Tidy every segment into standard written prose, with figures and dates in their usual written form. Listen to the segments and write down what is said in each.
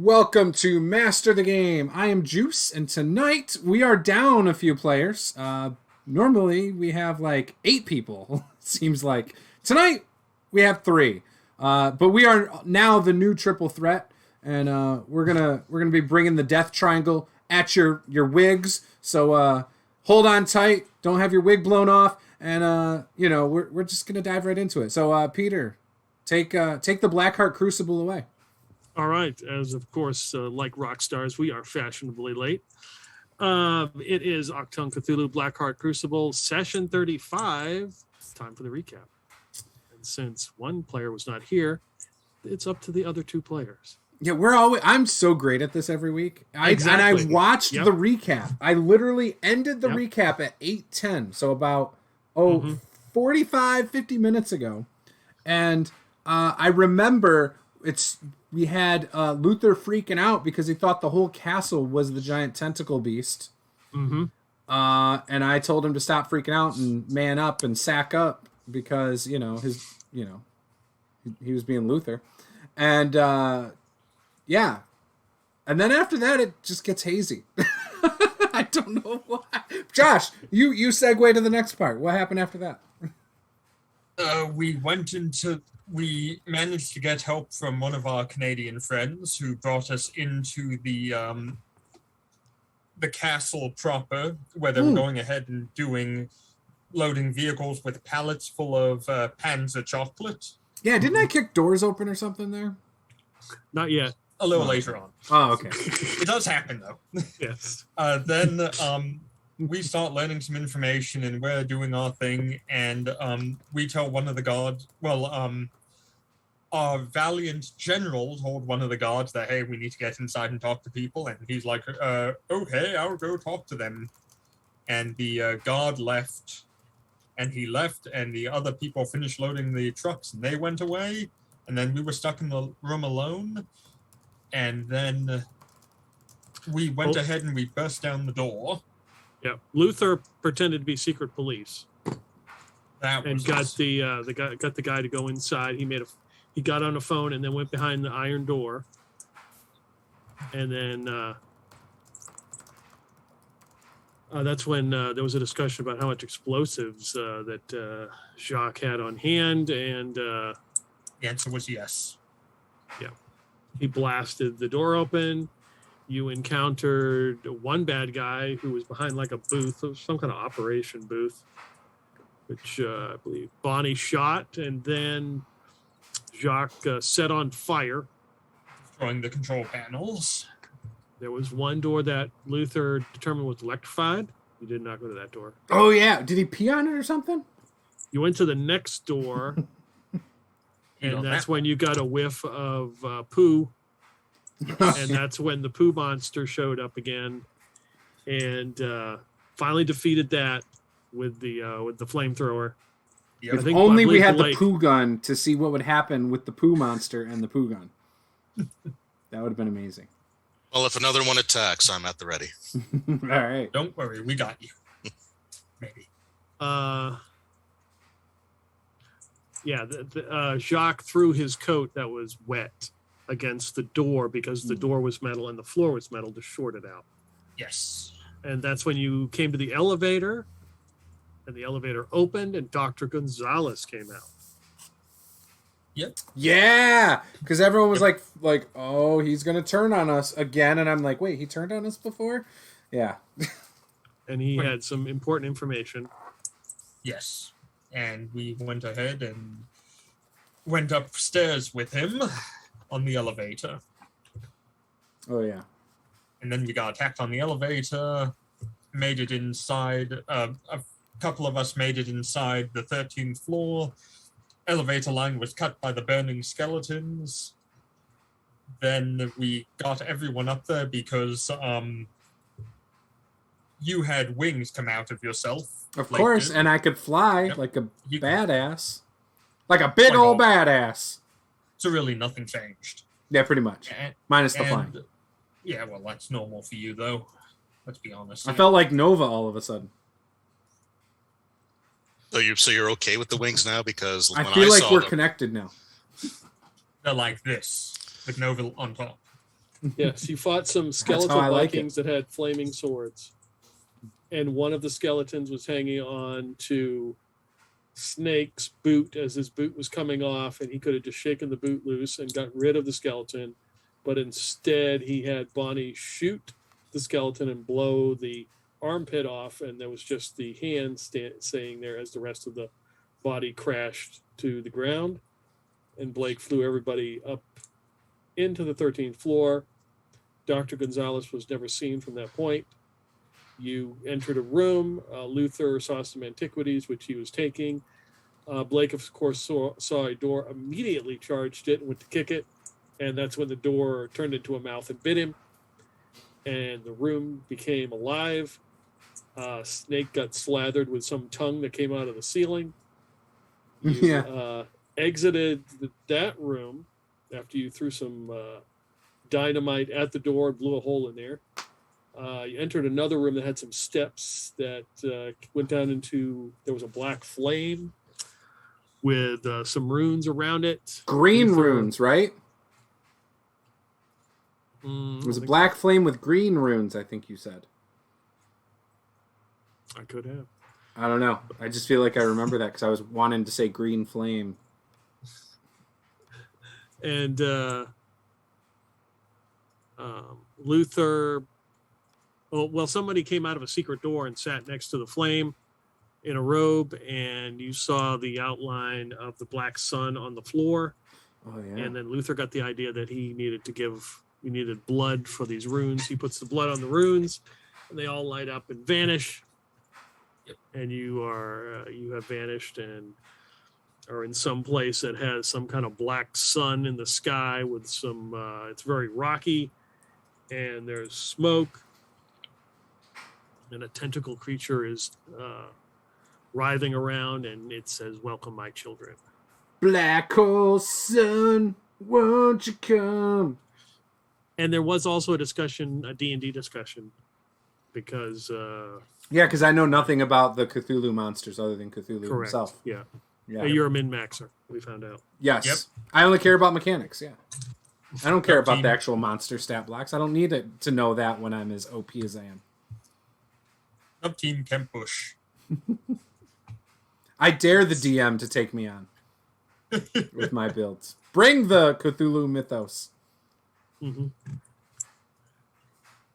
Welcome to Master the Game. I am Juice, and tonight we are down a few players. Normally we have like 8 people. Seems like tonight we have 3, but we are now the new triple threat, and we're gonna be bringing the Death Triangle at your wigs. So hold on tight. Don't have your wig blown off, and we're just gonna dive right into it. So Peter, take the Blackheart Crucible away. All right, as of course, like rock stars, we are fashionably late. It is Actung Cthulhu Blackheart Crucible, session 35. Time for the recap. And since one player was not here, it's up to the other 2 players. Yeah, I'm so great at this every week. Exactly. And I watched the recap. I literally ended the recap at 8:10, so about 45, 50 minutes ago. And I remember we had Luther freaking out because he thought the whole castle was the giant tentacle beast. Mm-hmm. And I told him to stop freaking out and man up and sack up because he was being Luther. And yeah. And then after that, it just gets hazy. I don't know why. Josh, you segue to the next part. What happened after that? We managed to get help from one of our Canadian friends who brought us into the castle proper, where they were going ahead and loading vehicles with pallets full of Panzer chocolate. Yeah, didn't I kick doors open or something there? Not yet. A little later on. Oh, okay. It does happen, though. Yes. Then we start learning some information, and we're doing our thing, and we tell one of the guards, our valiant general told one of the guards that, hey, we need to get inside and talk to people, and he's like, okay, I'll go talk to them. And the guard left, and the other people finished loading the trucks, and they went away, and then we were stuck in the room alone, and then we went ahead and we burst down the door. Yeah, Luther pretended to be secret police. That was got the guy to go inside. He got on a phone and then went behind the iron door. And then that's when there was a discussion about how much explosives that Jacques had on hand, and the answer was yes. Yeah, he blasted the door open. You encountered one bad guy who was behind like a booth, some kind of operation booth, which I believe Bonnie shot, and then Jacques set on fire, destroying the control panels. There was one door that Luther determined was electrified. You did not go to that door. Oh, yeah. Did he pee on it or something? You went to the next door, and that's when you got a whiff of poo. And that's when the poo monster showed up again, and finally defeated that with the flamethrower. Yep. If only we had the poo gun to see what would happen with the poo monster and the poo gun. That would have been amazing. Well, if another one attacks, I'm at the ready. All right. Don't worry, we got you. Maybe. Yeah, Jacques threw his coat that was wet against the door because the door was metal and the floor was metal to short it out. Yes. And that's when you came to the elevator, and the elevator opened and Dr. Gonzalez came out. Yep. Yeah, because everyone was like, oh, he's going to turn on us again. And I'm like, wait, he turned on us before? Yeah. And he had some important information. Yes. And we went ahead and went upstairs with him on the elevator. Oh, yeah. And then we got attacked on the elevator, made it inside. A couple of us made it inside the 13th floor. Elevator line was cut by the burning skeletons. Then we got everyone up there because you had wings come out of yourself. Of course, and I could fly like a badass. Like a big old badass. So really nothing changed. Yeah, pretty much. Minus the flying. Yeah, well, that's normal for you, though. Let's be honest. I felt like Nova all of a sudden. So you're okay with the wings now? Because I feel like we're connected now. They're like this, with Nova on top. Yes, you fought some how skeletal I like Vikings that had flaming swords. And one of the skeletons was hanging on to Snake's boot as his boot was coming off, and he could have just shaken the boot loose and got rid of the skeleton. But instead, he had Bonnie shoot the skeleton and blow the armpit off, and there was just the hand staying there as the rest of the body crashed to the ground. And Blake flew everybody up into the 13th floor. Dr. Gonzalez was never seen from that point. You entered a room. Luther saw some antiquities, which he was taking. Blake, of course, saw a door, immediately charged it, and went to kick it. And that's when the door turned into a mouth and bit him. And the room became alive. Snake got slathered with some tongue that came out of the ceiling. You exited that room after you threw some dynamite at the door and blew a hole in there. You entered another room that had some steps that went down into, there was a black flame with some runes around it. Green runes, right? It was a black flame with green runes, I think you said. I could have. I don't know. I just feel like I remember that because I was wanting to say green flame. And Luther, somebody came out of a secret door and sat next to the flame in a robe, and you saw the outline of the black sun on the floor. Oh, yeah. And then Luther got the idea that he needed blood for these runes. He puts the blood on the runes, and they all light up and vanish. And you have vanished and are in some place that has some kind of black sun in the sky with some, it's very rocky, and there's smoke, and a tentacle creature is writhing around, and it says, "Welcome, my children." Black hole sun, won't you come? And there was also a discussion, a D&D discussion, because... because I know nothing about the Cthulhu monsters other than Cthulhu correct. himself. Yeah. Yeah. You're a min-maxer, we found out. Yes. Yep. I only care about mechanics, yeah. I don't care about 13. the actual monster stat blocks. I don't need it to know that when I'm as OP as I am. Up Team Kemp Bush. I dare the DM to take me on with my builds. Bring the Cthulhu mythos. Mm-hmm.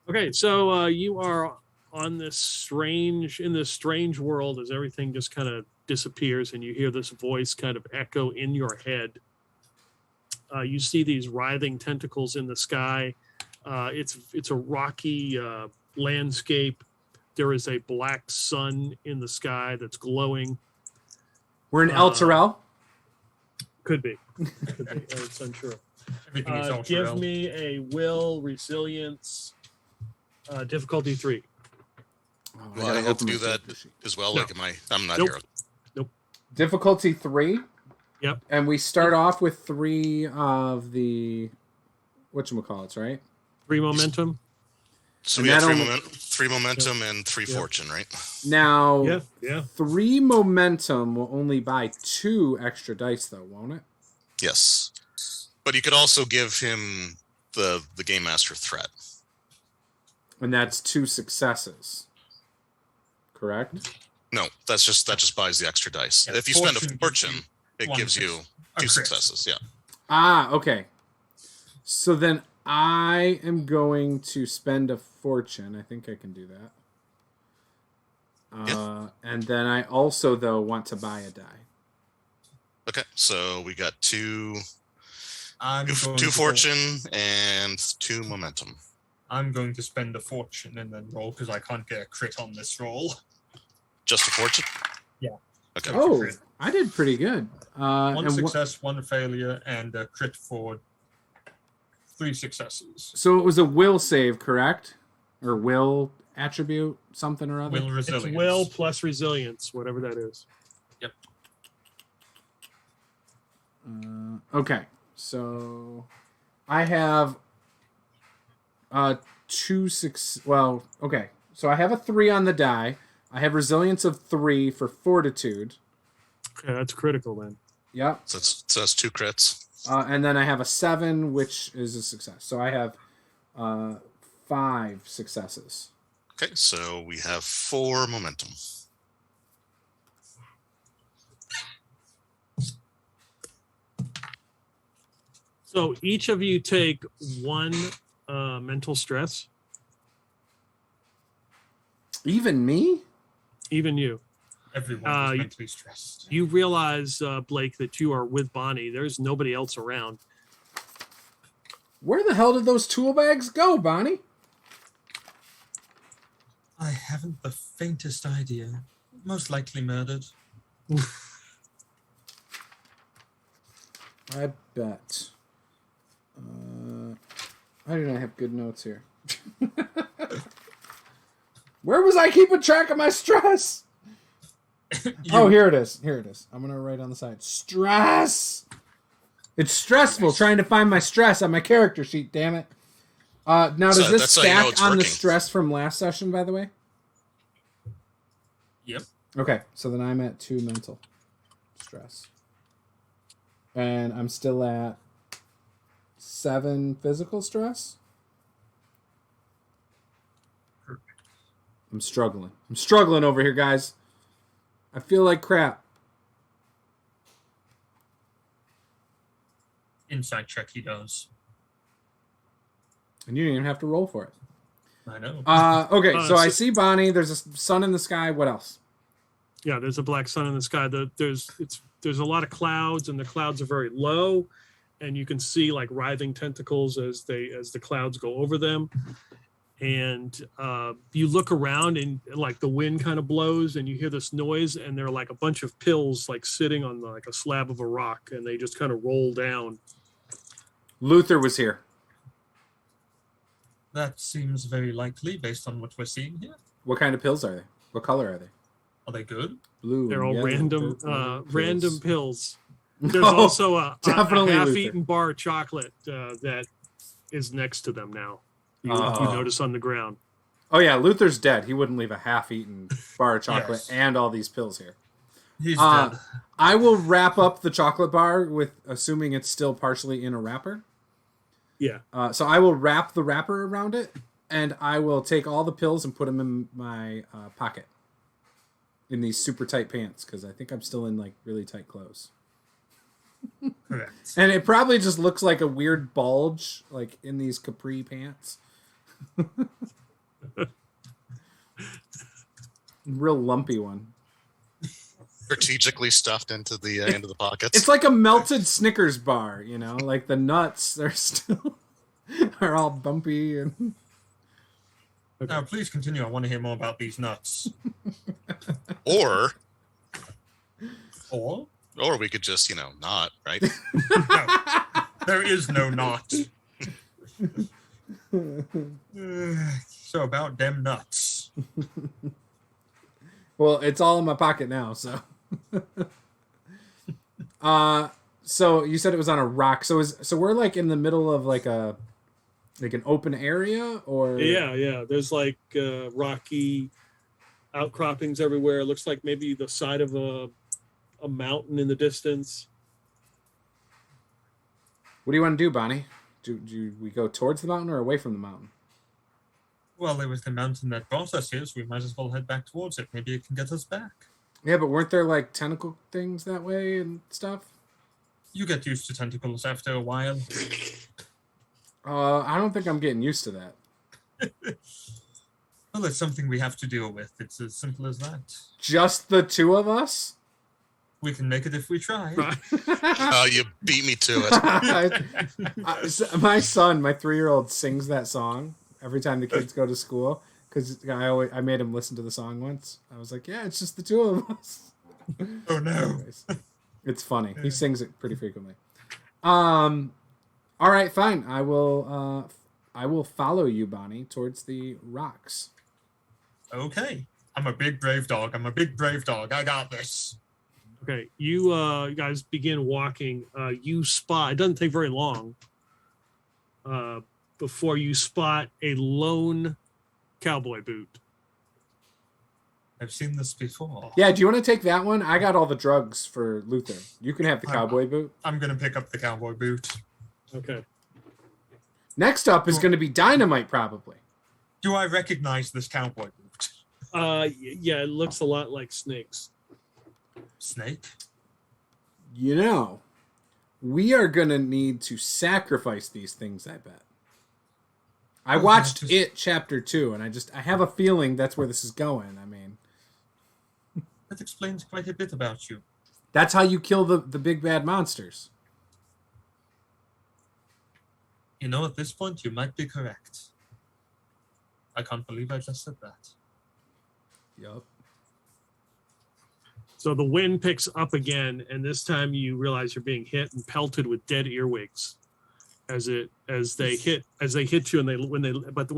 Okay, so you are on this strange world as everything just kind of disappears, and you hear this voice kind of echo in your head. You see these writhing tentacles in the sky. It's a rocky landscape. There is a black sun in the sky that's glowing. We're in El Terrell. Could be. It's unsure. Everything is all Give Terrell. me a will resilience difficulty 3. Well, I have to do that as well. No. Like, I'm not Nope. here. Difficulty 3. Yep. And we start off with 3 of the whatchamacallits, right? 3 momentum. So And we have that three momentum and 3 fortune, right? Now, Yeah. 3 momentum will only buy 2 extra dice, though, won't it? Yes. But you could also give him the Game Master threat. And that's 2 successes. Correct? No, that just buys the extra dice. Yeah, if you spend fortune a fortune, gives it one gives you a 2 crit. successes. Yeah. Ah, okay. So then I am going to spend a fortune. I think I can do that. And then I also, though, want to buy a die. Okay, so we got 2 I'm going to fortune and 2 momentum. I'm going to spend a fortune and then roll because I can't get a crit on this roll. Just a fortune? Yeah. Okay. Oh, crit. I did pretty good. One and success, 1 failure, and a crit for 3 successes. So it was a will save, correct? Or will attribute, something or other? Will resilience. It's will plus resilience, whatever that is. Yep. Okay, so I have 2 6. Well, okay, so I have a 3 on the die. I have resilience of 3 for fortitude. Okay, that's critical then. Yep. So that's 2 crits. And then I have a 7, which is a success. So I have 5 successes. Okay, so we have 4 momentum. So each of you take 1 mental stress. Even me? Even you. Everyone is mentally stressed. You realize, Blake, that you are with Bonnie. There's nobody else around. Where the hell did those tool bags go, Bonnie? I haven't the faintest idea. Most likely murdered. I bet. I do not have good notes here. Where was I keeping track of my stress? Oh, here it is. Here it is. I'm going to write on the side. Stress! It's stressful trying to find my stress on my character sheet, damn it. Now, does this stack on the stress from last session, by the way? Yep. Okay, so then I'm at 2 mental stress. And I'm still at 7 physical stress. I'm struggling. I'm struggling over here, guys. I feel like crap. Insight check he does. And you didn't even have to roll for it. I know. Okay, so I see Bonnie. There's a sun in the sky. What else? Yeah, there's a black sun in the sky. There's a lot of clouds, and the clouds are very low, and you can see like writhing tentacles as the clouds go over them. And you look around, and like the wind kind of blows, and you hear this noise, and there are like a bunch of pills like sitting on like a slab of a rock, and they just kind of roll down. Luther was here. That seems very likely based on what we're seeing here. What kind of pills are they? What color are they? Are they good? Blue. They're all yellow, random purple, random pills. There's No, also a definitely half-eaten bar of chocolate that is next to them now. You notice on the ground. Oh yeah, Luther's dead. He wouldn't leave a half-eaten bar of chocolate Yes. and all these pills here. He's dead. I will wrap up the chocolate bar with, assuming it's still partially in a wrapper. Yeah. So I will wrap the wrapper around it, and I will take all the pills and put them in my pocket. In these super tight pants, because I think I'm still in like really tight clothes. Correct. And it probably just looks like a weird bulge, like in these capri pants. Real lumpy one. Strategically stuffed into the pockets. It's like a melted Snickers bar, you know, like the nuts. They're still are all bumpy and. Now, please continue. I want to hear more about these nuts. Or Or we could just, not, right? no, there is no not. So about them nuts. Well, it's all in my pocket now, so. So you said it was on a rock. So we're like in the middle of like an open area, or Yeah. There's like rocky outcroppings everywhere. It looks like maybe the side of a mountain in the distance. What do you want to do, Bonnie? Do we go towards the mountain or away from the mountain? Well, it was the mountain that brought us here, so we might as well head back towards it. Maybe it can get us back. Yeah, but weren't there like tentacle things that way and stuff? You get used to tentacles after a while. I don't think I'm getting used to that. Well, it's something we have to deal with. It's as simple as that. Just the two of us? We can make it if we try. Oh, you beat me to it. My son, my 3-year-old, sings that song every time the kids go to school because I made him listen to the song once. I was like, "Yeah, it's just the two of us." Oh no! Anyways, it's funny. He sings it pretty frequently. All right, fine. I will follow you, Bonnie, towards the rocks. Okay. I'm a big brave dog. I got this. Okay, you guys begin walking. You spot, it doesn't take very long before you spot a lone cowboy boot. I've seen this before. Yeah, do you want to take that one? I got all the drugs for Luther. You can have the cowboy boot. I'm going to pick up the cowboy boot. Okay. Next up is going to be dynamite, probably. Do I recognize this cowboy boot? Yeah, it looks a lot like snakes. Snake? You know, we are going to need to sacrifice these things, I bet. I watched It Chapter 2, and I have a feeling that's where this is going. I mean, that explains quite a bit about you. That's how you kill the big bad monsters. You know, at this point, you might be correct. I can't believe I just said that. Yup. So the wind picks up again, and this time you realize you're being hit and pelted with dead earwigs as they hit you, and when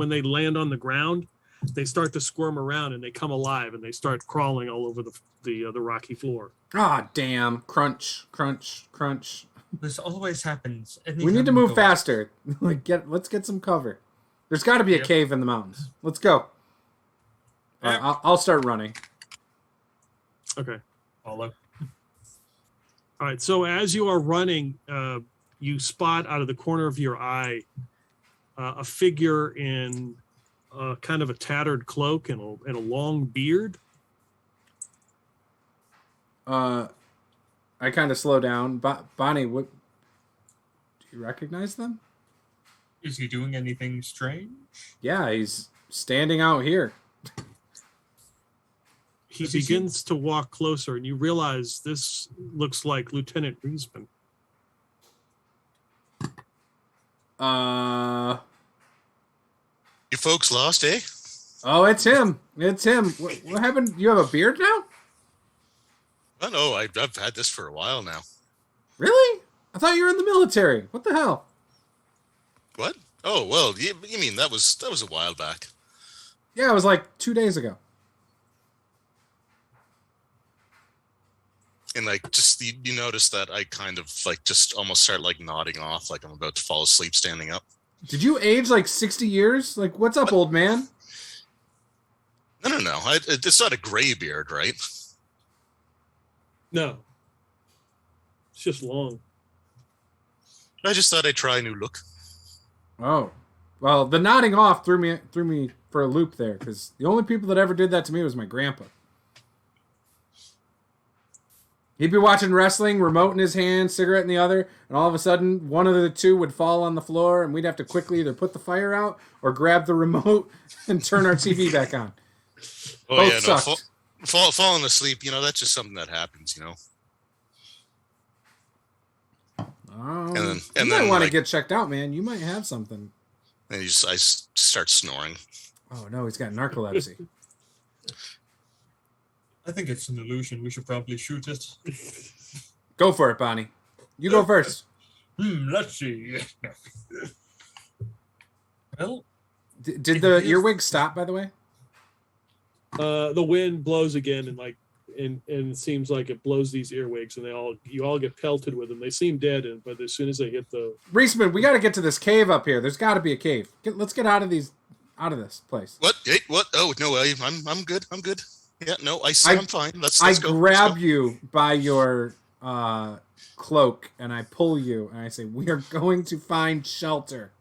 they land on the ground, they start to squirm around and they come alive and they start crawling all over the rocky floor. Ah, damn! Crunch, crunch, crunch. This always happens. We need to move faster. Let's get some cover. There's got to be a cave in the mountains. Let's go. I'll start running. Okay. Follow. All right. So as you are running, you spot out of the corner of your eye a figure in kind of a tattered cloak and a long beard. I kind of slow down. Bonnie, what? Do you recognize them? Is he doing anything strange? Yeah, he's standing out here. He begins to walk closer, and you realize this looks like Lieutenant Riesman. You folks lost, eh? Oh, it's him. It's him. What happened? You have a beard now? Oh, no, I've had this for a while now. Really? I thought you were in the military. What the hell? What? Oh, well, you mean that was a while back. Yeah, it was like 2 days ago. And like, just you notice that I kind of like just almost start like nodding off, like I'm about to fall asleep standing up. Did you age like 60 years? Like, what's up, old man? No. It's not a gray beard, right? No. It's just long. I just thought I'd try a new look. Oh, well, the nodding off threw me for a loop there, because the only people that ever did that to me was my grandpa. He'd be watching wrestling, remote in his hand, cigarette in the other, and all of a sudden, one of the two would fall on the floor, and we'd have to quickly either put the fire out or grab the remote and turn our TV back on. Oh, Both yeah, sucked. falling asleep, that's just something that happens, You And might then want to like, get checked out, man. You might have something. And I start snoring. Oh, no, he's got narcolepsy. I think it's an illusion. We should probably shoot it. Go for it, Bonnie. You go first. Let's see. Well, Did the earwig stop, by the way? The wind blows again, and it seems like it blows these earwigs, and you all get pelted with them. They seem dead, but as soon as they hit the Reisman, we got to get to this cave up here. There's got to be a cave. Let's get out of this place. What? Hey, what? Oh no, I'm good. I'm good. Yeah, no, I'm fine. Let's go. Grab you by your cloak, and I pull you, and I say, "We are going to find shelter."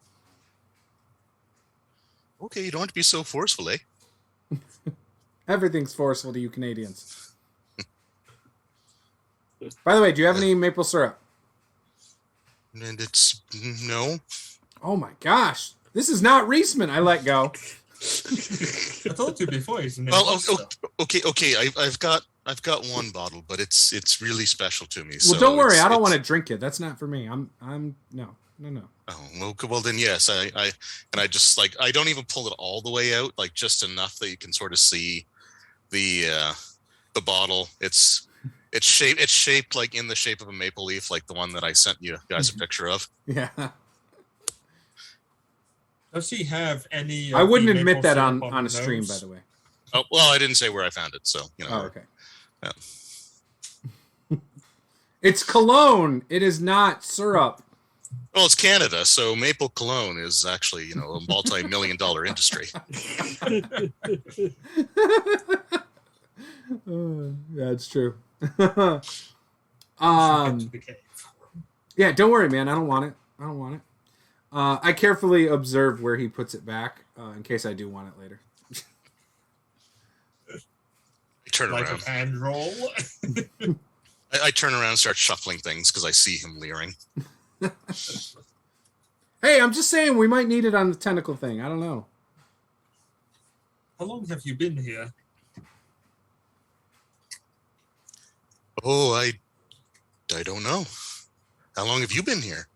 Okay, you don't have to be so forceful, eh? Everything's forceful to you Canadians. By the way, do you have any maple syrup? And it's no. Oh my gosh, this is not Reisman. I let go. I told you before. He's an Well, imposter. okay. I've got one bottle, but it's really special to me. Well, So don't worry. I don't want to drink it. That's not for me. I'm no. Oh, well then yes. I just like I don't even pull it all the way out, like just enough that you can sort of see the bottle. It's shaped like in the shape of a maple leaf, like the one that I sent you guys a picture of. Yeah. Does he have any? I wouldn't maple admit that syrup on a the stream, nose? by the way. Oh well, I didn't say where I found it, so Oh, okay. Yeah. It's cologne. It is not syrup. Well, it's Canada, so maple cologne is actually a multi-million-dollar industry. Yeah, it's true. Get to the cave. Yeah, don't worry, man. I don't want it. I carefully observe where he puts it back in case I do want it later. I turn Like around. a hand roll. I turn around and start shuffling things because I see him leering. Hey, I'm just saying we might need it on the tentacle thing. I don't know. How long have you been here? Oh, I don't know. How long have you been here?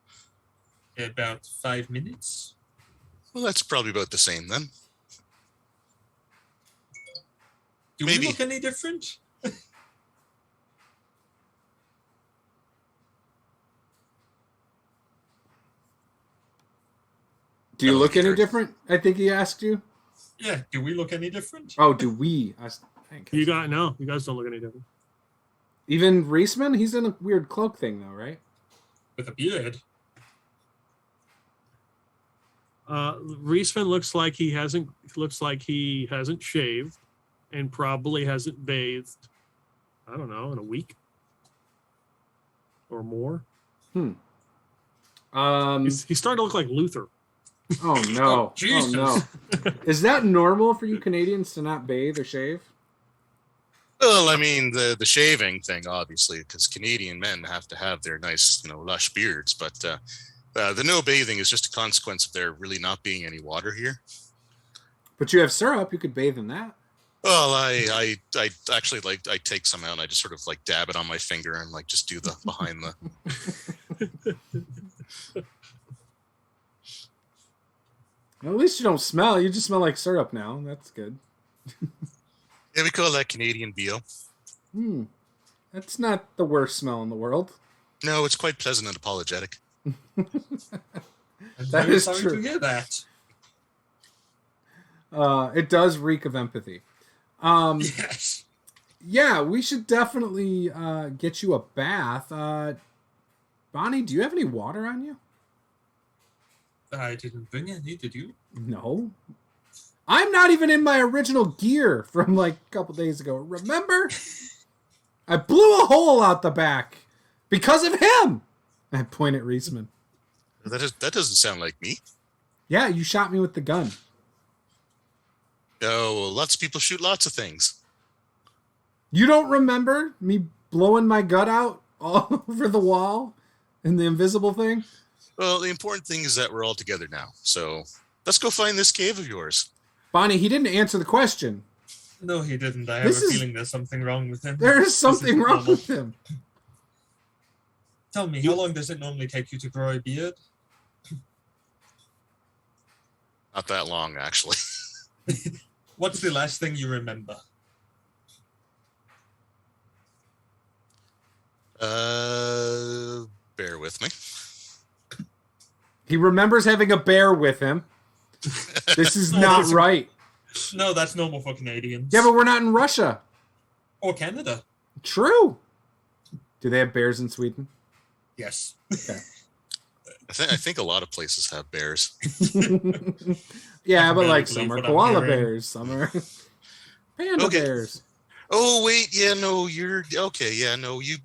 About 5 minutes. Well, that's probably about the same then. Do Maybe. we look any different? Do you No, look he any heard. different? I think he asked you. Yeah, do we look any different? Oh, do we? You guys don't look any different. Even Reisman? He's in a weird cloak thing, though, right? With a beard. Reisman looks like he hasn't shaved and probably hasn't bathed. I don't know, in a week or more. He's starting to look like Luther. Oh no! Jesus. Oh no! Is that normal for you Canadians to not bathe or shave? Well, I mean, the shaving thing, obviously, because Canadian men have to have their nice, lush beards. But the no bathing is just a consequence of there really not being any water here. But you have syrup. You could bathe in that. Well, I actually I take some out and I just sort of dab it on my finger and just do the behind the. At least you don't smell. You just smell like syrup now. That's good. Yeah, we call that Canadian BO. That's not the worst smell in the world. No, it's quite pleasant and apologetic. That is sorry true. to hear that. It does reek of empathy. Yes. Yeah, we should definitely get you a bath. Bonnie, do you have any water on you? I didn't bring any, did you? No. I'm not even in my original gear from a couple days ago. Remember? I blew a hole out the back because of him. I point at Reisman. That doesn't sound like me. Yeah, you shot me with the gun. Oh, well, lots of people shoot lots of things. You don't remember me blowing my gut out all over the wall in the invisible thing? Well, the important thing is that we're all together now. So let's go find this cave of yours. Bonnie, he didn't answer the question. No, he didn't. I have a feeling there's something wrong with him. There is something wrong with him. Tell me, how long does it normally take you to grow a beard? Not that long, actually. What's the last thing you remember? Bear with me. He remembers having a bear with him. This is not right. No, that's normal for Canadians. Yeah, but we're not in Russia. Or Canada. True. Do they have bears in Sweden? Yes. Okay. I think a lot of places have bears. Yeah, but That's some are what I'm koala hearing. bears, some are panda Okay. bears. Oh wait, yeah, no, you're okay. Yeah, no, you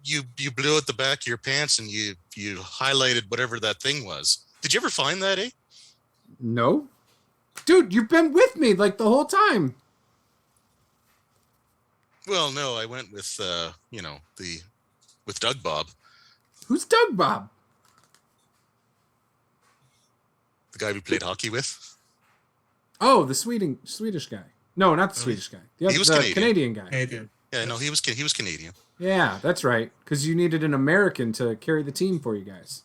blew out the back of your pants and you highlighted whatever that thing was. Did you ever find that, eh? No. Dude, you've been with me the whole time. Well, no, I went with with Doug Bob, Who's Doug Bob? the guy we played hockey with. Oh, the Swedish guy. No, not the Swedish guy. He was the Canadian. guy. Canadian. Yeah, no, he was Canadian. Yeah, that's right. Because you needed an American to carry the team for you guys.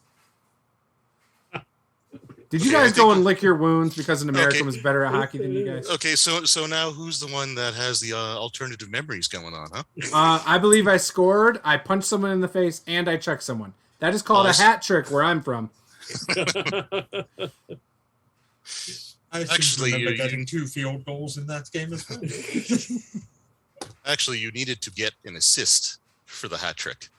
Did you Okay, guys I go think- and lick your wounds because an American Okay. was better at hockey than you guys? Okay, so now who's the one that has the alternative memories going on, huh? I believe I scored, I punched someone in the face, and I checked someone. That is called a hat trick where I'm from. I seem Actually, to remember you- getting 2 field goals in that game as well. Actually, you needed to get an assist for the hat trick.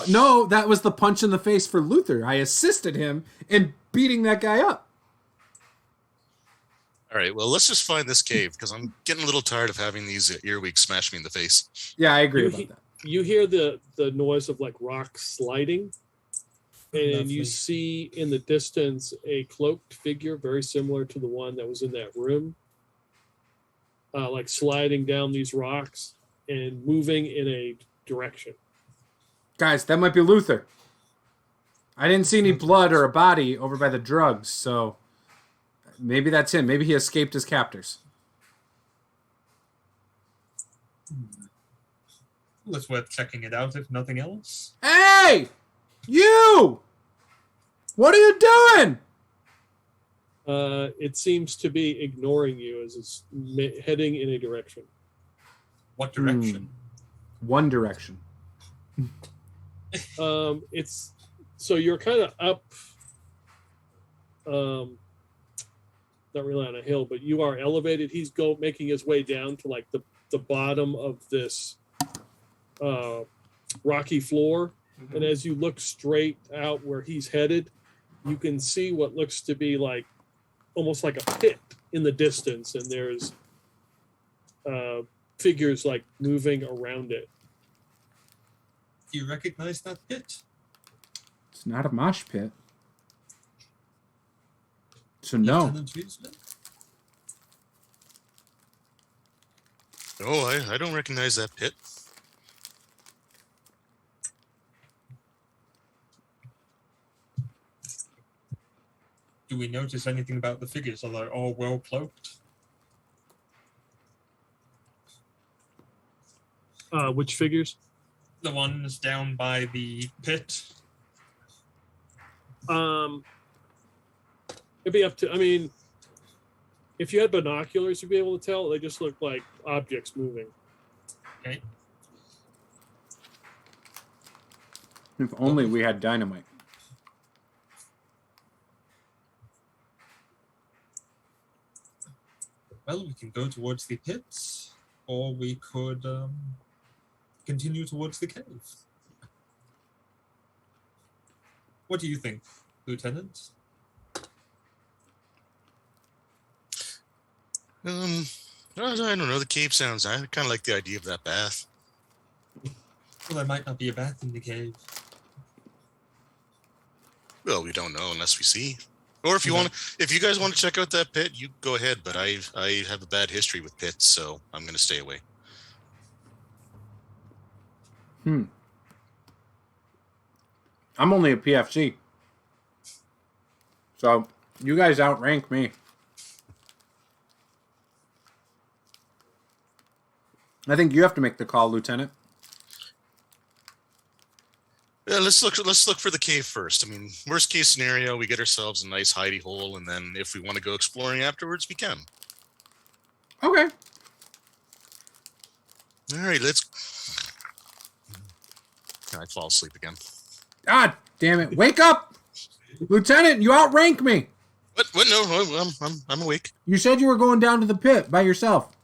No, that was the punch in the face for Luther. I assisted him in beating that guy up. All right, well, let's just find this cave because I'm getting a little tired of having these earwigs smash me in the face. Yeah, I agree about that. You hear the noise of rock sliding, And Lovely. you see in the distance a cloaked figure very similar to the one that was in that room, like sliding down these rocks and moving in a direction. Guys, that might be Luther. I didn't see any blood or a body over by the drugs, so maybe that's him. Maybe he escaped his captors. Well, it's worth checking it out if nothing else. Hey! You! What are you doing? It seems to be ignoring you as it's heading in a direction. What direction? One direction. It's so you're kind of up, not really on a hill, but you are elevated. He's making his way down to like the bottom of this rocky floor. Mm-hmm. And as you look straight out where he's headed, you can see what looks to be like almost like a pit in the distance, and there's figures like moving around it. Do you recognize that pit? It's not a mosh pit. So no. Lieutenant Wiesman? Oh, I don't recognize that pit. Do we notice anything about the figures? Are they all well cloaked? Which figures? The ones down by the pit? It'd be up to. I mean, if you had binoculars, you'd be able to tell. They just look like objects moving. Okay. If only we had dynamite. Well, we can go towards the pits, or we could continue towards the cave. What do you think, Lieutenant? I don't know. The cave sounds. I kind of like the idea of that bath. Well, there might not be a bath in the cave. Well, we don't know unless we see. Or if you want, if you guys want to check out that pit, you go ahead. But I have a bad history with pits, so I'm going to stay away. I'm only a PFC. So you guys outrank me. I think you have to make the call, Lieutenant. Yeah, let's look for the cave first. I mean, worst case scenario, we get ourselves a nice hidey hole, and then if we want to go exploring afterwards, we can. Okay. All right, let's. I fall asleep again. God damn it! Wake up, Lieutenant! You outrank me. What? No, I'm awake. You said you were going down to the pit by yourself.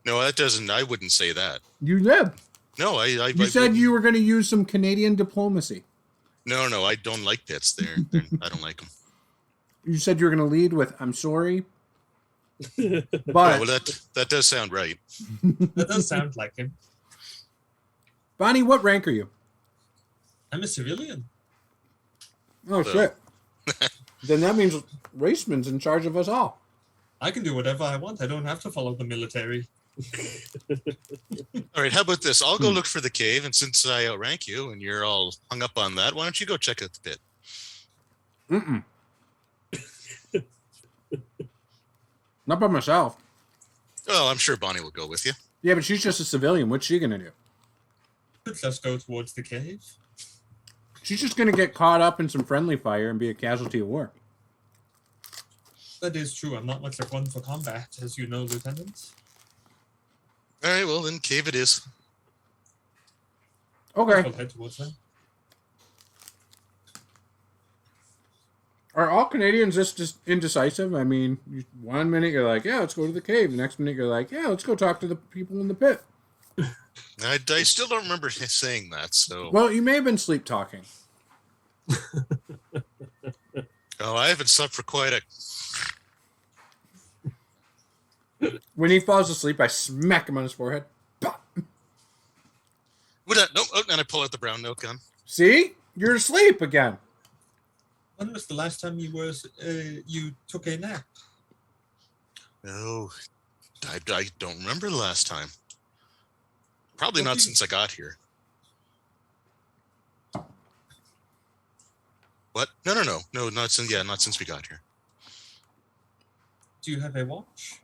No, that doesn't. I wouldn't say that. You did. No, You said you were going to use some Canadian diplomacy. No, I don't like pits. I don't like them. You said you were going to lead with, "I'm sorry," but Well, that does sound right. That does sound like him. Bonnie, what rank are you? I'm a civilian. Oh shit! Then that means Raceman's in charge of us all. I can do whatever I want. I don't have to follow the military. All right, how about this? I'll go look for the cave, and since I outrank you and you're all hung up on that, why don't you go check out the pit? Not by myself. Oh, I'm sure Bonnie will go with you. Yeah, but she's just a civilian. What's she going to do? Let's go towards the cave. She's just going to get caught up in some friendly fire and be a casualty of war. That is true. I'm not much of one for combat, as you know, Lieutenant. All right, well, then cave it is. Okay. We'll head towards them. Are all Canadians just indecisive? I mean, 1 minute you're like, yeah, let's go to the cave. The next minute you're like, yeah, let's go talk to the people in the pit. I still don't remember saying that, so... Well, you may have been sleep talking. Oh, I haven't slept for quite a... When he falls asleep, I smack him on his forehead. Pop. What? No, and I pull out the brown note gun. See? You're asleep again. When was the last time you took a nap? No, I don't remember the last time. Probably What not do you- since I got here. What? No, not since we got here. Do you have a watch?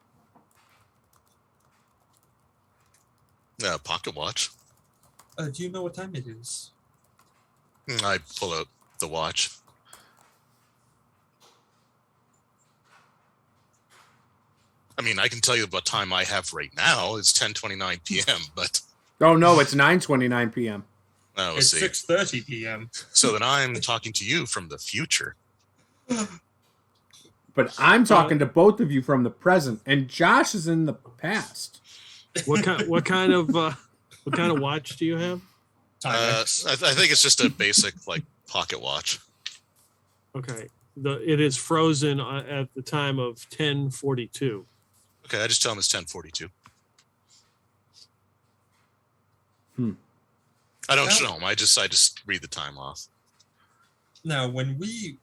Pocket watch. Do you know what time it is? I pull out the watch. I mean, I can tell you what time I have right now. It's 10:29 p.m. But Oh no, it's 9:29 p.m. oh, It's see. 6:30 p.m. So then I'm talking to you from the future. But I'm talking to both of you from the present, and Josh is in the past. What kind of watch do you have? Time. I think it's just a basic like pocket watch. Okay. It is frozen at the time of 10:42. Okay, I just tell him it's 10:42. I don't show him. I just read the time off. Now, when we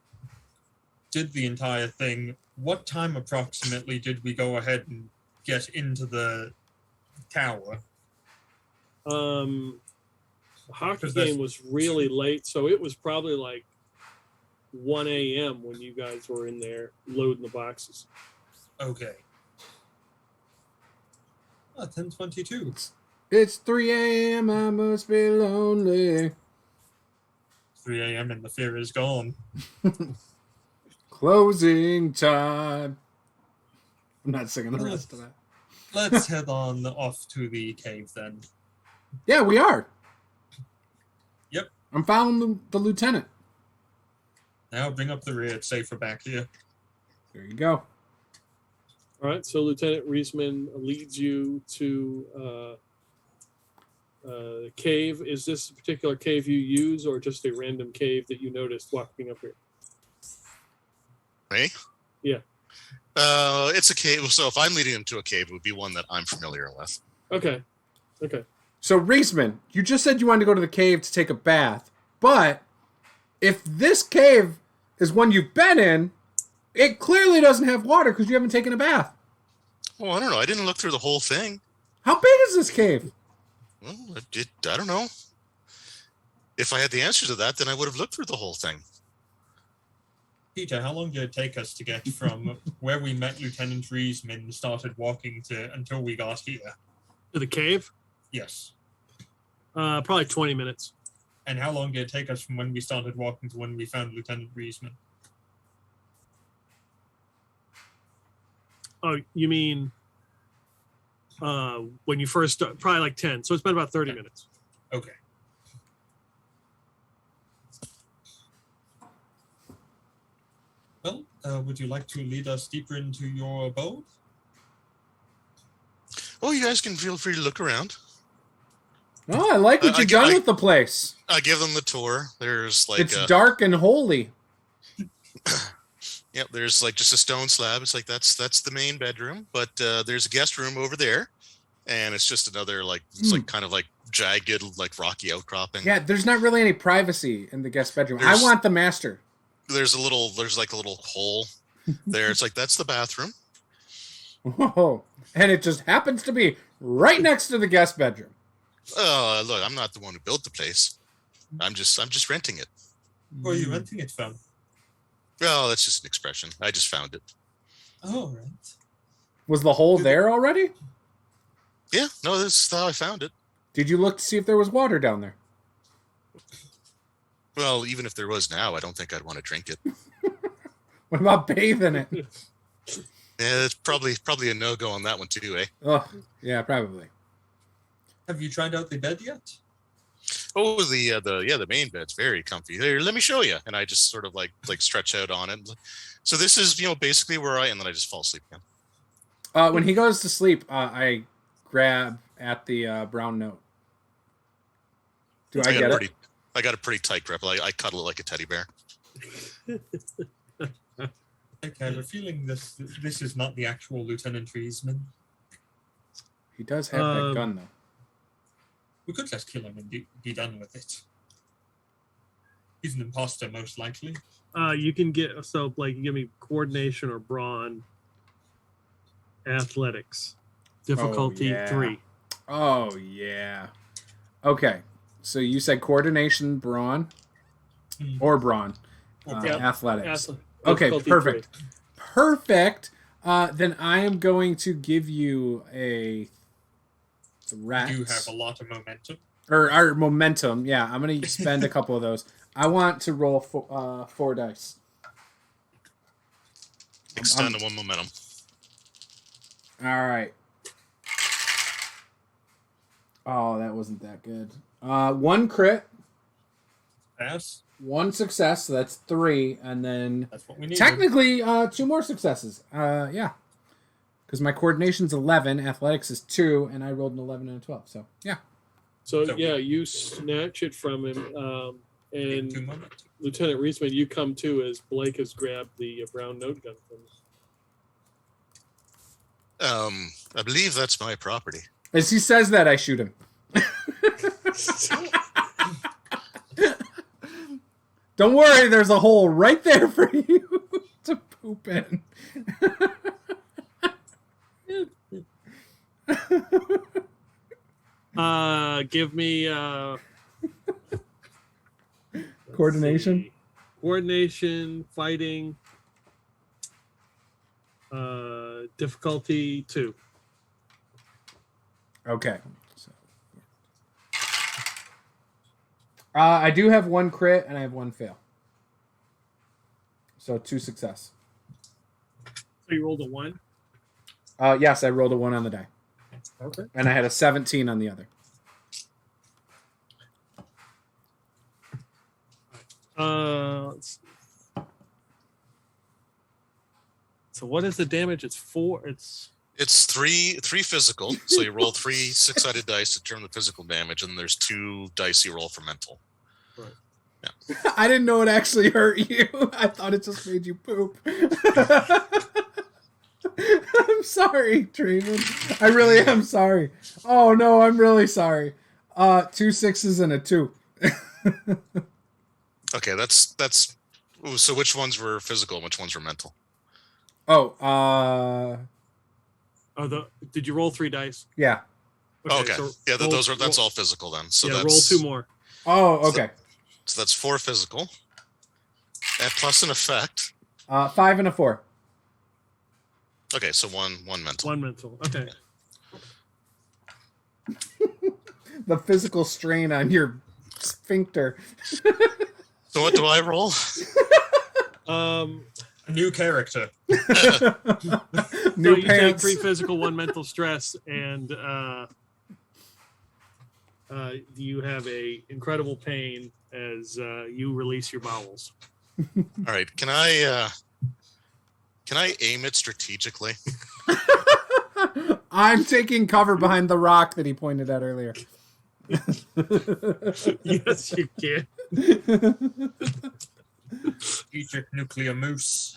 did the entire thing, what time approximately did we go ahead and get into the tower? The hockey 'Cause that's- game was really late, so it was probably like 1 a.m. when you guys were in there loading the boxes. Okay. 10:22. It's 3 a.m. I must be lonely. 3 a.m. and the fear is gone. Closing time. I'm not singing the rest of that. Let's head on off to the cave then. Yeah, we are. Yep. I'm following the lieutenant. Now bring up the rear. It's safer back here. There you go. All right, so Lieutenant Reisman leads you to the cave. Is this a particular cave you use, or just a random cave that you noticed walking up here? Me? Yeah. It's a cave. So if I'm leading him to a cave, it would be one that I'm familiar with. Okay. So, Reisman, you just said you wanted to go to the cave to take a bath, but if this cave is one you've been in, it clearly doesn't have water because you haven't taken a bath. Well, I don't know. I didn't look through the whole thing. How big is this cave? Well, I don't know. If I had the answer to that, then I would have looked through the whole thing. Peter, how long did it take us to get from where we met Lieutenant Reisman and started walking to until we got here? To the cave? Yes. Probably 20 minutes. And how long did it take us from when we started walking to when we found Lieutenant Reisman? Oh, you mean when you first start? Probably like 10. So it's been about 30 minutes. Okay. Well, would you like to lead us deeper into your abode? Oh, you guys can feel free to look around. Oh, I like what you've done with the place. I give them the tour. There's like It's dark and holy. Yep, there's like just a stone slab. It's like that's the main bedroom, but there's a guest room over there, and it's just another like it's like kind of like jagged like rocky outcropping. Yeah, there's not really any privacy in the guest bedroom. There's- I want the master. There's like a little hole there. It's like that's the bathroom. Whoa. And it just happens to be right next to the guest bedroom. Oh, look, I'm not the one who built the place. I'm just renting it. Where are you renting it from? Well, that's just an expression. I just found it. Oh, right. Was the hole there already? Yeah, no, this is how I found it. Did you look to see if there was water down there? Well, even if there was now, I don't think I'd want to drink it. What about bathing it? Yeah, it's probably a no-go on that one too, eh? Oh, yeah, probably. Have you tried out the bed yet? Oh, the main bed's very comfy. Here, let me show you. And I just sort of like stretch out on it. So this is basically where and then I just fall asleep again. When he goes to sleep, I grab at the brown note. Do I get it? I got a pretty tight grip. I cuddle it like a teddy bear. Okay, I have a feeling this is not the actual Lieutenant Reisman. He does have that gun, though. We could just kill him and be done with it. He's an imposter, most likely. You can get you give me coordination or brawn, athletics, difficulty 3. Oh yeah. Okay, so you said coordination, brawn, or brawn, athletics. Okay, perfect. 3. Perfect. Then I am going to give you a threat. You have a lot of momentum. Or momentum. Yeah, I'm going to spend a couple of those. I want to roll 4 dice. Extend to 1 momentum. All right. Oh, that wasn't that good. 1 crit. Yes. 1 success, so that's 3, and then That's what we need. technically 2 more successes. Yeah, because my coordination's 11, athletics is 2, and I rolled an 11 and a 12. So yeah. So yeah, you snatch it from him, and Lieutenant Reisman, you come to as Blake has grabbed the brown note gun from him. I believe that's my property. As he says that, I shoot him. Don't worry, there's a hole right there for you to poop in. Give me Coordination? Coordination, fighting, difficulty 2. Okay. So, I do have 1 crit and I have 1 fail. So 2 success. So you rolled a 1? Yes, I rolled a 1 on the die. Okay. And I had a 17 on the other. Let's see. So what is the damage? It's 4. It's three physical. So you roll 3 6-sided dice to determine the physical damage, and there's 2 dice you roll for mental. Right. Yeah. I didn't know it actually hurt you. I thought it just made you poop. I'm sorry, Trayvon. I really am sorry. Oh no, I'm really sorry. 2 6s and a 2. Okay, that's. Ooh, so which ones were physical and which ones were mental? Did you roll 3 dice? Yeah. Okay. So Yeah, that's all physical then. So yeah, that's, roll 2 more. Oh, okay. So that's 4 physical. And plus an effect. 5 and a 4. Okay, so one mental. 1 mental. Okay. The physical strain on your sphincter. So what do I roll? A new character. New so you take pants. 3 physical, 1 mental stress, and you have a incredible pain as you release your bowels. All right, can I aim it strategically? I'm taking cover behind the rock that he pointed at earlier. Yes, you can. Strategic nuclear moose.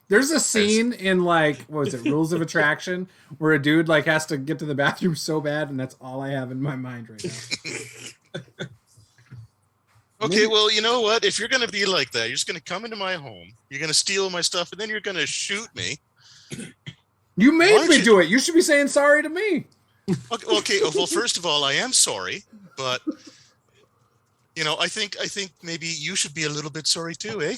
There's a scene in what was it, Rules of Attraction, where a dude has to get to the bathroom so bad, and that's all I have in my mind right now. Okay, well, you know what? If you're going to be like that, you're just going to come into my home, you're going to steal my stuff, and then you're going to shoot me. You made me do it. You should be saying sorry to me. Okay. Well, first of all, I am sorry, but I think maybe you should be a little bit sorry too, eh?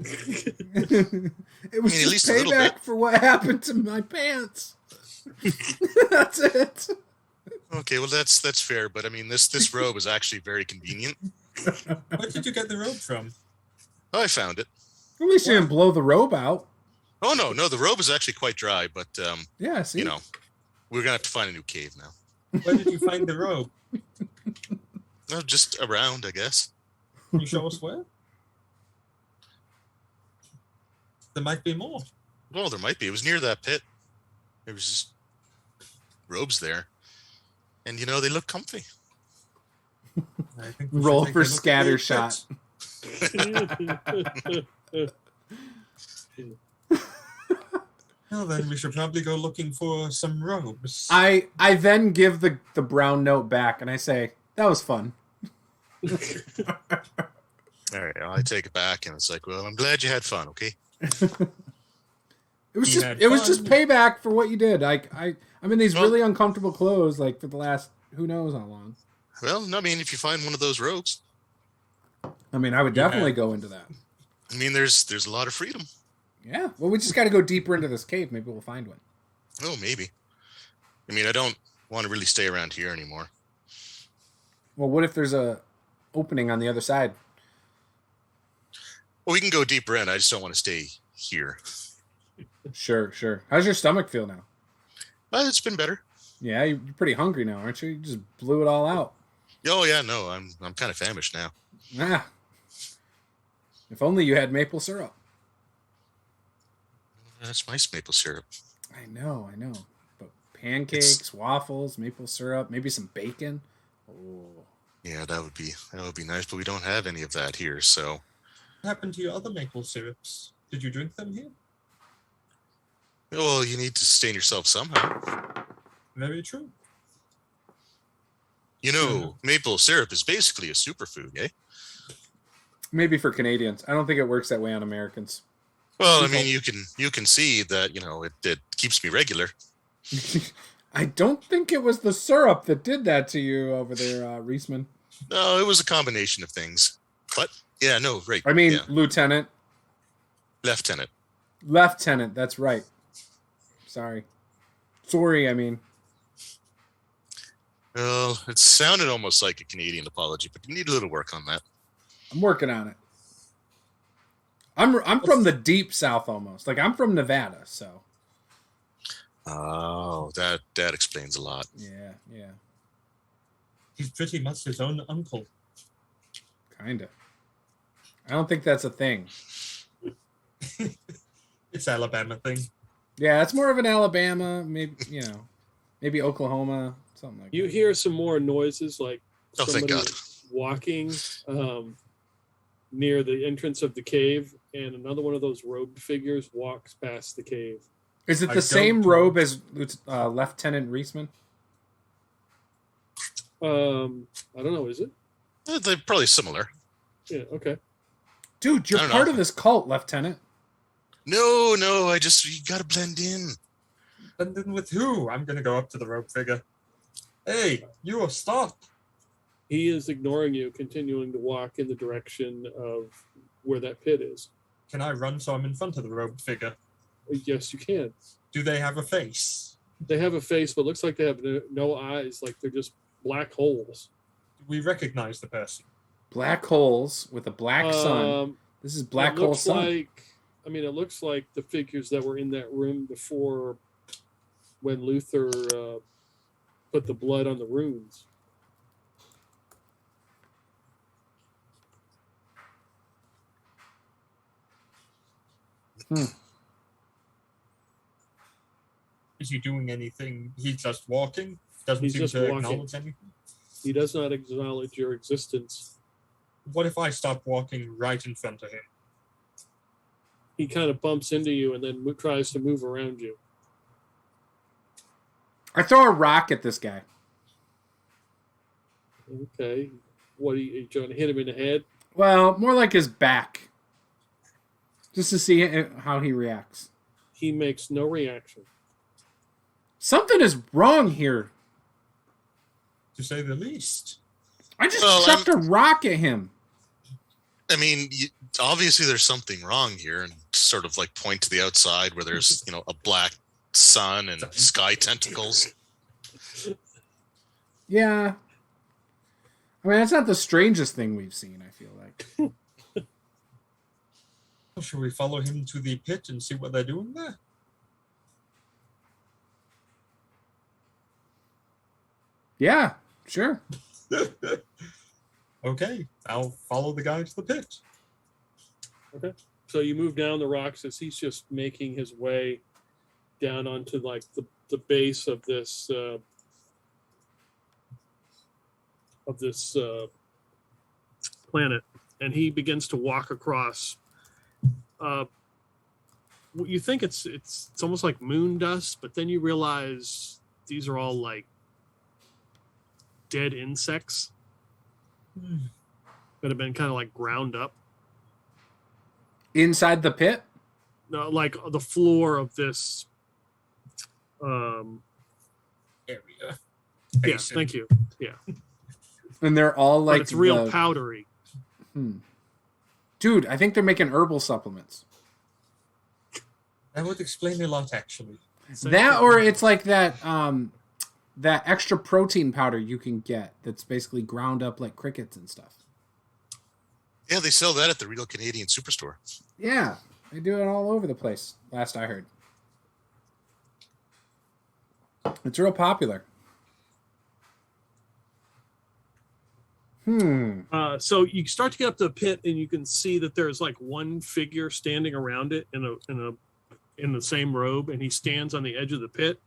It was at just least a little payback bit. for what happened to my pants. That's it. Okay, well that's fair, but I mean this robe is actually very convenient. Where did you get the robe from? Oh, I found it. At least you didn't blow the robe out. Oh no, the robe is actually quite dry, but Yeah, see? we're gonna have to find a new cave now. Where did you find the robe? No, just around, I guess. Can you show us where? There might be more. Well, there might be. It was near that pit. There was just robes there, and they look comfy. I think we should Roll take for a look at scatter the shot. Well, then we should probably go looking for some robes. I then give the brown note back, and I say, that was fun. All right, I take it back, and it's like, well, I'm glad you had fun. Okay. It was He just had it was fun. just payback for what you did. I'm in these Well- really uncomfortable clothes like for the last who knows how long. Well, I mean, if you find one of those rogues, I mean, I would You definitely had- go into that. I mean, there's a lot of freedom. Yeah. Well, we just got to go deeper into this cave. Maybe we'll find one. Oh, maybe. I mean, I don't want to really stay around here anymore. Well, what if there's a opening on the other side? Well, we can go deeper in. I just don't want to stay here. Sure, sure. How's your stomach feel now? It's been better. Yeah, you're pretty hungry now, aren't you? You just blew it all out. Oh yeah, no, I'm kind of famished now. Ah. If only you had maple syrup. That's nice maple syrup. I know. But pancakes, waffles, maple syrup, maybe some bacon. Oh. Yeah, that would be nice, but we don't have any of that here. So, What happened to your other maple syrups? Did you drink them here? well, you need to sustain yourself somehow. Very true. You know, maple syrup is basically a superfood, eh? Maybe for Canadians. I don't think it works that way on Americans. Well, I mean, you can see that it keeps me regular. I don't think it was the syrup that did that to you over there, Reisman. No, it was a combination of things. But yeah, no, right. I mean, yeah. Lieutenant. Lieutenant. Lieutenant, that's right. Sorry, I mean. Well, it sounded almost like a Canadian apology, but you need a little work on that. I'm working on it. I'm from the deep south almost. Like I'm from Nevada, so. Oh, that explains a lot. Yeah. He's pretty much his own uncle. Kinda. I don't think that's a thing. It's Alabama thing. Yeah, it's more of an Alabama, maybe Oklahoma, something like You that. hear some more noises like Oh, thank somebody God. walking near the entrance of the cave, and another one of those robed figures walks past the cave. Is it I the same don't- robe as Lieutenant Reisman? I don't know, is it? They're probably similar. Yeah, okay. Dude, you're I don't part know. of this cult, Lieutenant. No, you gotta blend in. And then with who? I'm gonna go up to the rope figure. Hey, you stop. He is ignoring you, continuing to walk in the direction of where that pit is. Can I run so I'm in front of the robed figure? Yes, you can. Do they have a face? They have a face, but looks like they have no eyes, like they're just black holes. Do we recognize the person? Black holes with a black sun. This is black it hole looks sun. it looks like the figures that were in that room before when Luther put the blood on the runes. Is he doing anything? He's just walking? Doesn't He's seem just to walking. acknowledge anything? He does not acknowledge your existence. What if I stop walking right in front of him? He kind of bumps into you and then tries to move around you. I throw a rock at this guy. Okay. What are you trying to hit him in the head? Well, more like his back. Just to see how he reacts. He makes no reaction. Something is wrong here. To say the least. I just Well, chucked a rock at him. I mean, obviously there's something wrong here, and sort of like point to the outside where there's a black sun and sky tentacles. Yeah. I mean, that's not the strangest thing we've seen, I feel like. Well, shall we follow him to the pit and see what they're doing there? Yeah, sure. Okay, I'll follow the guy to the pit. So you move down the rocks as he's just making his way down onto like the base of this planet, and he begins to walk across. You think it's almost like moon dust, but then you realize these are all like dead insects. that have been kind of like ground up. Inside the pit? No, like the floor of this. Area. Yeah, Basin. thank you. Yeah, And they're all like but it's real powdery. Dude, I think they're making herbal supplements. That would explain a lot, actually. That or it's like that that extra protein powder you can get that's basically ground up like crickets and stuff. Yeah, they sell that at the Real Canadian Superstore. Yeah, they do it all over the place, last I heard. It's real popular. So you start to get up to the pit, and you can see that there's like one figure standing around it in the same robe, and he stands on the edge of the pit,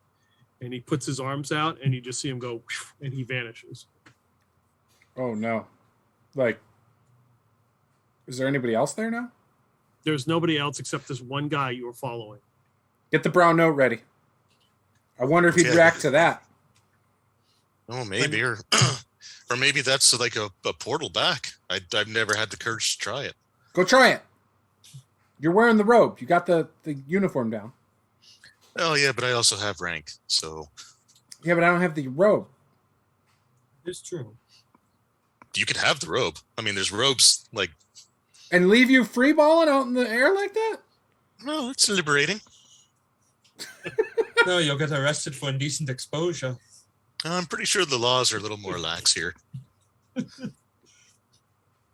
and he puts his arms out, and you just see him go, and he vanishes. Oh no. Like, is there anybody else there now? There's nobody else except this one guy you were following. Get the brown note ready. I wonder if he'd react to that. Oh, maybe, or maybe that's like a portal back. I've never had the courage to try it. Go try it. You're wearing the robe. You got the uniform down. Oh yeah, but I also have rank, so. Yeah, but I don't have the robe. It's true. You could have the robe. I mean, there's robes like. And leave you free balling out in the air like that? No, it's liberating. No, you'll get arrested for indecent exposure. I'm pretty sure the laws are a little more lax here.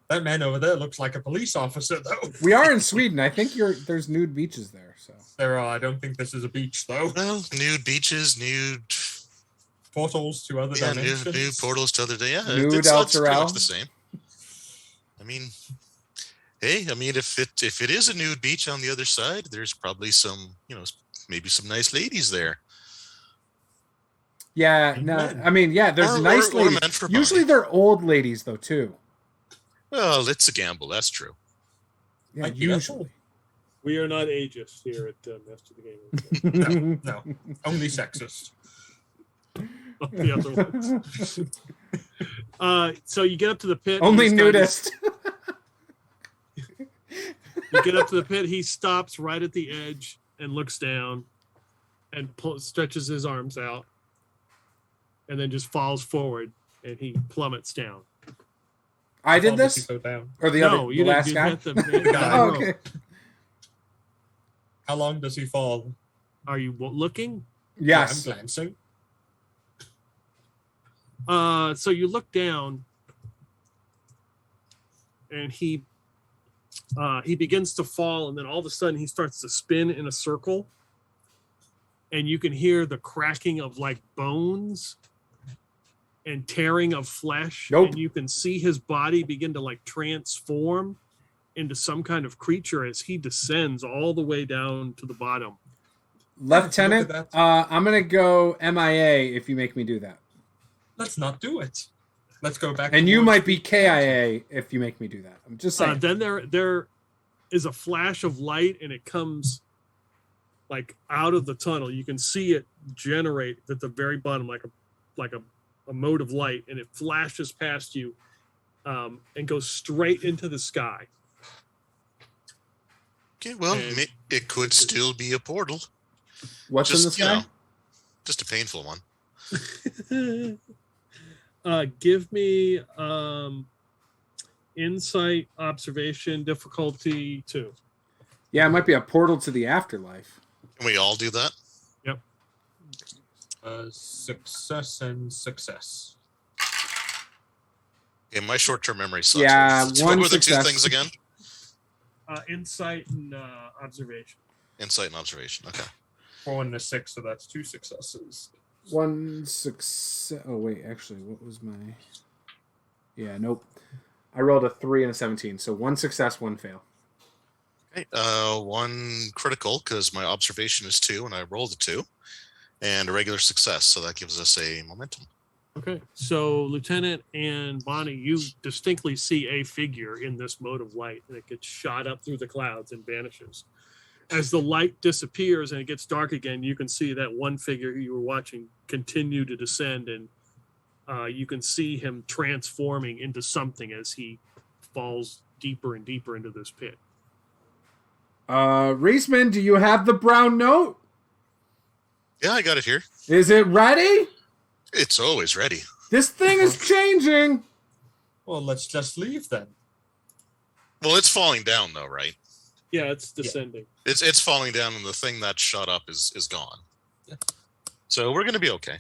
That man over there looks like a police officer, though. We are in Sweden. I think there's nude beaches there. So There are. I don't think this is a beach, though. Well, nude beaches, nude Portals to other dimensions. nude portals to other yeah. Nude It's pretty Alteral. much the same. I mean, hey, if it is a nude beach on the other side, there's probably some, maybe some nice ladies there. yeah, no, I mean, yeah, there's nice or ladies. men for Usually money. they're old ladies though too. Well, it's a gamble. That's true. Yeah, Like, usually. We are not ageist here at Master of the Game. No, only sexist. The other ones. So you get up to the pit. Only and he nudist. You get up to the pit. He stops right at the edge and looks down, and stretches his arms out, and then just falls forward, and he plummets down. I did How does this, he go down? or the No, other, you the didn't. last You guy. hit the guy. Oh, okay. How long does he fall? Are you looking? Yes. I'm glancing. So you look down, and he begins to fall, and then all of a sudden he starts to spin in a circle, and you can hear the cracking of like bones and tearing of flesh. Nope. And you can see his body begin to like transform into some kind of creature as he descends all the way down to the bottom. Lieutenant, Look at I'm gonna go MIA if you make me do that, Let's not do it. Let's go back. and you towards might be the- KIA if you make me do that. I'm just saying. Then there is a flash of light, and it comes like out of the tunnel. You can see it generate at the very bottom, like a mode of light, and it flashes past you and goes straight into the sky. Okay, well, And- it could still be a portal. What's in the sky? Just a painful one. Give me insight, observation, difficulty 2. Yeah, it might be a portal to the afterlife. Can we all do that? Success and success. Yeah, my short-term memory sucks. Yeah, So one what were the success. two things again? Insight and observation. Insight and observation. Okay. 4 and a 6, so that's 2 successes. One success. Oh wait, actually, what was my? Yeah, nope. I rolled a 3 and a 17, so 1 success, 1 fail. Okay. 1 critical because my observation is 2 and I rolled a 2, and a regular success, so that gives us a momentum. Okay, so Lieutenant and Bonnie, you distinctly see a figure in this mode of light, and it gets shot up through the clouds and vanishes. As the light disappears and it gets dark again, you can see that one figure you were watching continue to descend, and you can see him transforming into something as he falls deeper and deeper into this pit. Reisman, do you have the brown note? Yeah, I got it here. Is it ready? It's always ready. This thing is changing. Well, let's just leave then. Well, it's falling down though, right? Yeah, it's descending. It's falling down, and the thing that shut up is gone. Yeah. So we're gonna be okay.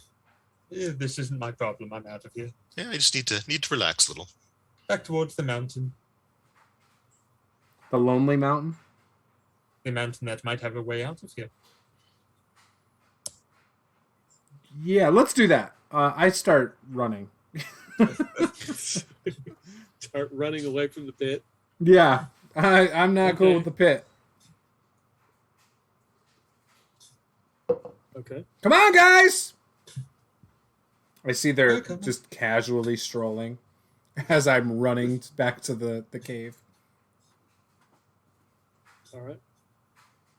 This isn't my problem. I'm out of here. Yeah, I just need to relax a little. Back towards the mountain. The Lonely Mountain? The mountain that might have a way out of here. Yeah, let's do that. I start running. Start running away from the pit. Yeah, I'm not cool with the pit. Okay. Come on, guys! I see they're Okay. just casually strolling as I'm running back to the cave. All right.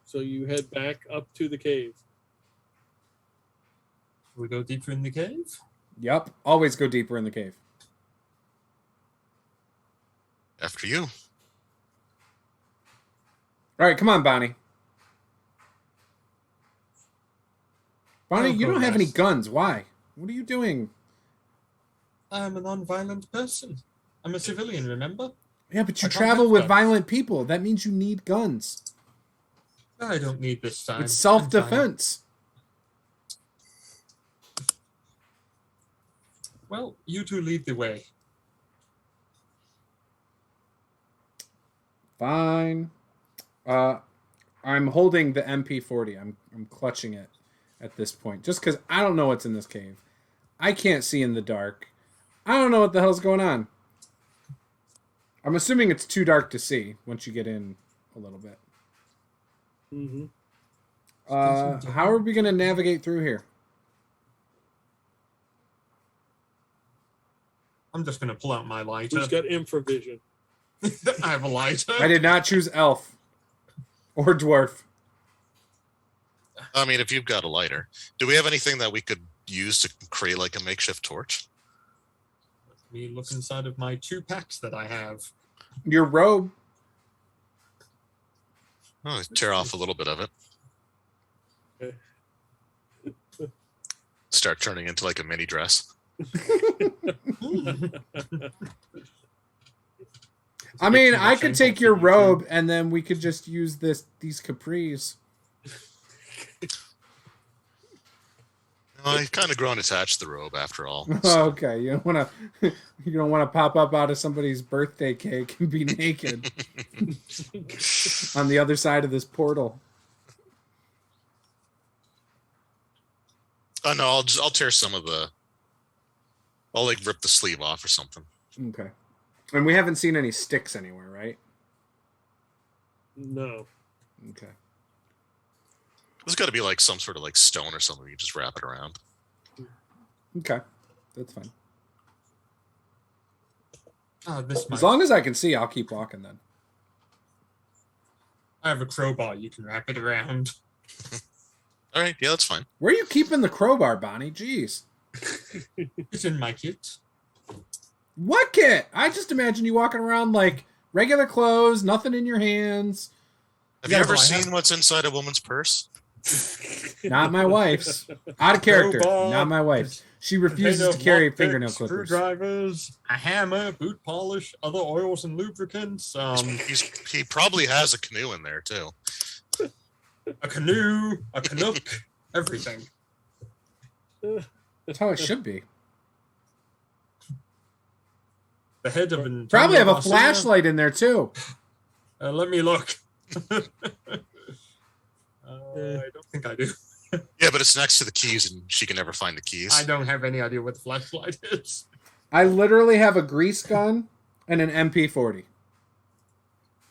So you head back up to the cave. We go deeper in the cave? Yep, always go deeper in the cave. After you. All right, come on, Bonnie. Bonnie, I'll you go don't have any last. guns. Why? What are you doing? I'm a non-violent person. I'm a civilian, remember? Yeah, but you I don't travel have with guns. violent people. That means you need guns. I don't need this time. It's I'm fine. self-defense. Well, you two lead the way. Fine. I'm holding the MP40. I'm clutching it at this point, just because I don't know what's in this cave. I can't see in the dark. I don't know what the hell's going on. I'm assuming it's too dark to see once you get in a little bit. Mm-hmm. How are we going to navigate through here? I'm just going to pull out my lighter. Who's got infravision? I have a lighter. I did not choose elf or dwarf. I mean, if you've got a lighter, do we have anything that we could use to create like a makeshift torch? Let me look inside of my 2 packs that I have. Your robe. Oh, tear off a little bit of it. Okay. Start turning into like a mini dress. I mean, I much could info take your for you, robe and then we could just use these capris. No, I've kind of grown attached to the robe after all. Okay, you don't want to pop up out of somebody's birthday cake and be naked on the other side of this portal. Oh no, I'll tear some of the. I'll like rip the sleeve off or something. Okay. And we haven't seen any sticks anywhere, right? No. Okay. There's got to be like some sort of like stone or something. You just wrap it around. Okay. That's fine. This As might. long as I can see, I'll keep walking then. I have a crowbar. You can wrap it around. All right, yeah, that's fine. Where are you keeping the crowbar, Bonnie? Jeez. It's in my kit. What kit? I just imagine you walking around like regular clothes, nothing in your hands. Have you Yeah, ever well, I have- seen what's inside a woman's purse? Not my wife's. Out of character. Crowbar, Not my wife's. She Container refuses of to carry lockpicks, fingernail clippers. Screwdrivers, a hammer, boot polish, other oils and lubricants, He probably has a canoe in there too. a canoe, a Canuck, everything. That's how it should be. The head of an Probably have a Garcia. flashlight in there too. Let me look. I don't think I do. Yeah, but it's next to the keys, and she can never find the keys. I don't have any idea what the flashlight is. I literally have a grease gun and an MP40.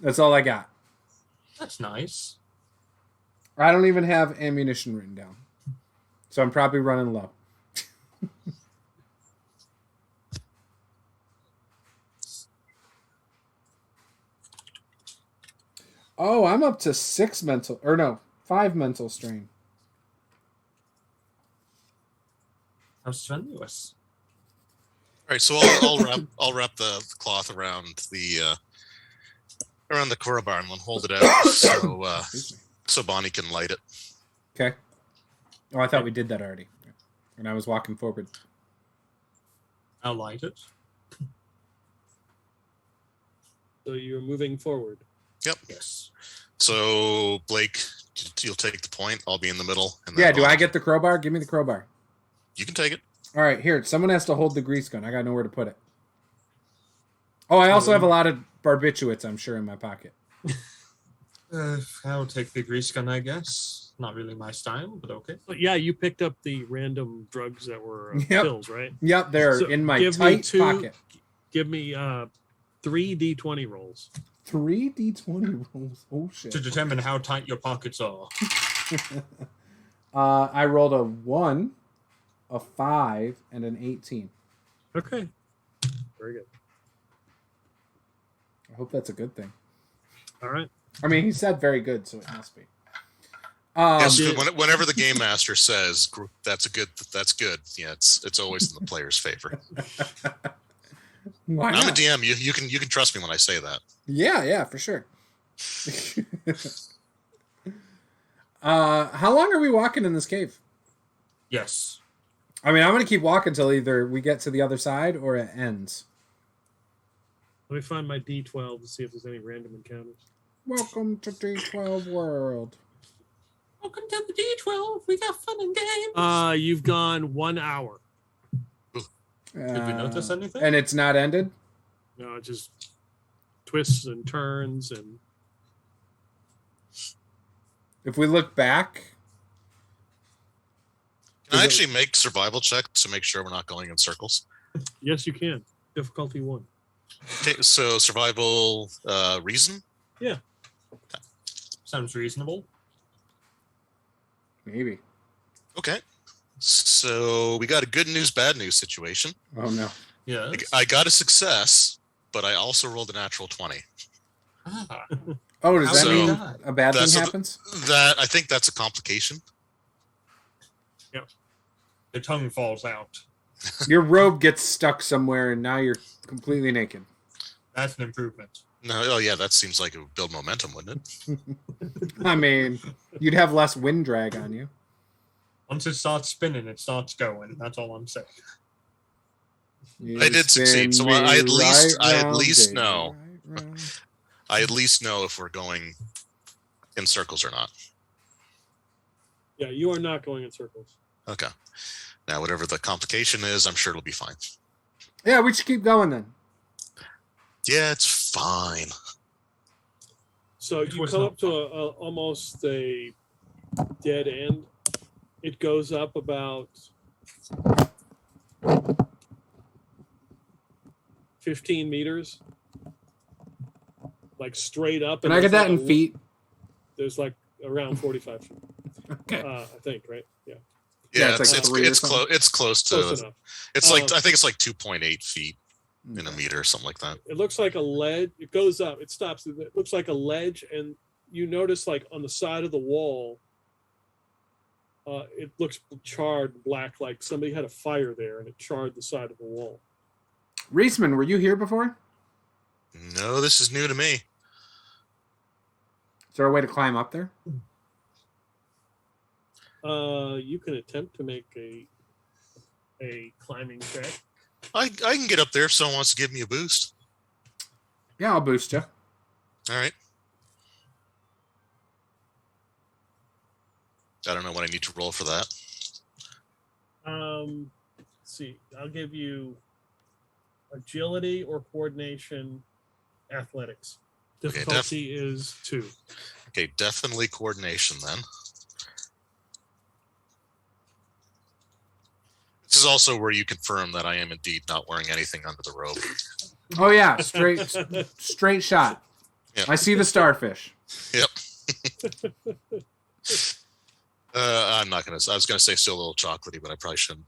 That's all I got. That's nice. I don't even have ammunition written down. So I'm probably running low. Oh, I'm up to 5 mental strain. How strenuous. right, so I'll wrap the cloth around the crowbar and then hold it out so Bonnie can light it. Okay. Oh, I thought we did that already. And I was walking forward. I'll light it. So you're moving forward. Yep. Yes. So Blake, you'll take the point. I'll be in the middle. And Yeah, do I get the crowbar? Give me the crowbar. You can take it. All right, here. Someone has to hold the grease gun. I got nowhere to put it. Oh, I also have a lot of barbiturates, I'm sure, in my pocket. I'll take the grease gun, I guess. Not really my style, but okay. But yeah, you picked up the random drugs that were Yep. pills, right? Yep, they're So in my give me tight pocket. Give me 3 D20 rolls. 3 D20 rolls. Oh, shit. To determine how tight your pockets are. I rolled a 1, a 5, and an 18. Okay. Very good. I hope that's a good thing. All right. I mean, he said very good, so it must be. Yes, whenever the game master says that's good, yeah, it's always in the player's favor. Why I'm a not? DM. You can trust me when I say that. Yeah, for sure. How long are we walking in this cave? Yes. I mean, I'm going to keep walking until either we get to the other side or it ends. Let me find my D12 to see if there's any random encounters. Welcome to D12 World. Welcome to the D12. We got fun and games. You've gone 1 hour. Did we notice anything? And it's not ended? No, it just twists and turns and. If we look back... Can I actually make survival checks to make sure we're not going in circles? Yes, you can. Difficulty 1. Okay, so survival reason? Yeah. Sounds reasonable. Maybe. Okay. So we got a good news, bad news situation. Oh, no. Yeah. I got a success, but I also rolled a natural 20. Ah. Oh, does that So- mean a bad thing That's a- happens? I think that's a complication. The tongue falls out. Your robe gets stuck somewhere and now you're completely naked. That's an improvement. No, oh yeah, that seems like it would build momentum, wouldn't it? I mean, you'd have less wind drag on you. Once it starts spinning, it starts going. That's all I'm saying. I did succeed, so I at least know. Round. I at least know if we're going in circles or not. Yeah, you are not going in circles. Okay. Now, whatever the complication is, I'm sure it'll be fine. Yeah, we should keep going then. Yeah, it's fine. So you come up to almost a dead end. It goes up about 15 meters, like straight up. Can I get that in feet? There's like around 45 feet. Okay. I think, right? Yeah. Yeah, Yeah, it's like three or it's close. something. It's close to. Close enough. It's like I think it's like 2.8 feet in a Okay. meter or something like that. It looks like a ledge. It goes up. It stops. It looks like a ledge, and you notice like on the side of the wall, it looks charred black, like somebody had a fire there and it charred the side of the wall. Reisman, were you here before? No, this is new to me. Is there a way to climb up there? You can attempt to make a climbing check. I can get up there if someone wants to give me a boost. Yeah, I'll boost you. All right. I don't know what I need to roll for that. Let's see. I'll give you agility or coordination, athletics. Okay, Difficulty is 2. Okay, definitely coordination then. This is also where you confirm that I am indeed not wearing anything under the robe. Oh yeah, straight shot. Yep. I see the starfish. Yep. I'm not gonna. I was gonna say still a little chocolatey, but I probably shouldn't.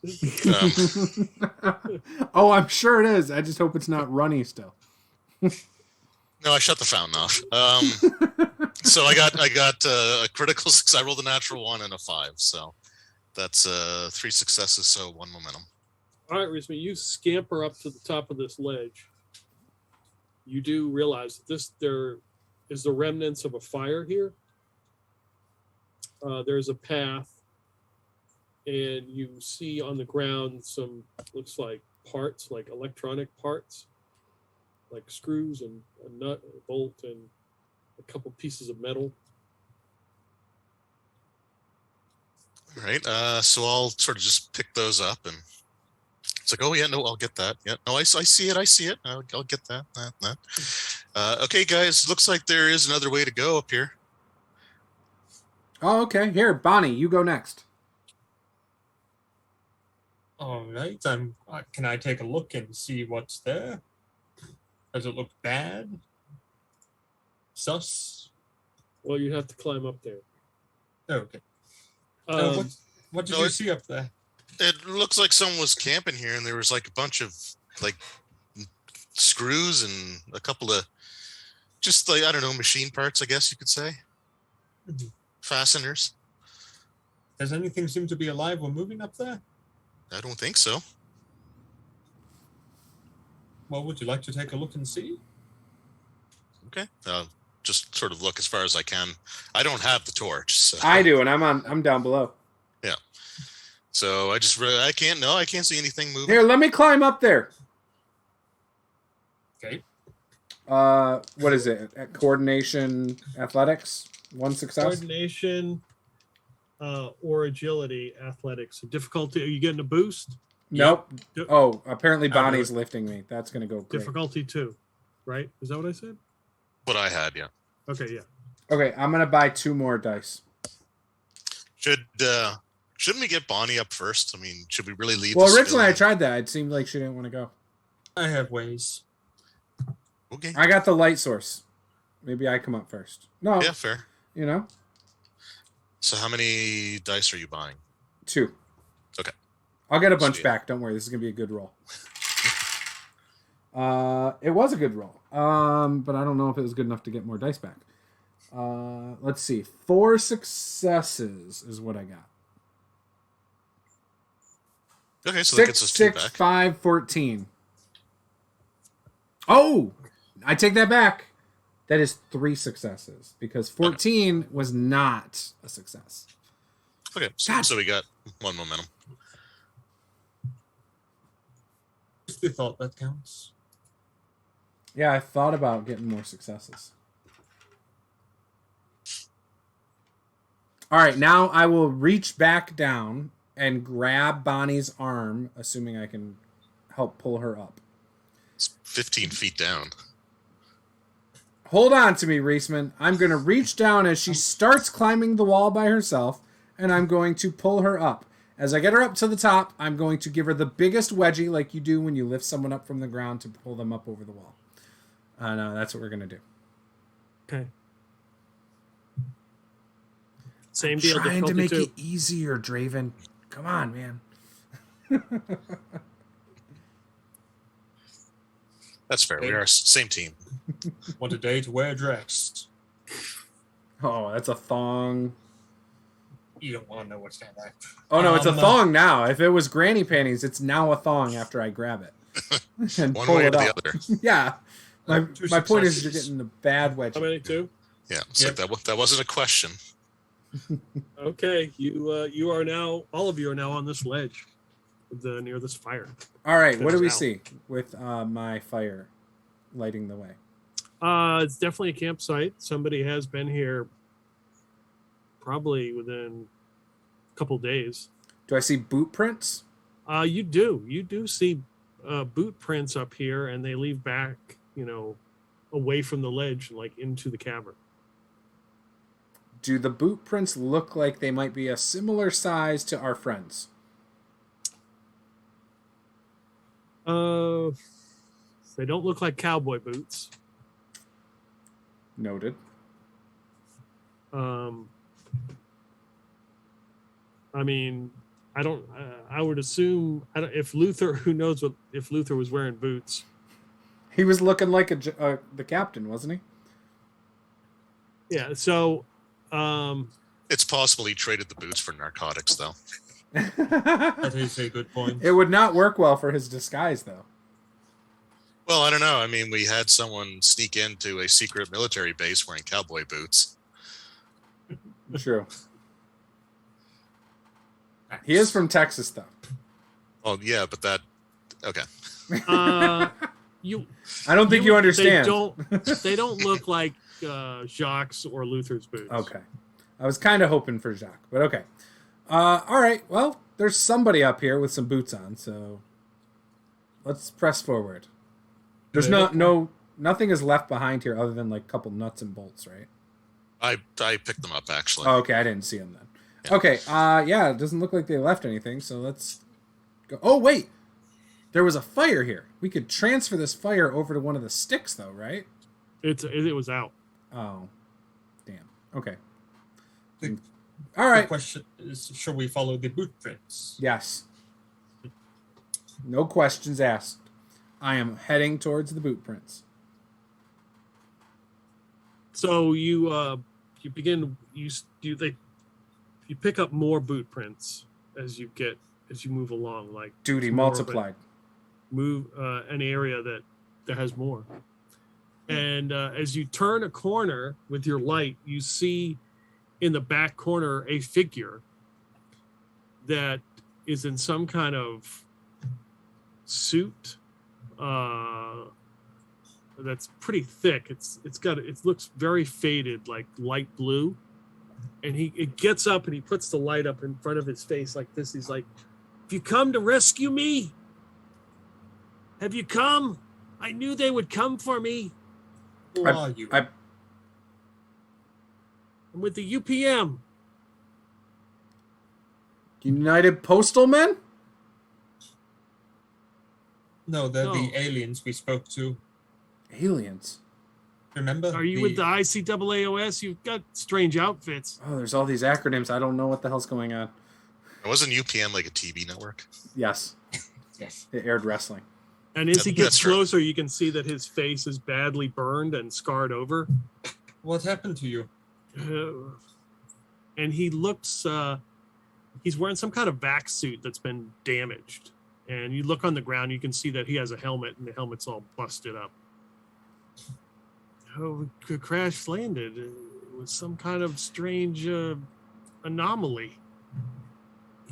Oh, I'm sure it is. I just hope it's not runny still. No, I shut the fountain off. So I got a critical 6. I rolled a natural 1 and a 5. So that's 3 successes. So 1 momentum. All right, Rizmi, you scamper up to the top of this ledge. You do realize that there is the remnants of a fire here. There's a path, and you see on the ground some, looks like parts, like electronic parts, like screws and a nut, a bolt, and a couple pieces of metal. All right. So I'll sort of just pick those up, and it's like, oh yeah, no, I'll get that. Yeah, no, I see it. I'll get that. Okay, guys, looks like there is another way to go up here. Oh, okay. Here, Bonnie, you go next. All right. Can I take a look and see what's there? Does it look bad? Sus? Well, you have to climb up there. Okay. What did no, you see up there? It looks like someone was camping here, and there was like a bunch of like screws and a couple of just like, I don't know, machine parts, I guess you could say. Mm-hmm. Fasteners. Does anything seem to be alive or moving up there? I don't think so. Well, would you like to take a look and see? Okay. Just sort of look as far as I can. I don't have the torch. So. I do, and I'm down below. Yeah. So I can't see anything moving. Here, let me climb up there. Okay. What is it? Coordination, athletics, 1 success. Coordination, or agility, athletics. Difficulty. Are you getting a boost? Nope. Yep. Oh, apparently Bonnie's lifting me. That's gonna go great. Difficulty 2, right? Is that what I said? What I had, yeah. Okay, yeah. Okay, I'm gonna buy 2 more dice. Shouldn't we get Bonnie up first? I mean, should we really leave? Well, originally I tried that. It seemed like she didn't want to go. I have ways. Okay. I got the light source. Maybe I come up first. No. Yeah, fair. You know? So how many dice are you buying? 2. Okay. I'll get a bunch Sweet. back. Don't worry. This is going to be a good roll. It was a good roll. But I don't know if it was good enough to get more dice back. Let's see. 4 successes is what I got. Okay, so that 6, gets us 2 6, back. 5, 14. Oh! I take that back. That is 3 successes because 14 was not a success. Okay, so we got 1 momentum. Just the thought that counts. Yeah, I thought about getting more successes. All right, now I will reach back down and grab Bonnie's arm, assuming I can help pull her up. It's 15 feet down. Hold on to me, Reisman. I'm going to reach down as she starts climbing the wall by herself, and I'm going to pull her up. As I get her up to the top, I'm going to give her the biggest wedgie like you do when you lift someone up from the ground to pull them up over the wall. And that's what we're going to do. Okay. Same deal. Trying to difficulty make 2. it easier, Draven. Come on, man. That's fair. We are same team. Want a day to wear a dress? Oh, that's a thong. You don't want to know what's down there. Oh, no, it's a thong now. If it was granny panties, it's now a thong after I grab it. And One pull way it or the up. other. Yeah. My 2 point is you're successes. getting the bad wedge. How many? 2? Yeah, it's like that wasn't a question. Okay, you are now, all of you are now on this ledge, near this fire. All right, what do we Now. see with my fire lighting the way? It's definitely a campsite. Somebody has been here probably within a couple days. Do I see boot prints? You do see boot prints up here, and they lead back, away from the ledge, like into the cavern. Do the boot prints look like they might be a similar size to our friends? They don't look like cowboy boots. Noted. I mean, I don't. I would assume if Luther, who knows if Luther was wearing boots. He was looking like the captain, wasn't he? Yeah. So, It's possible he traded the boots for narcotics, though. That is a good point. It would not work well for his disguise, though. Well, I don't know. I mean, we had someone sneak into a secret military base wearing cowboy boots. True. He is from Texas, though. Oh, yeah, but that... Okay. I don't think you understand. They don't look like Jacques or Luther's boots. Okay. I was kind of hoping for Jacques, but okay. All right. Well, there's somebody up here with some boots on, so let's press forward. There's nothing is left behind here other than like a couple nuts and bolts, right? I picked them up, actually. Oh, okay. I didn't see them then. Yeah. Okay. Yeah, it doesn't look like they left anything, so let's go. Oh, wait. There was a fire here. We could transfer this fire over to one of the sticks, though, right? It was out. Oh, damn. Okay. The- All right. The question is, shall we follow the boot prints? Yes. No questions asked. I am heading towards the boot prints. So you begin you pick up more boot prints as you move along, like Duty it's more of multiplied. an area that has more. And as you turn a corner with your light, you see in the back corner a figure that is in some kind of suit that's pretty thick. It looks very faded, like light blue. And it gets up and he puts the light up in front of his face like this. He's like, "Have you come to rescue me? Have you come? I knew they would come for me. Who are you? I'm with the UPM." United Postal Men? No, they're No. the aliens we spoke to. Aliens. Remember? Are you with the ICAAOS? You've got strange outfits. Oh, there's all these acronyms. I don't know what the hell's going on. Wasn't UPM like a TV network? Yes. Yes. It aired wrestling. And as he That's gets true. closer, you can see that his face is badly burned and scarred over. What happened to you? And he looks, he's wearing some kind of vac suit that's been damaged. And you look on the ground, you can see that he has a helmet, and the helmet's all busted up. Oh, the crash landed. It was some kind of strange anomaly.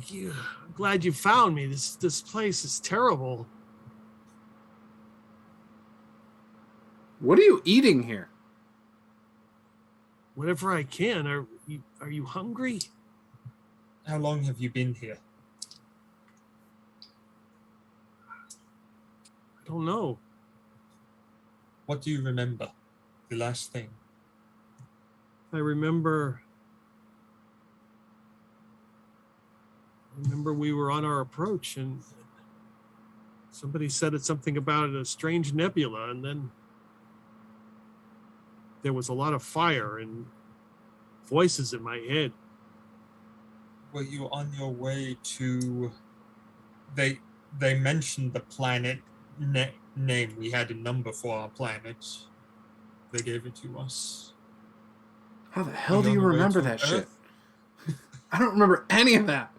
I'm glad you found me. This place is terrible. What are you eating here? Whatever I can. Are you hungry? How long have you been here? I don't know. What do you remember? The last thing. I remember we were on our approach and somebody said something about a strange nebula, and then there was a lot of fire and voices in my head. Were you on your way to... They mentioned the planet name. We had a number for our planet. They gave it to us. How the hell Were do you you on the way remember to that shit? Earth? I don't remember any of that.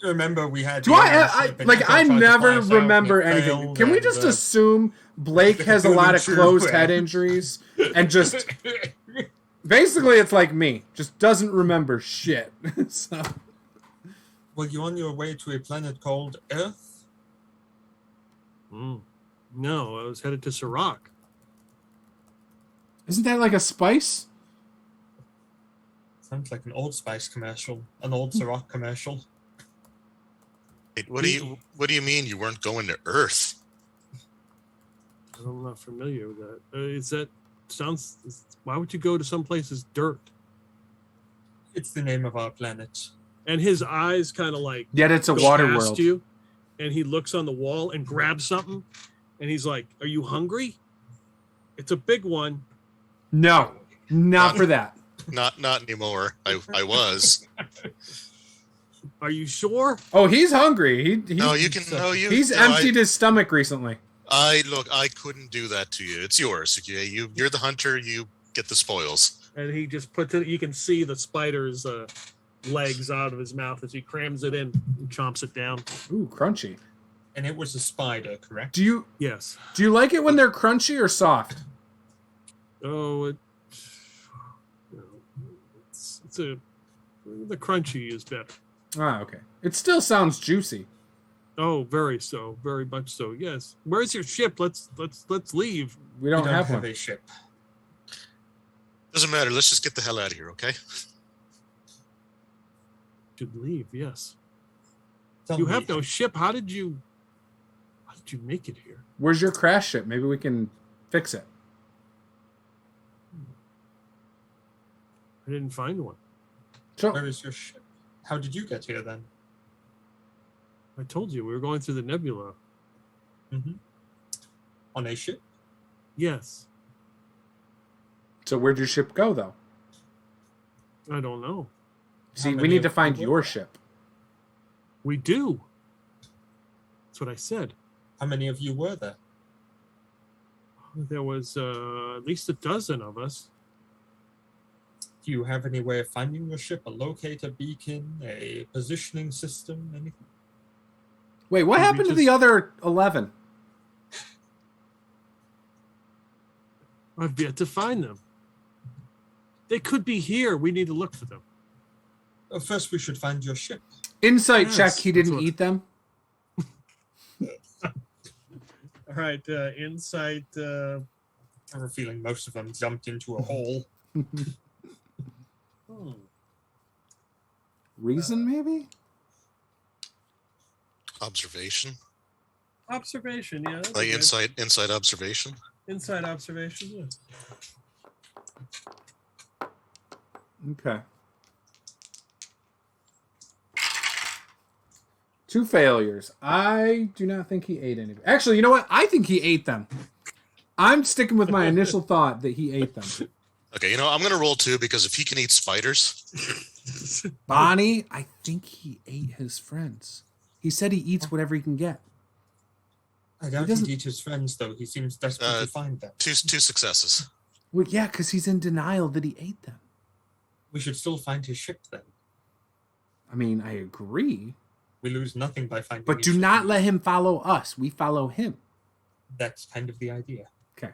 Remember we had... Do I never remember anything. Can we just assume Blake has a lot of closed head injuries and just basically it's like me, just doesn't remember shit. So Were you on your way to a planet called Earth? No, I was headed to Sirac. isn't that like a spice? Sounds like an Old Spice commercial. An Old Ciroc commercial. Wait, what do you mean you weren't going to Earth? I'm not familiar with that. Why would you go to some place as dirt? It's the name of our planet. And his eyes kind of like Yet it's a go water past world. you, and he looks on the wall and grabs something, and he's like, "Are you hungry?" It's a big one. No, not for that. Not anymore. I was. Are you sure? Oh, he's hungry. He's emptied his stomach recently. I couldn't do that to you. It's yours. Okay? You're the hunter. You get the spoils. And he just puts it. You can see the spider's legs out of his mouth as he crams it in and chomps it down. Ooh, crunchy. And it was a spider, correct? Yes. Do you like it when they're crunchy or soft? Oh, the crunchy is better. Ah, okay. It still sounds juicy. Oh, very much so. Yes. Where's your ship? Let's leave. We don't have one. a ship. Doesn't matter. Let's just get the hell out of here, okay? Should leave. Yes. You have no ship. How did you make it here? Where's your crash ship? Maybe we can fix it. I didn't find one. So, Where is your ship? How did you get here then? I told you we were going through the nebula. Mm-hmm. On a ship? Yes. so where'd your ship go, though? I don't know. See, we many need to of you find were your there? ship. We do. That's what I said. How many of you were there? There was at least a dozen of us. Do you have any way of finding your ship? A locator beacon, a positioning system, anything? Wait, what Did we happened to just- the other 11? I've yet to find them. They could be here. We need to look for them. First, we should find your ship. Insight Yes, check, he that's didn't what- eat them. All right, insight. I have a feeling most of them jumped into a hole. Reason, maybe? Observation, Observation, yeah. that'd be like good. inside observation. Inside observation, yeah. Okay. 2 failures. I do not think he ate any. Actually, you know what? I think he ate them. I'm sticking with my initial thought that he ate them. Okay, I'm gonna roll 2 because if he can eat spiders, Bonnie, I think he ate his friends. He said he eats whatever he can get. I doubt doesn't- he'd eat his friends, though. He seems desperate to find them. two successes. Well, yeah, because he's in denial that he ate them. We should still find his ship, then. I mean, I agree. We lose nothing by finding But his do ship. not let him follow us. We follow him. That's kind of the idea. Okay.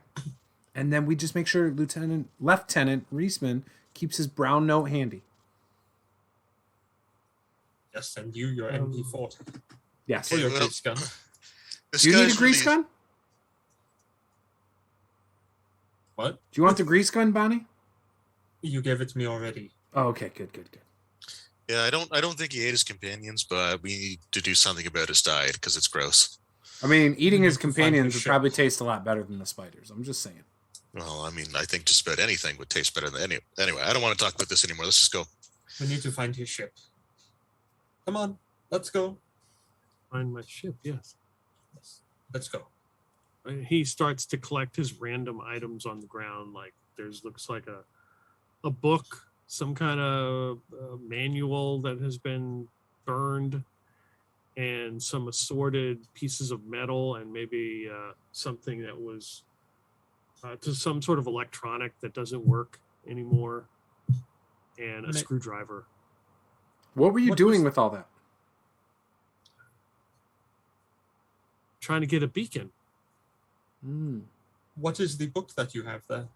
And then we just make sure Lieutenant Reisman keeps his brown note handy. Just send you your MP40. Yes. Or your well, grease gun. This Do you need a guy's grease really- gun? What? Do you want the grease gun, Bonnie? You gave it to me already. Oh, okay. Good. Yeah, I don't think he ate his companions, but we need to do something about his diet because it's gross. I mean, eating his Find his companions would ship. probably taste a lot better than the spiders. I'm just saying. Well, I mean, I think just about anything would taste better than anyway. I don't want to talk about this anymore. Let's just go. We need to find his ship. Come on, let's go. Find my ship, yes. Let's go. He starts to collect his random items on the ground. Like looks like a book, some kind of manual that has been burned, and some assorted pieces of metal, and maybe something that was to some sort of electronic that doesn't work anymore, and a screwdriver. What were you What doing was- with all that? Trying to get a beacon. What is the book that you have there?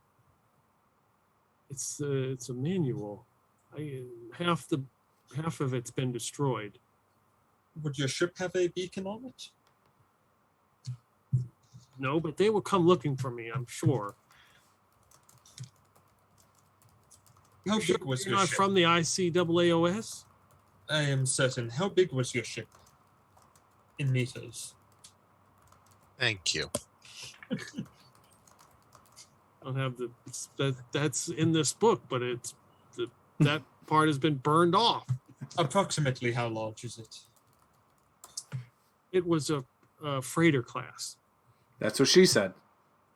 It's a manual. Half of it's been destroyed. Would your ship have a beacon on it? No, but they will come looking for me, I'm sure. How big was You're your not ship? from the ICAAOS? I am certain. How big was your ship? In meters. Thank you. I don't have that's in this book, but that part has been burned off. Approximately how large is it? It was a freighter class. That's what she said.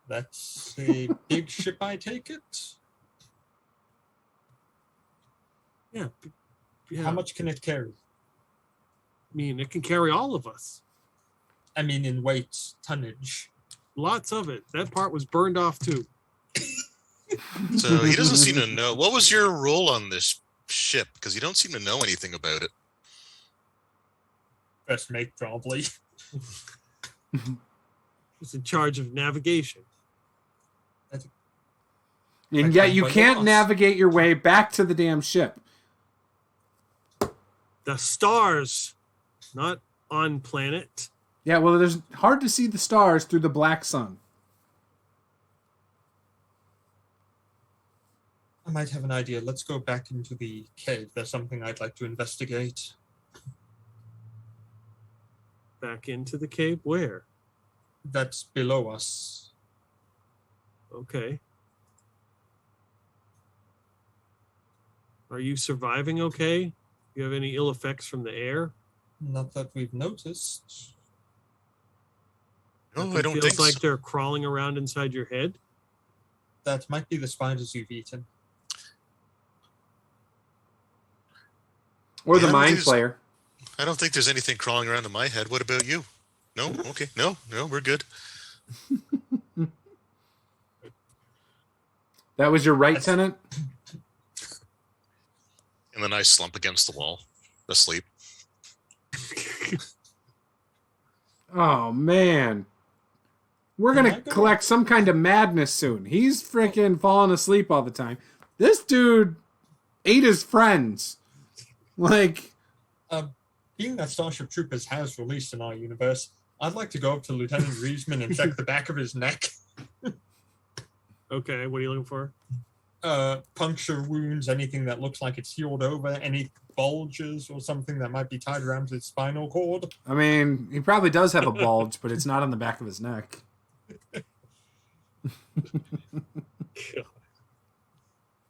That's a big ship, I take it. Yeah. How much can it carry? I mean, it can carry all of us. I mean, in weight, tonnage. Lots of it. That part was burned off too. So he doesn't seem to know. What was your role on this ship? Because you don't seem to know anything about it. First mate, probably. He's in charge of navigation. And yet you can't navigate your way back to the damn ship. The stars, not on planet. Yeah, well, there's hard to see the stars through the black sun. I might have an idea. Let's go back into the cave. There's something I'd like to investigate. Back into the cave? Where? That's below us. Okay. Are you surviving okay? Do you have any ill effects from the air? Not that we've noticed. No, I don't think so. Feels like they're crawling around inside your head? That might be the spiders you've eaten. Or the mind flayer. I don't think there's anything crawling around in my head. What about you? No? Okay. No, we're good. That was your right, Tenant? And then I slump against the wall, asleep. Oh, man. We're going to collect some kind of madness soon. He's freaking falling asleep all the time. This dude ate his friends. Like... being that Starship Troopers has released in our universe, I'd like to go up to Lieutenant Reisman and check the back of his neck. Okay, what are you looking for? Puncture wounds, anything that looks like it's healed over, any bulges or something that might be tied around his spinal cord. I mean, he probably does have a bulge, but it's not on the back of his neck.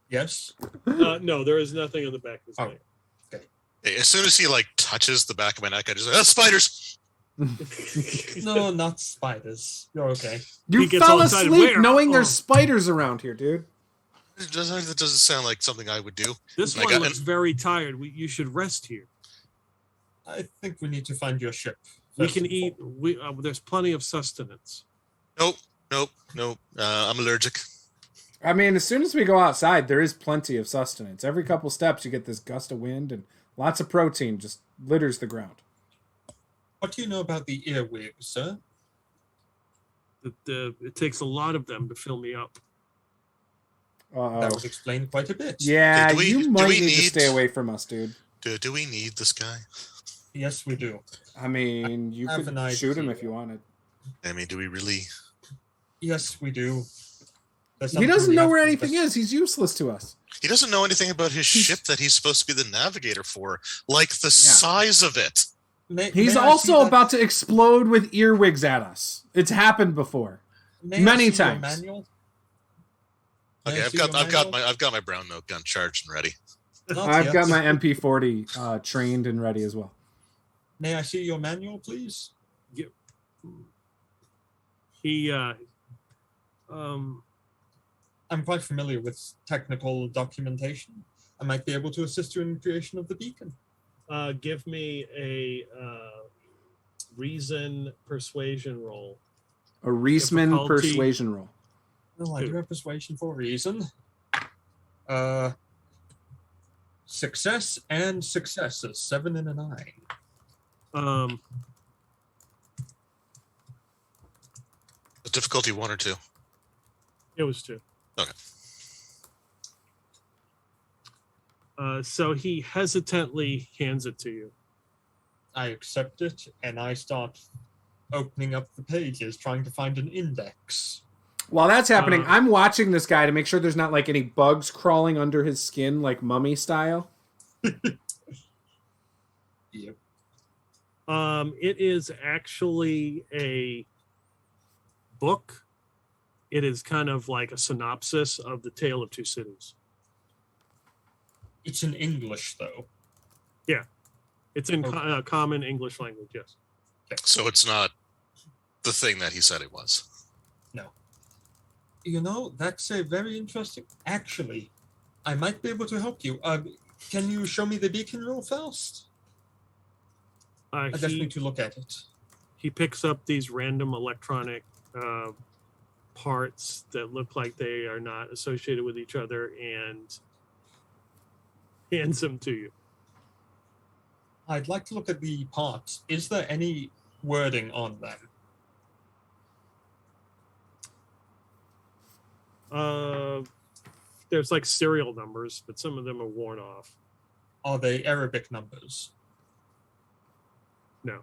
Yes? No, there is nothing on the back of his neck. Hey, as soon as he touches the back of my neck, I just spiders. No, not spiders. You're okay. You fell asleep knowing there's spiders around here, dude. That doesn't sound like something I would do. This one looks very tired. You should rest here. I think we need to find your ship. We can eat. There's plenty of sustenance. Nope. I'm allergic. I mean, as soon as we go outside, there is plenty of sustenance. Every couple steps, you get this gust of wind and lots of protein just litters the ground. What do you know about the earwigs, sir? It takes a lot of them to fill me up. That would explain quite a bit. Yeah, you might need to stay away from us, dude. Do we need this guy? Yes, we do. I mean, you could shoot him if you wanted. I mean, do we really? Yes, we do. He doesn't know where anything is. He's useless to us. He doesn't know anything about his ship that he's supposed to be the navigator for, like the size of it. He's also about to explode with earwigs at us. It's happened before, many times. Okay, I've got my brown note gun charged and ready. I've got my MP40 trained and ready as well. May I see your manual, please? Yep. I'm quite familiar with technical documentation. I might be able to assist you in the creation of the beacon. Give me a reason persuasion roll. A Reisman persuasion roll. Well, I do have persuasion for a reason. Success and successes, 7 and a 9. The difficulty 1 or 2? It was 2. Okay. So he hesitantly hands it to you. I accept it, and I start opening up the pages, trying to find an index. While that's happening, I'm watching this guy to make sure there's not any bugs crawling under his skin, like mummy style. Yep. It is actually a book. It is kind of like a synopsis of the Tale of Two Cities. It's in English, though. Yeah. It's in common English language, yes. Okay. So it's not the thing that he said it was. No. You know, that's a very interesting... Actually, I might be able to help you. Can you show me the beacon real fast? I just need to look at it. He picks up these random electronic parts that look like they are not associated with each other, and hands them to you. I'd like to look at the parts. Is there any wording on them? There's like serial numbers, but some of them are worn off. Are they Arabic numbers? No.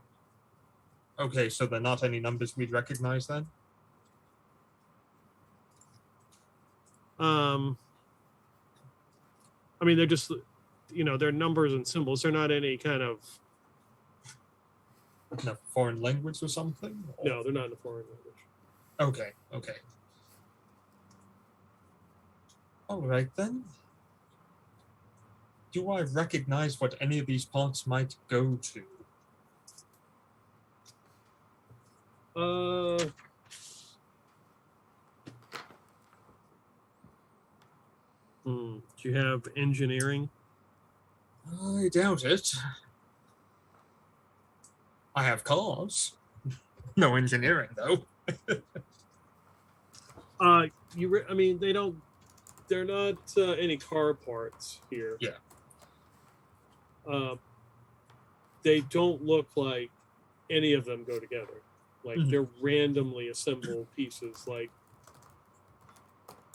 Okay, so they're not any numbers we'd recognize then? I mean, they're just, they're numbers and symbols. They're not any kind of... In a foreign language or something? No, they're not in a foreign language. Okay. All right, then. Do I recognize what any of these parts might go to? Do you have engineering? I doubt it. I have cars. No engineering, though. They're not any car parts here. Yeah. They don't look like any of them go together. Like they're randomly assembled pieces. Like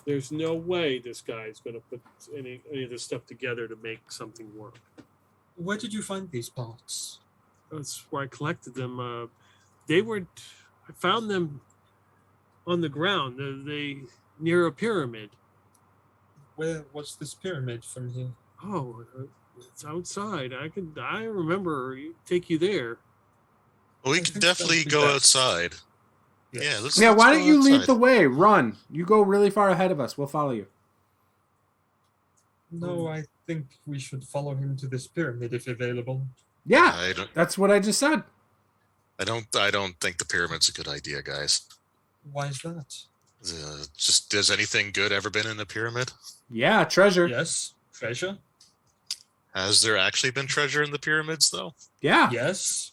there's no way this guy's going to put any of this stuff together to make something work. Where did you find these parts? That's where I collected them. I found them on the ground. They near a pyramid. Where was this pyramid from here? Oh, it's outside. I remember take you there. Well, we I can think definitely that'd be go best. outside. Yes. Yeah, let's Yeah, why go don't you lead outside. the way? Run. You go really far ahead of us. We'll follow you. No, I think we should follow him to this pyramid if available. Yeah, that's what I just said. I don't think the pyramid's a good idea, guys. Why is that? Just, has anything good ever been in a pyramid? Yeah, treasure. Yes. Treasure? Has there actually been treasure in the pyramids, though? Yeah. Yes.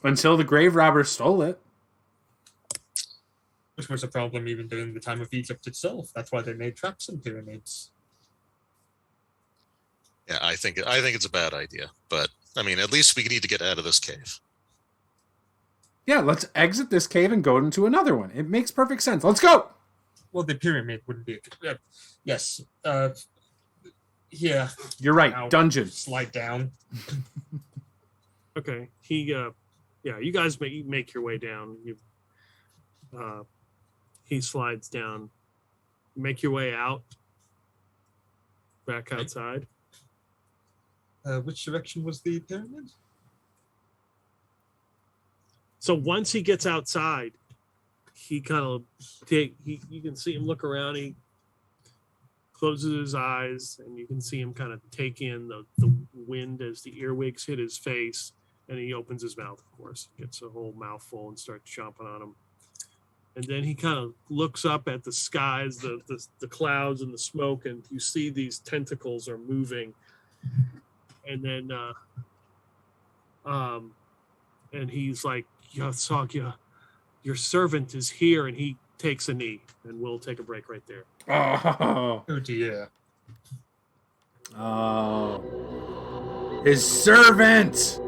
Until the grave robber stole it. Which was a problem even during the time of Egypt itself. That's why they made traps in pyramids. Yeah, I think it's a bad idea. But I mean, at least we need to get out of this cave. Yeah, let's exit this cave and go into another one. It makes perfect sense. Let's go. Well, the pyramid wouldn't be. Yes. Yeah. You're right. Ow. Dungeon. Slide down. Okay. You guys make your way down. He slides down. Make your way out. Back outside. Which direction was the pyramid? So once he gets outside, he kind of you can see him look around. He closes his eyes, and you can see him kind of take in the wind as the earwigs hit his face, and he opens his mouth, of course, gets a whole mouthful and starts chomping on him. And then he kind of looks up at the skies, the clouds and the smoke, and you see these tentacles are moving. And then and he's like, Yasagya, your servant is here, and he takes a knee, and we'll take a break right there. Oh. Oh dear. Oh. His servant.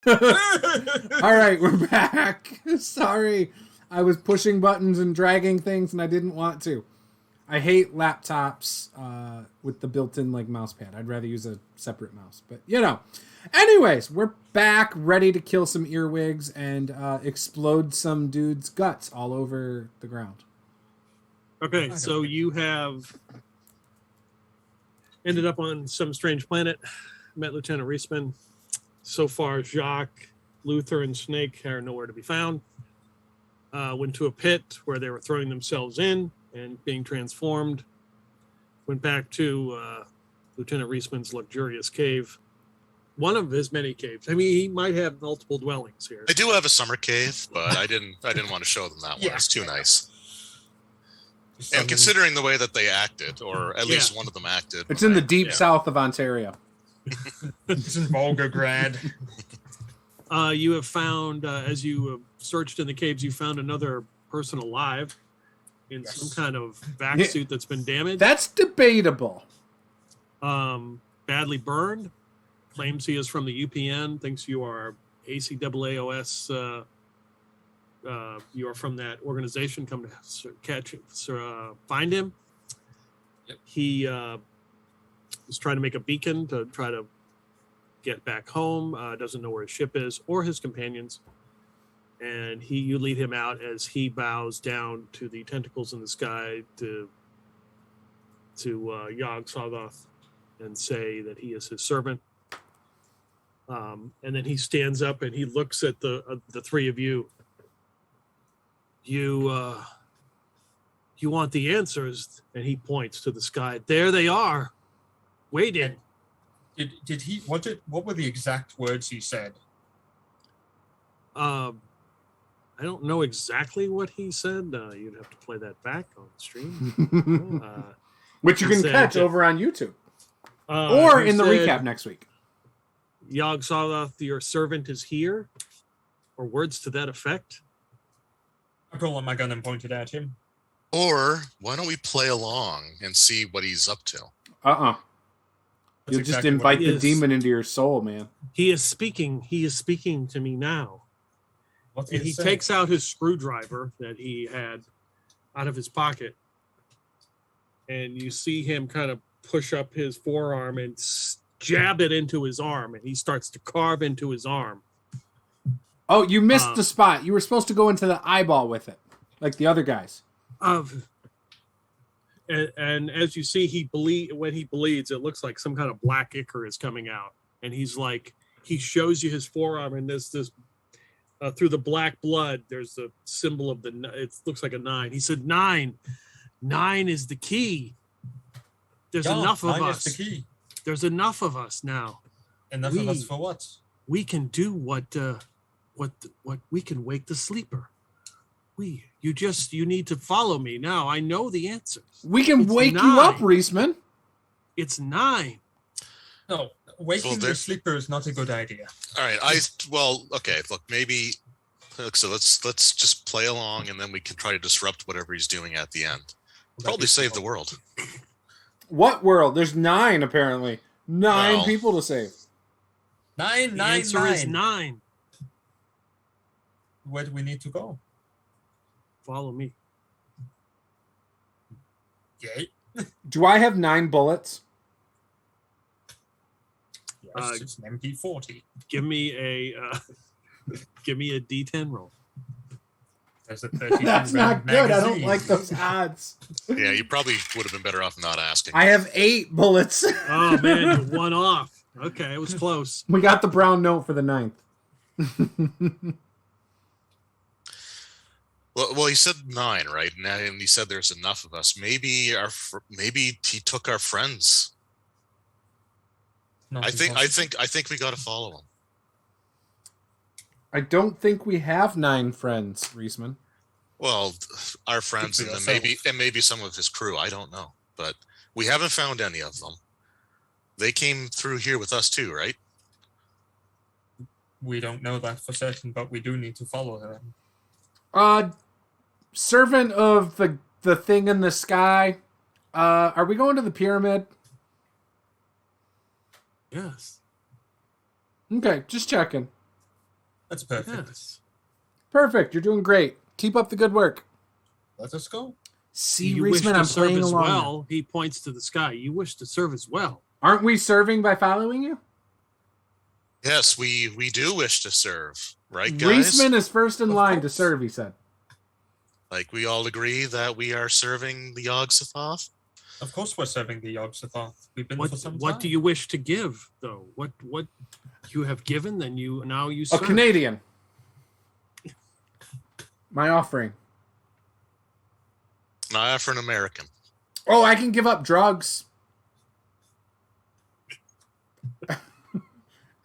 All right, we're back. Sorry, I was pushing buttons and dragging things, and I didn't want to. I hate laptops with the built-in like mouse pad. I'd rather use a separate mouse, but you know. Anyways, we're back, ready to kill some earwigs and explode some dude's guts all over the ground. Okay, so you have ended up on some strange planet, met Lieutenant Reisman. So far, Jacques, Luther, and Snake are nowhere to be found. Went to a pit where they were throwing themselves in and being transformed. Went back to Lieutenant Reisman's luxurious cave. One of his many caves. I mean, he might have multiple dwellings here. I do have a summer cave, but I didn't want to show them that one. Yeah. It's too nice. And considering the way that they acted, or at least one of them acted. It's in the deep south of Ontario. It's in Volgograd. You have found, as you searched in the caves, you found another person alive in some kind of vac suit that's been damaged. That's debatable. Badly burned. Claims he is from the UPN. Thinks you are ACAAOS. You are from that organization. Come to find him. Yep. He is trying to make a beacon to try to get back home. Doesn't know where his ship is or his companions. And you lead him out as he bows down to the tentacles in the sky to Yog-Sothoth and say that he is his servant. And then he stands up and he looks at the three of you. You want the answers? And he points to the sky. There they are, waiting. Did he? What were the exact words he said? I don't know exactly what he said. You'd have to play that back on the stream, which you can catch over on YouTube or in the recap next week. Yog-Sothoth, your servant is here, or words to that effect. I pull out my gun and pointed at him. Or why don't we play along and see what he's up to? You'll just invite the demon into your soul, man. He is speaking. He is speaking to me now. And he takes out his screwdriver that he had out of his pocket. And you see him kind of push up his forearm and jab it into his arm. And he starts to carve into his arm. Oh, you missed the spot. You were supposed to go into the eyeball with it, like the other guys. And as you see, when he bleeds, it looks like some kind of black ichor is coming out. And he's like, he shows you his forearm, and this through the black blood, there's the symbol of it looks like a 9. He said, 9 is the key. There's enough of us. The key. There's enough of us now. Enough of us for what? We can do what we can wake the sleeper. You need to follow me now. I know the answers. We can wake you up, Reisman. It's 9. No, waking the sleeper is not a good idea. All right. Okay. Look, maybe. So let's just play along, and then we can try to disrupt whatever he's doing at the end. Probably save the world. What world? There's 9 apparently. 9 people to save. 9. The answer is 9. Where do we need to go? Follow me. Yay. Do I have 9 bullets? Yes, it's an MP40. Give me a D10 roll. There's a 32 That's not good. magazine. I don't like those odds. Yeah, you probably would have been better off not asking. I have 8 bullets. Oh man, you're 1 off. Okay, it was close. We got the brown note for the 9th. Well, he said 9, right? And he said there's enough of us. Maybe he took our friends. I think we got to follow him. I don't think we have 9 friends, Reisman. Well, our friends and maybe some of his crew. I don't know, but we haven't found any of them. They came through here with us too, right? We don't know that for certain, but we do need to follow them. Servant of the thing in the sky. Are we going to the pyramid? Yes. Okay, just checking. That's perfect. Yes. Perfect. You're doing great. Keep up the good work. Let us go. See, You wish Reisman, to I'm serve playing as along. well. He points to the sky. You wish to serve as well. Aren't we serving by following you? Yes, we do wish to serve, right, guys? Reisman is first in Of line to course. serve, he said. Like, we all agree that we are serving the Yog-Sothoth? Of course we're serving the Yog-Sothoth. We've been for some time. What do you wish to give, though? What you have given, then you A serve. Canadian. My offering. No, I offer an American. Oh, I can give up drugs.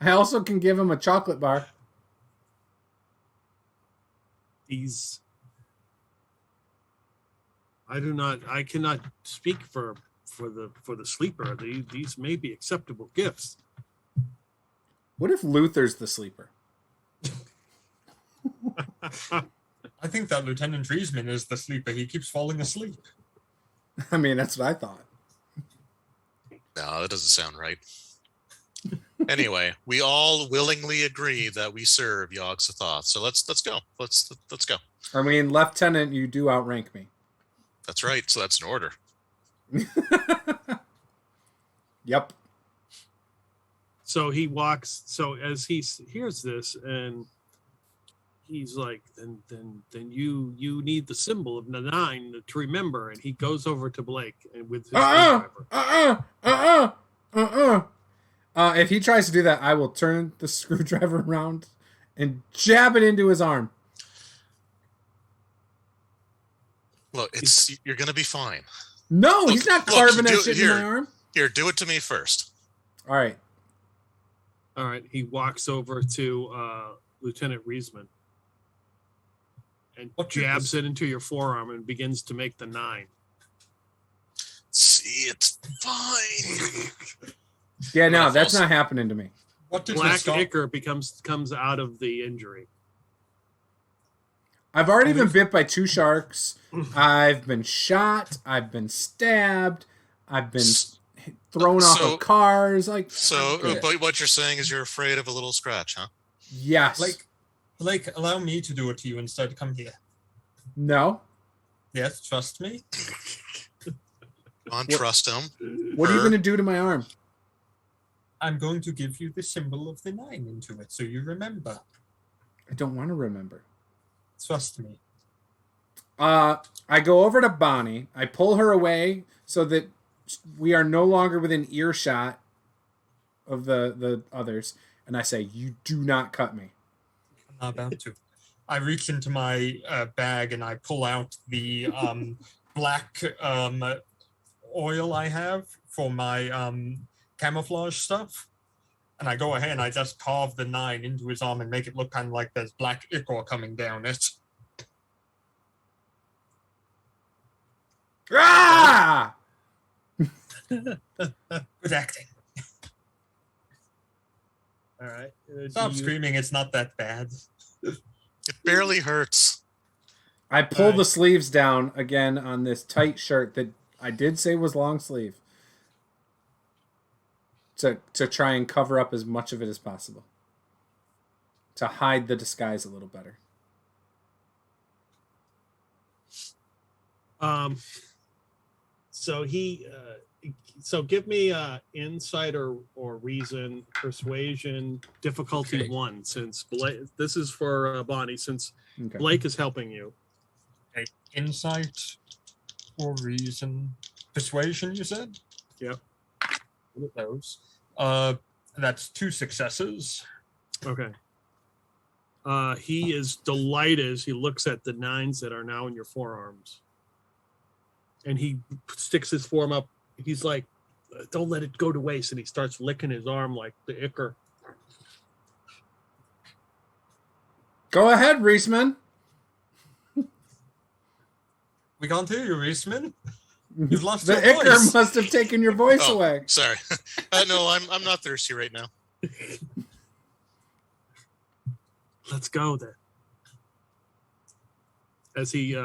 I also can give him a chocolate bar. I cannot speak for the sleeper. These may be acceptable gifts. What if Luther's the sleeper? I think that Lieutenant Reisman is the sleeper. He keeps falling asleep. I mean, that's what I thought. No, that doesn't sound right. Anyway, we all willingly agree that we serve Yog-Sothoth. So let's go. Let's go. I mean, Lieutenant, you do outrank me. That's right. So that's an order. Yep. So he walks. So as he hears this, and he's like, then you need the symbol of the 9 to remember. And he goes over to Blake and with his screwdriver. If he tries to do that, I will turn the screwdriver around and jab it into his arm. Look, you're gonna be fine. No, he's not carving that shit in here. my arm. Here, do it to me first. All right. He walks over to Lieutenant Reisman and jabs it into your forearm and begins to make the 9. See, it's fine. Yeah, no, that's not happening to me. What did Black ichor comes out of the injury. I've already been bit by 2 sharks. I've been shot. I've been stabbed. I've been thrown off of cars. But what you're saying is you're afraid of a little scratch, huh? Yes. Blake, allow me to do it to you instead. Come here. No. Yes, trust me. Trust him. What are you going to do to my arm? I'm going to give you the symbol of the 9 into it, so you remember. I don't want to remember. Trust me. I go over to Bonnie. I pull her away so that we are no longer within earshot of the others. And I say, you do not cut me. I'm not about to. I reach into my bag and I pull out the black oil I have for my camouflage stuff. And I go ahead and I just carve the 9 into his arm and make it look kind of like there's black ichor coming down it. Ah! Good acting. All right. Stop screaming, it's not that bad. It barely hurts. I pull the sleeves down again on this tight shirt that I did say was long sleeve. To try and cover up as much of it as possible. To hide the disguise a little better. So give me insight or reason, persuasion, difficulty 1, since this is for Bonnie, since Blake is helping you. Okay. Insight or reason, persuasion, you said? Yep. What are those? That's 2 successes. Okay. He is delighted as he looks at the 9s that are now in your forearms. And he sticks his form up. He's like, don't let it go to waste. And he starts licking his arm like the ichor. Go ahead, Reisman. We can't hear you, Reisman. You've lost The your ichor voice. must have taken your voice away. Sorry. No, I'm not thirsty right now. Let's go then. As he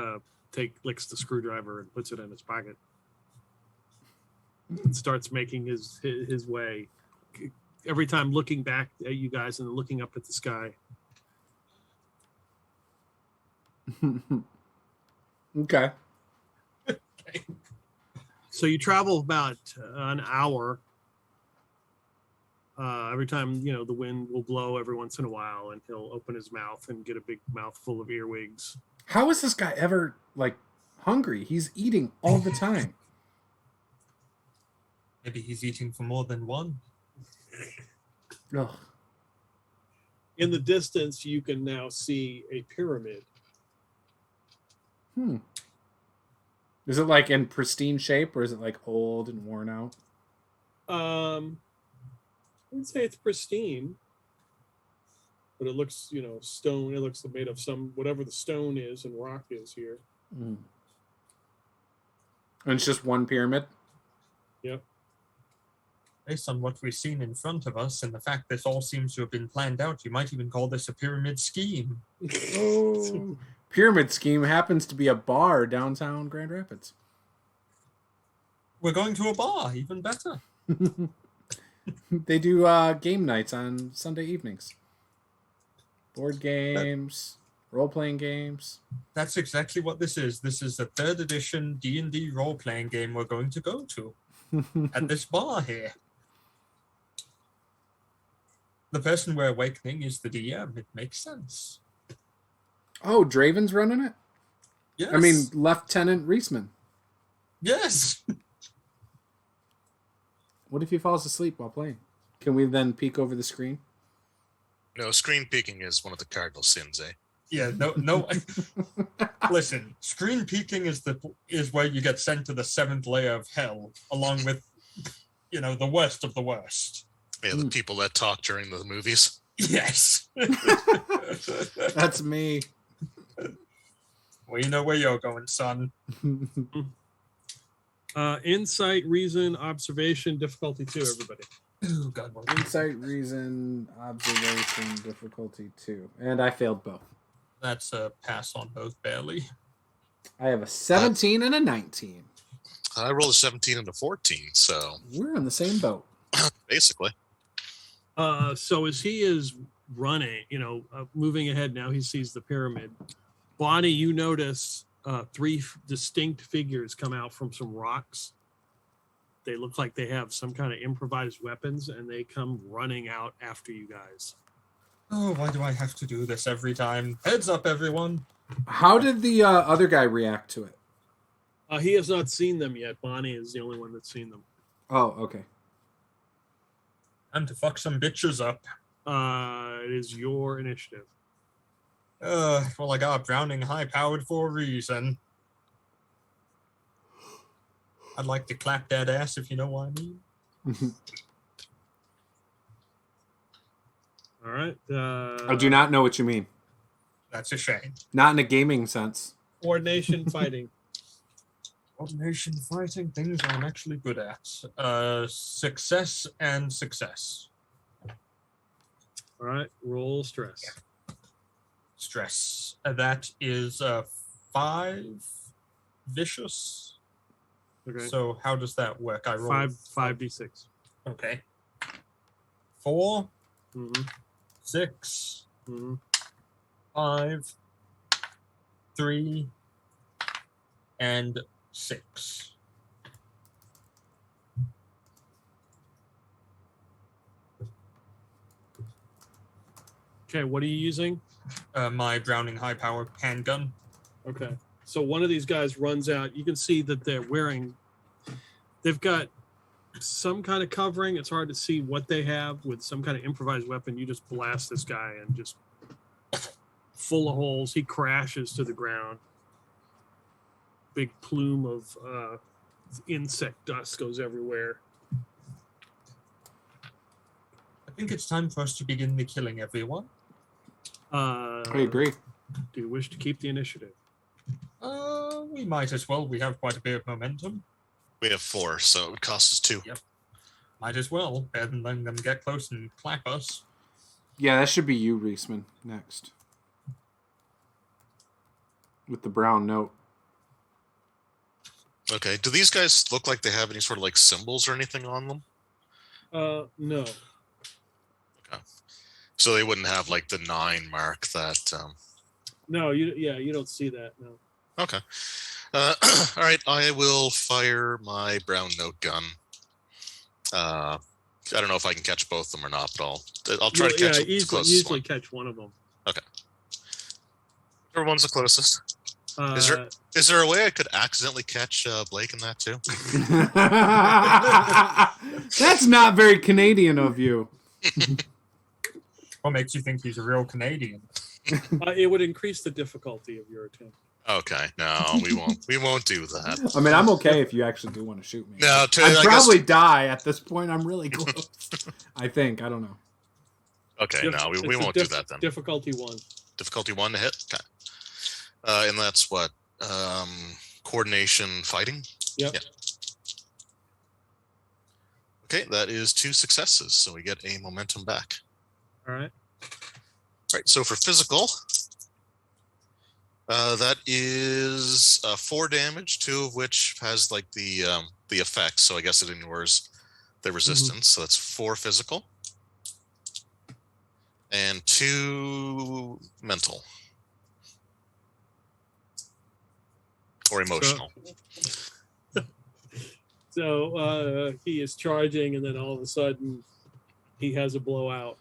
licks the screwdriver and puts it in his pocket. And starts making his way. Every time looking back at you guys and looking up at the sky. Okay. So you travel about an hour. Every time, the wind will blow every once in a while, and he'll open his mouth and get a big mouthful of earwigs. How is this guy ever, hungry? He's eating all the time. Maybe he's eating for more than one. Ugh. In the distance, you can now see a pyramid. Is it, in pristine shape, or is it, old and worn out? I wouldn't say it's pristine, but it looks, stone. It looks made of whatever the stone is and rock is here. And it's just one pyramid? Yep. Based on what we've seen in front of us and the fact this all seems to have been planned out, you might even call this a pyramid scheme. Oh. Pyramid scheme happens to be a bar downtown Grand Rapids. We're going to a bar, even better. They do game nights on Sunday evenings. Board games, role-playing games. That's exactly what this is. This is the 3rd edition D&D role-playing game we're going to go to at this bar here. The person we're awakening is the DM. It makes sense. Oh, Draven's running it? Yes. I mean, Lieutenant Reisman. Yes. What if he falls asleep while playing? Can we then peek over the screen? No, screen peeking is one of the cardinal sins, eh? Yeah, no. Listen, screen peeking is where you get sent to the 7th layer of hell, along with, the worst of the worst. Yeah, the people that talk during the movies. Yes. That's me. Well, you know where you're going, son. Insight, reason, observation, difficulty 2, everybody. Oh, God. Insight, reason, observation, difficulty 2. And I failed both. That's a pass on both, barely. I have a 17 and a 19. I rolled a 17 and a 14, so... We're in the same boat. Basically. So as he is running, moving ahead now, he sees the pyramid. Bonnie, you notice 3 distinct figures come out from some rocks. They look like they have some kind of improvised weapons, and they come running out after you guys. Oh, why do I have to do this every time? Heads up, everyone. How did the other guy react to it? He has not seen them yet. Bonnie is the only one that's seen them. Oh, okay. Time to fuck some bitches up. It is your initiative. Well, I got Browning high-powered for a reason. I'd like to clap that ass, if you know what I mean. All right. I do not know what you mean. That's a shame. Not in a gaming sense. Coordination fighting. Coordination fighting, things I'm actually good at. Success and success. All right. Roll stress. Stress. That is 5 vicious. Okay. So how does that work? I roll 5d6. Okay. 4, Mm-hmm. 6, Mm-hmm. 5, 3, and 6. Okay. What are you using? My Browning high-power handgun. Okay. So one of these guys runs out. You can see that they've got some kind of covering. It's hard to see what they have with some kind of improvised weapon. You just blast this guy and just full of holes. He crashes to the ground. Big plume of insect dust goes everywhere. I think it's time for us to begin the killing, everyone. I agree. Do you wish to keep the initiative? We might as well. We have quite a bit of momentum. We have 4, so it would cost us 2. Yep. Might as well. Better than letting them get close and clap us. Yeah, that should be you, Reisman, next. With the brown note. Okay. Do these guys look like they have any sort of symbols or anything on them? No. Okay. So they wouldn't have the 9 mark that No, you don't see that. No. Okay. All right, I will fire my brown note gun. I don't know if I can catch both of them or not, but I'll try to catch the closest easily one. catch one of them. Okay. Whichever one's the closest. Is there a way I could accidentally catch Blake in that too? That's not very Canadian of you. What makes you think he's a real Canadian? It would increase the difficulty of your attempt. Okay, no, we won't. We won't do that. I mean, I'm okay if you actually do want to shoot me. No, I'd probably die at this point. I'm really close. I think. I don't know. Okay, no, we won't do that then. Difficulty 1. Difficulty 1 to hit. Okay. And that's what coordination fighting. Yep. Yeah. Okay, that is 2 successes, so we get a momentum back. All right. All right. So for physical. That is 4 damage, 2 of which has like the effect, so I guess it ignores the resistance. So that's 4 physical and 2 mental or emotional. So he is charging, and then all of a sudden he has a blowout.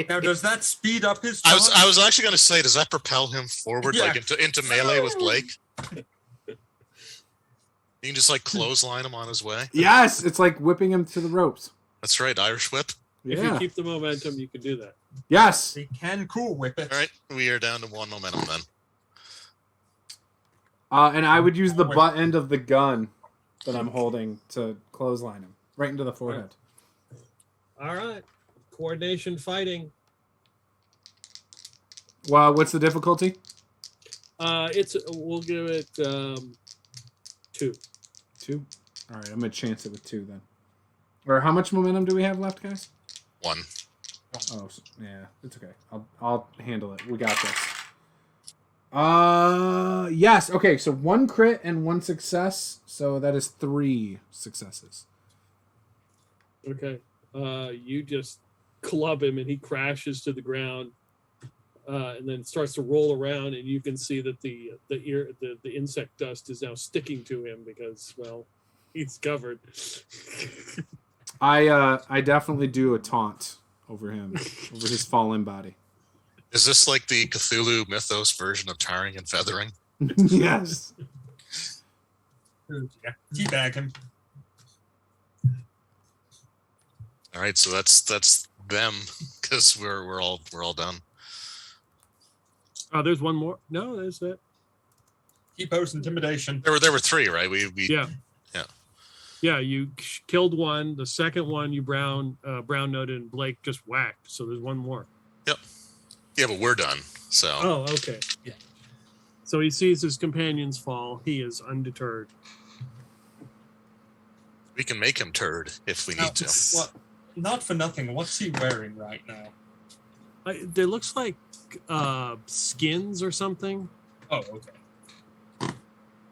Now, does that speed up his I charge? was actually going to say, does that propel him forward, like into melee with Blake? You can just like clothesline him on his way. Yes, it's like whipping him to the ropes. That's right, Irish whip. If you keep the momentum, you can do that. Yes. He can cool whip it. All right, we are down to 1 momentum then. And I would use the butt end of the gun that I'm holding to clothesline him right into the forehead. All right. Coordination fighting. Well, what's the difficulty? We'll give it 2. 2? All right, I'm going to chance it with 2 then. Or how much momentum do we have left, guys? 1. Oh, yeah, it's okay. I'll handle it. We got this. Yes. Okay, so 1 crit and 1 success. So that is 3 successes. Okay. You just club him, and he crashes to the ground, and then starts to roll around, and you can see that the insect dust is now sticking to him because, well, he's covered. I definitely do a taunt over him, over his fallen body. Is this like the Cthulhu mythos version of tarring and feathering? Yes. Yeah. Teabag him. All right, so that's them because we're all done. Oh, there's one more. No, there's that. He posed intimidation. There were 3, right? We Yeah. Yeah, you killed one. The second one you brown noted, and Blake just whacked. So there's one more. Yep. Yeah, but we're done. So. Oh, okay. Yeah. So he sees his companions fall. He is undeterred. We can make him turd if we need to. Well, not for nothing. What's he wearing right now? There looks like skins or something. Oh, okay. As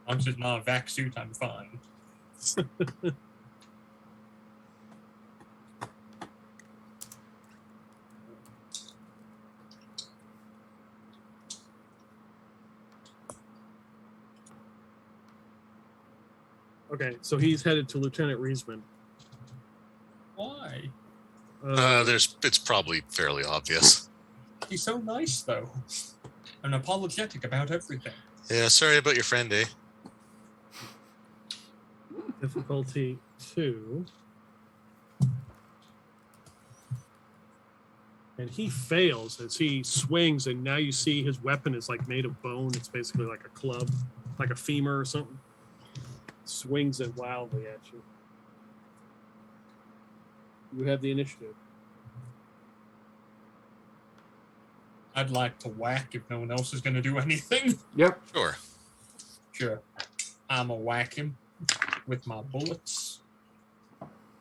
long as it's not a vac suit, I'm fine. Okay, so he's headed to Lieutenant Riesman. Why? It's probably fairly obvious. He's so nice, though. And apologetic about everything. Yeah, sorry about your friend, eh? Difficulty 2. And he fails as he swings, and now you see his weapon is like made of bone. It's basically like a club, like a femur or something. Swings it wildly at you. You have the initiative. I'd like to whack if no one else is going to do anything. Yep. Sure. Sure. I'm a whack him with my bullets.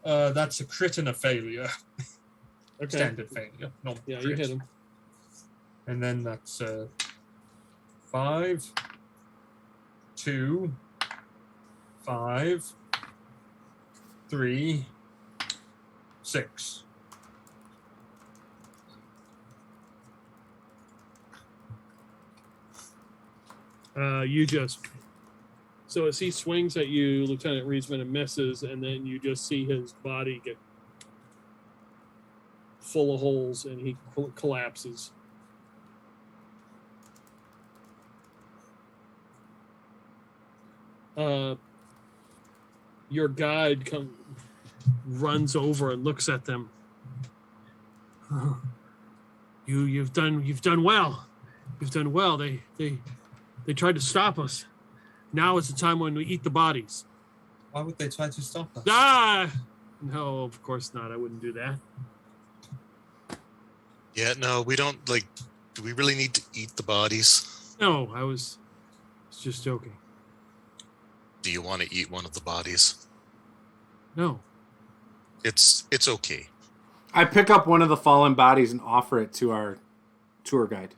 That's a crit and a failure. Okay. Standard failure. Not Yeah, crit. you hit him. And then that's 5, 2, 5, 3, 6. You just... So as he swings at you, Lieutenant Reisman, and misses, and then you just see his body get full of holes, and he collapses. Your guide runs over and looks at them. You've done well. You've done well. They tried to stop us. Now is the time when we eat the bodies. Why would they try to stop us? No, of course not. I wouldn't do that. Yeah, no, we don't, like, do we really need to eat the bodies? No, I was just joking. Do you want to eat one of the bodies? No. It's okay. I pick up one of the fallen bodies and offer it to our tour guide.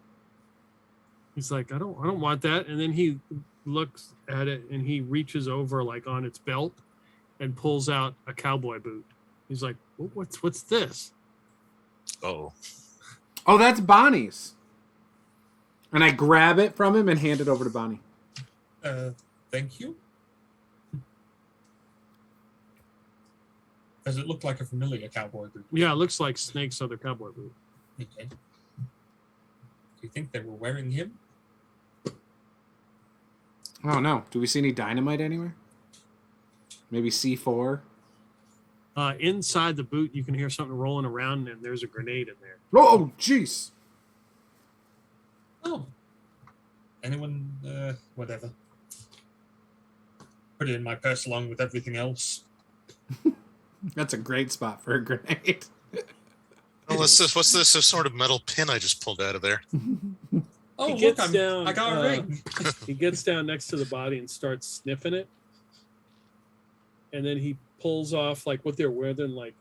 He's like, I don't want that. And then he looks at it and he reaches over like on its belt and pulls out a cowboy boot. He's like, what's this? Oh, that's Bonnie's. And I grab it from him and hand it over to Bonnie. Thank you. Does it look like a familiar cowboy boot? Yeah, it looks like Snake's other cowboy boot. Okay. Do you think they were wearing him? Oh, no. Do we see any dynamite anywhere? Maybe C4? Inside the boot, you can hear something rolling around, and there's a grenade in there. Oh, jeez. Oh. Anyone, whatever. Put it in my purse along with everything else. That's a great spot for a grenade. oh, what's this sort of metal pin I just pulled out of there? Oh, He look, gets down, I got a ring. He gets down next to the body and starts sniffing it. And then he pulls off like what they're wearing, like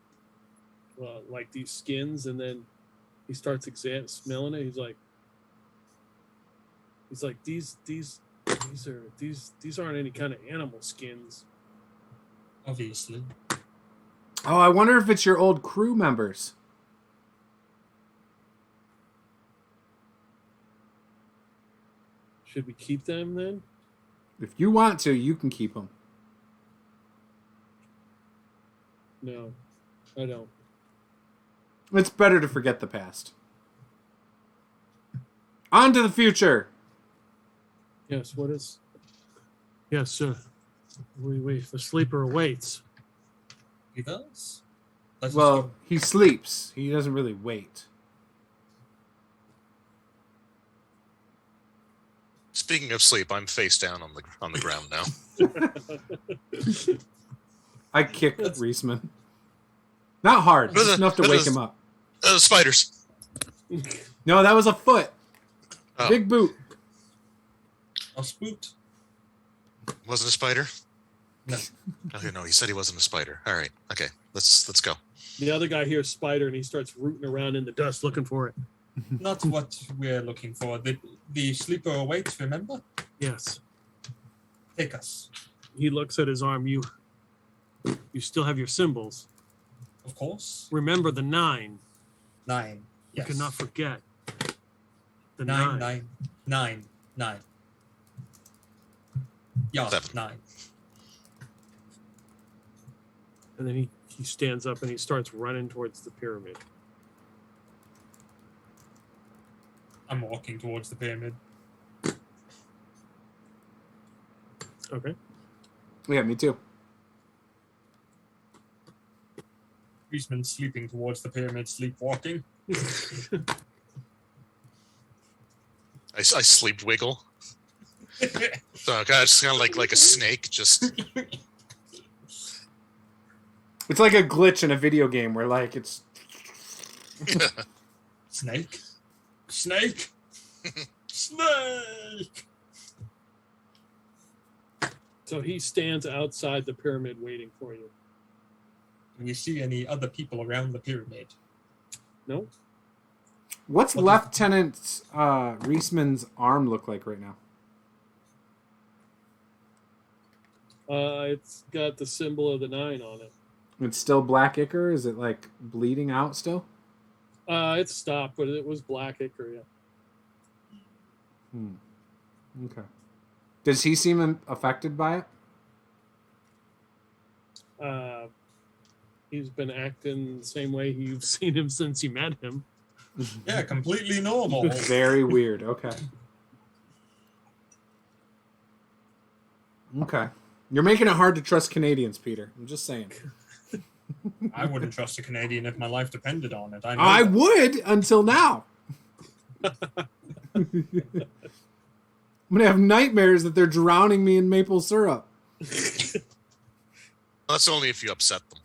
these skins, and then he starts smelling it. He's like, these aren't any kind of animal skins. Obviously. Oh, I wonder if it's your old crew members. Should we keep them then? If you want to, you can keep them. No, I don't. It's better to forget the past. On to the future. Yes, what is... Yes, the sleeper awaits. He does? Let's Well, he sleeps. He doesn't really wait. Speaking of sleep, I'm face down on the ground now. I kick Reisman. Not hard, just enough to wake him up. Spiders. No, that was a foot. Oh. Big boot. I'll spooked. Wasn't a spider? No. Okay, no, he said he wasn't a spider. All right, okay, let's go. The other guy hears spider and he starts rooting around in the dust looking for it. Not what we're looking for. The sleeper awaits, remember? Yes. Take us. He looks at his arm. You still have your symbols. Of course. Remember the 9. 9. Yes. You cannot forget. The 9, 9. 9, 9. Yeah, 7. 9. And then he stands up and he starts running towards the pyramid. I'm walking towards the pyramid. Okay. Yeah, me too. Reisman sleeping towards the pyramid, sleepwalking. I sleep wiggle. So God, it's kind of like a snake. Just It's like a glitch in a video game where like it's Snake. Snake. Snake. So he stands outside the pyramid waiting for you. Do we see any other people around the pyramid? No? What's What Lieutenant Reisman's arm look like right now? It's got the symbol of the 9 on it. It's still black ichor? Is it like bleeding out still? It stopped, but it was black ichor, yeah. Okay. Does he seem affected by it? He's been acting the same way you've seen him since you met him. Yeah, completely normal. Very weird. Okay. Okay. You're making it hard to trust Canadians, Peter. I'm just saying. I wouldn't trust a Canadian if my life depended on it. I would until now. I'm gonna have nightmares that they're drowning me in maple syrup. That's only if you upset them.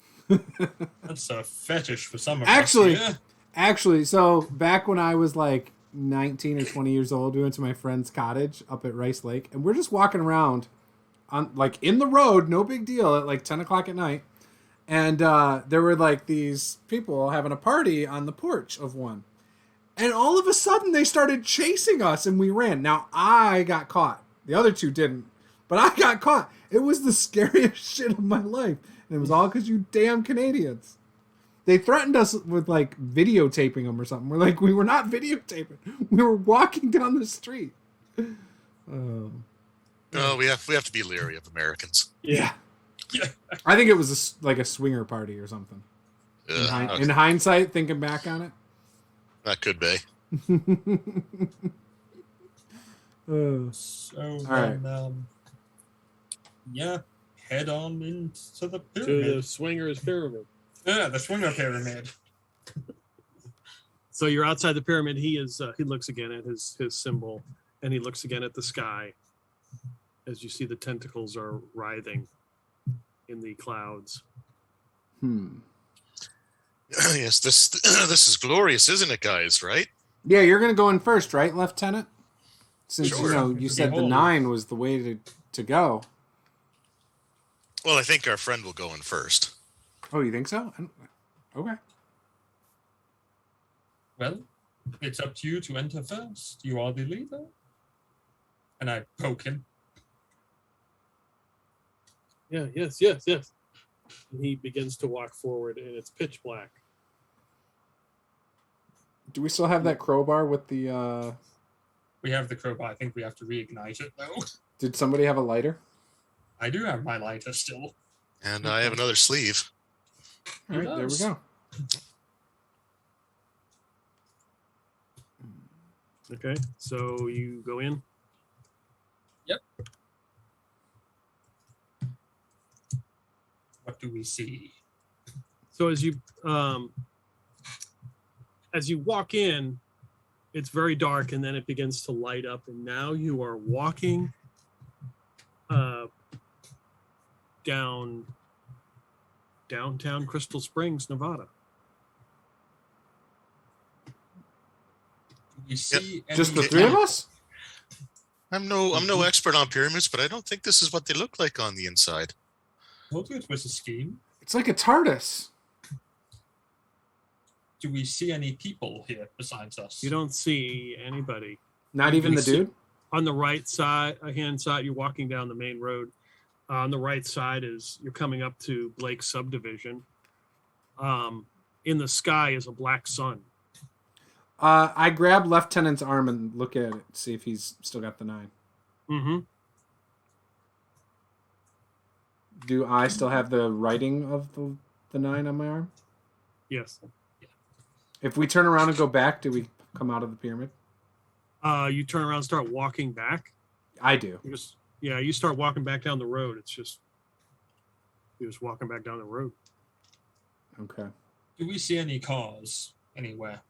That's a fetish for some of Actually, us. Yeah. Actually, so back when I was like 19 or 20 years old, we went to my friend's cottage up at Rice Lake, and we're just walking around on like in the road, no big deal, at like 10 o'clock at night. And there were like these people having a party on the porch of one. And all of a sudden they started chasing us and we ran. Now I got caught. The other two didn't. But I got caught. It was the scariest shit of my life. And it was all because you damn Canadians. They threatened us with like videotaping them or something. We're like, we were not videotaping. We were walking down the street. No, we have to be leery of Americans. Yeah. Yeah. I think it was like a swinger party or something. In hindsight, thinking back on it. That could be. So right. then, yeah, head on into the To pyramid. the swingers pyramid. Yeah, the swinger pyramid. So you're outside the pyramid. He looks again at his symbol, and he looks again at the sky. As you see, the tentacles are writhing in the clouds. Yes, this is glorious, isn't it, guys? Right? Yeah, you're gonna go in first, right, Lieutenant? Since Sure. you said the 9 was the way to go. Well, I think our friend will go in first. Oh, you think so? Okay. Well, it's up to you to enter first. You are the leader. And I poke him. Yeah, yes. And he begins to walk forward, and it's pitch black. Do we still have that crowbar with the... We have the crowbar. I think we have to reignite it, though. Did somebody have a lighter? I do have my lighter still. And I have another sleeve. All right, there we does? go. Okay, so you go in. Yep. What do we see? So as you walk in, it's very dark, and then it begins to light up, and now you are walking downtown Crystal Springs, Nevada. Do we see Just the any- 3 of us? I'm no expert on pyramids, but I don't think this is what they look like on the inside. Told you it was a scheme. It's like a TARDIS. Do we see any people here besides us? You don't see anybody. Not even the dude? On the right side, hand side, you're walking down the main road. On the right side is you're coming up to Blake subdivision. In the sky is a black sun. I grab Lieutenant's arm and look at it, see if he's still got the 9. Mm-hmm. Do I still have the writing of the 9 on my arm? Yes. If we turn around and go back, do we come out of the pyramid? You turn around and start walking back. I do. You start walking back down the road. You're just walking back down the road. Okay. Do we see any cars anywhere?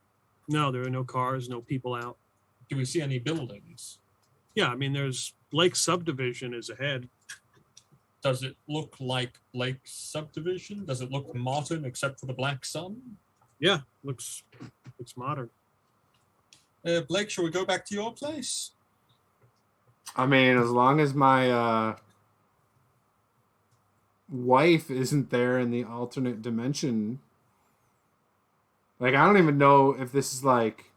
No, there are no cars, no people out. Do we see any buildings? Yeah, I mean, there's Blake subdivision is ahead. Does it look like Blake subdivision? Does it look modern except for the black sun? Yeah, looks modern. Blake, shall we go back to your place? I mean, as long as my wife isn't there in the alternate dimension. Like, I don't even know if this is, like,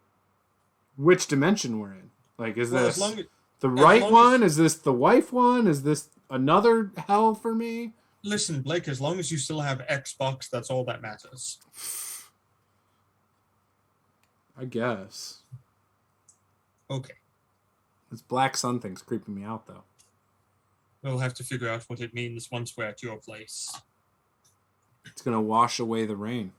which dimension we're in. Like, is this the right one? Is this the wife one? Is this another hell for me? Listen, Blake, as long as you still have Xbox, that's all that matters. I guess. Okay. This black sun thing's creeping me out, though. We'll have to figure out what it means once we're at your place. It's going to wash away the rain.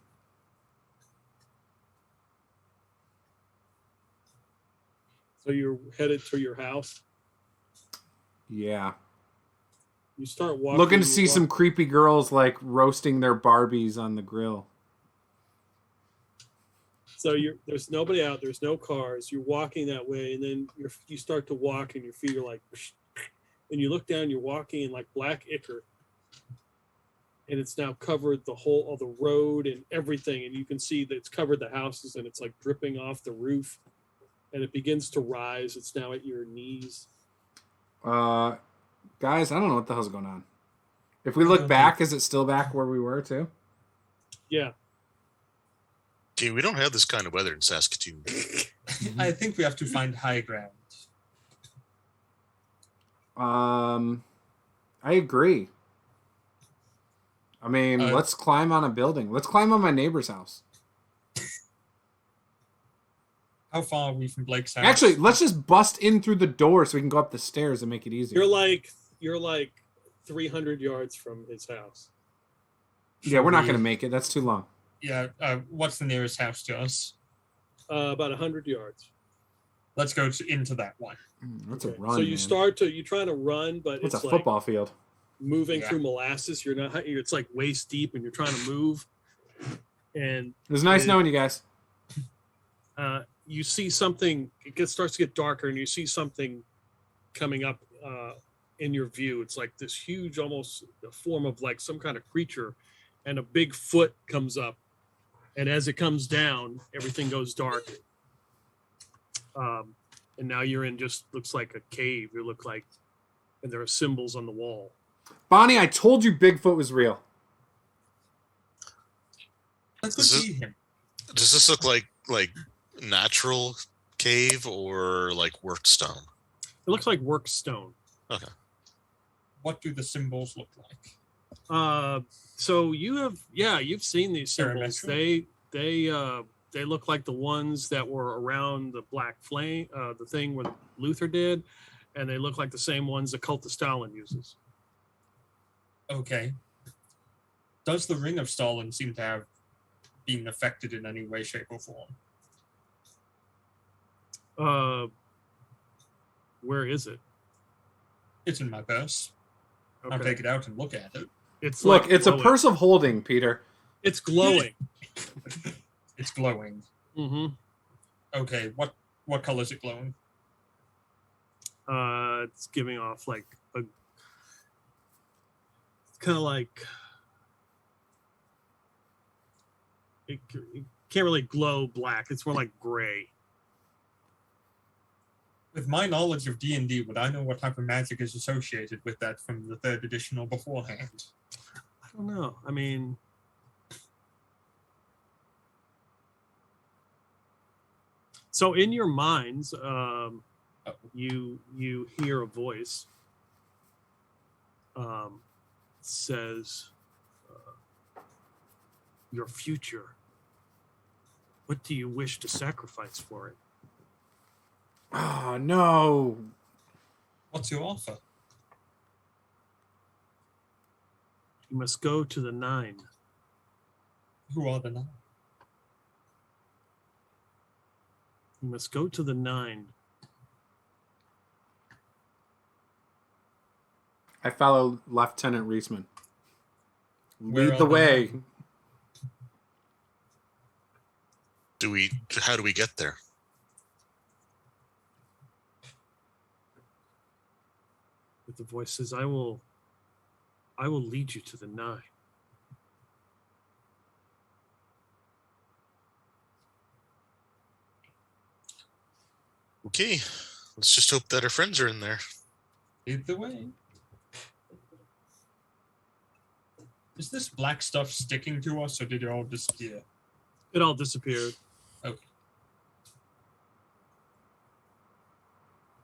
So you're headed to your house. Yeah. You start walking. Looking to see some creepy girls like roasting their Barbies on the grill. So there's nobody out. There's no cars. You're walking that way, and then you start to walk, and your feet are like, and you look down. You're walking in like black ichor, and it's now covered the whole of the road and everything, and you can see that it's covered the houses, and it's like dripping off the roof, and it begins to rise. It's now at your knees. Guys, I don't know what the hell's going on. If we look back, is it still back where we were too? Yeah. Gee, we don't have this kind of weather in Saskatoon. I think we have to find high ground. I agree. I mean, let's climb on a building. Let's climb on my neighbor's house. How far are we from Blake's house? Actually, let's just bust in through the door so we can go up the stairs and make it easier. You're like 300 yards from his house. Yeah, we're not going to make it. That's too long. Yeah, what's the nearest house to us? About 100 yards. Let's go into that one. That's a run. So you're trying to run, but it's a like football field. Moving through molasses. You're not. It's like waist deep, and you're trying to move. And it was nice knowing you guys. You see something. It starts to get darker, and you see something coming up in your view. It's like this huge, almost the form of like some kind of creature, and a big foot comes up. And as it comes down, everything goes dark. And now you're in just looks like a cave. You look like, and there are symbols on the wall. Bonnie, I told you Bigfoot was real. Let's go see him. Does this look like natural cave or like worked stone? It looks like worked stone. Okay. What do the symbols look like? So you've seen these symbols. They look like the ones that were around the Black Flame, the thing where Luther did, and they look like the same ones the cult of Stalin uses. Okay. Does the ring of Stalin seem to have been affected in any way, shape, or form? Where is it? It's in my purse. Okay. I'll take it out and look at it. It's it's a purse of holding, Peter. It's glowing. It's glowing. Mm-hmm. Okay, what color is it glowing? It's giving off like it's kind of like it can't really glow black. It's more like gray. With my knowledge of D&D, would I know what type of magic is associated with that from the 3rd edition or beforehand? I don't know. I mean, so in your minds, you hear a voice says, "Your future. What do you wish to sacrifice for it?" Oh, no. What's your offer? You must go to the 9. Who are the 9? You must go to the 9. I follow Lieutenant Reisman. Where Lead the are the way. 9? How do we get there? But the voice says, I will lead you to the 9. Okay, let's just hope that our friends are in there. Lead the way. Is this black stuff sticking to us, or did it all disappear? It all disappeared. Okay.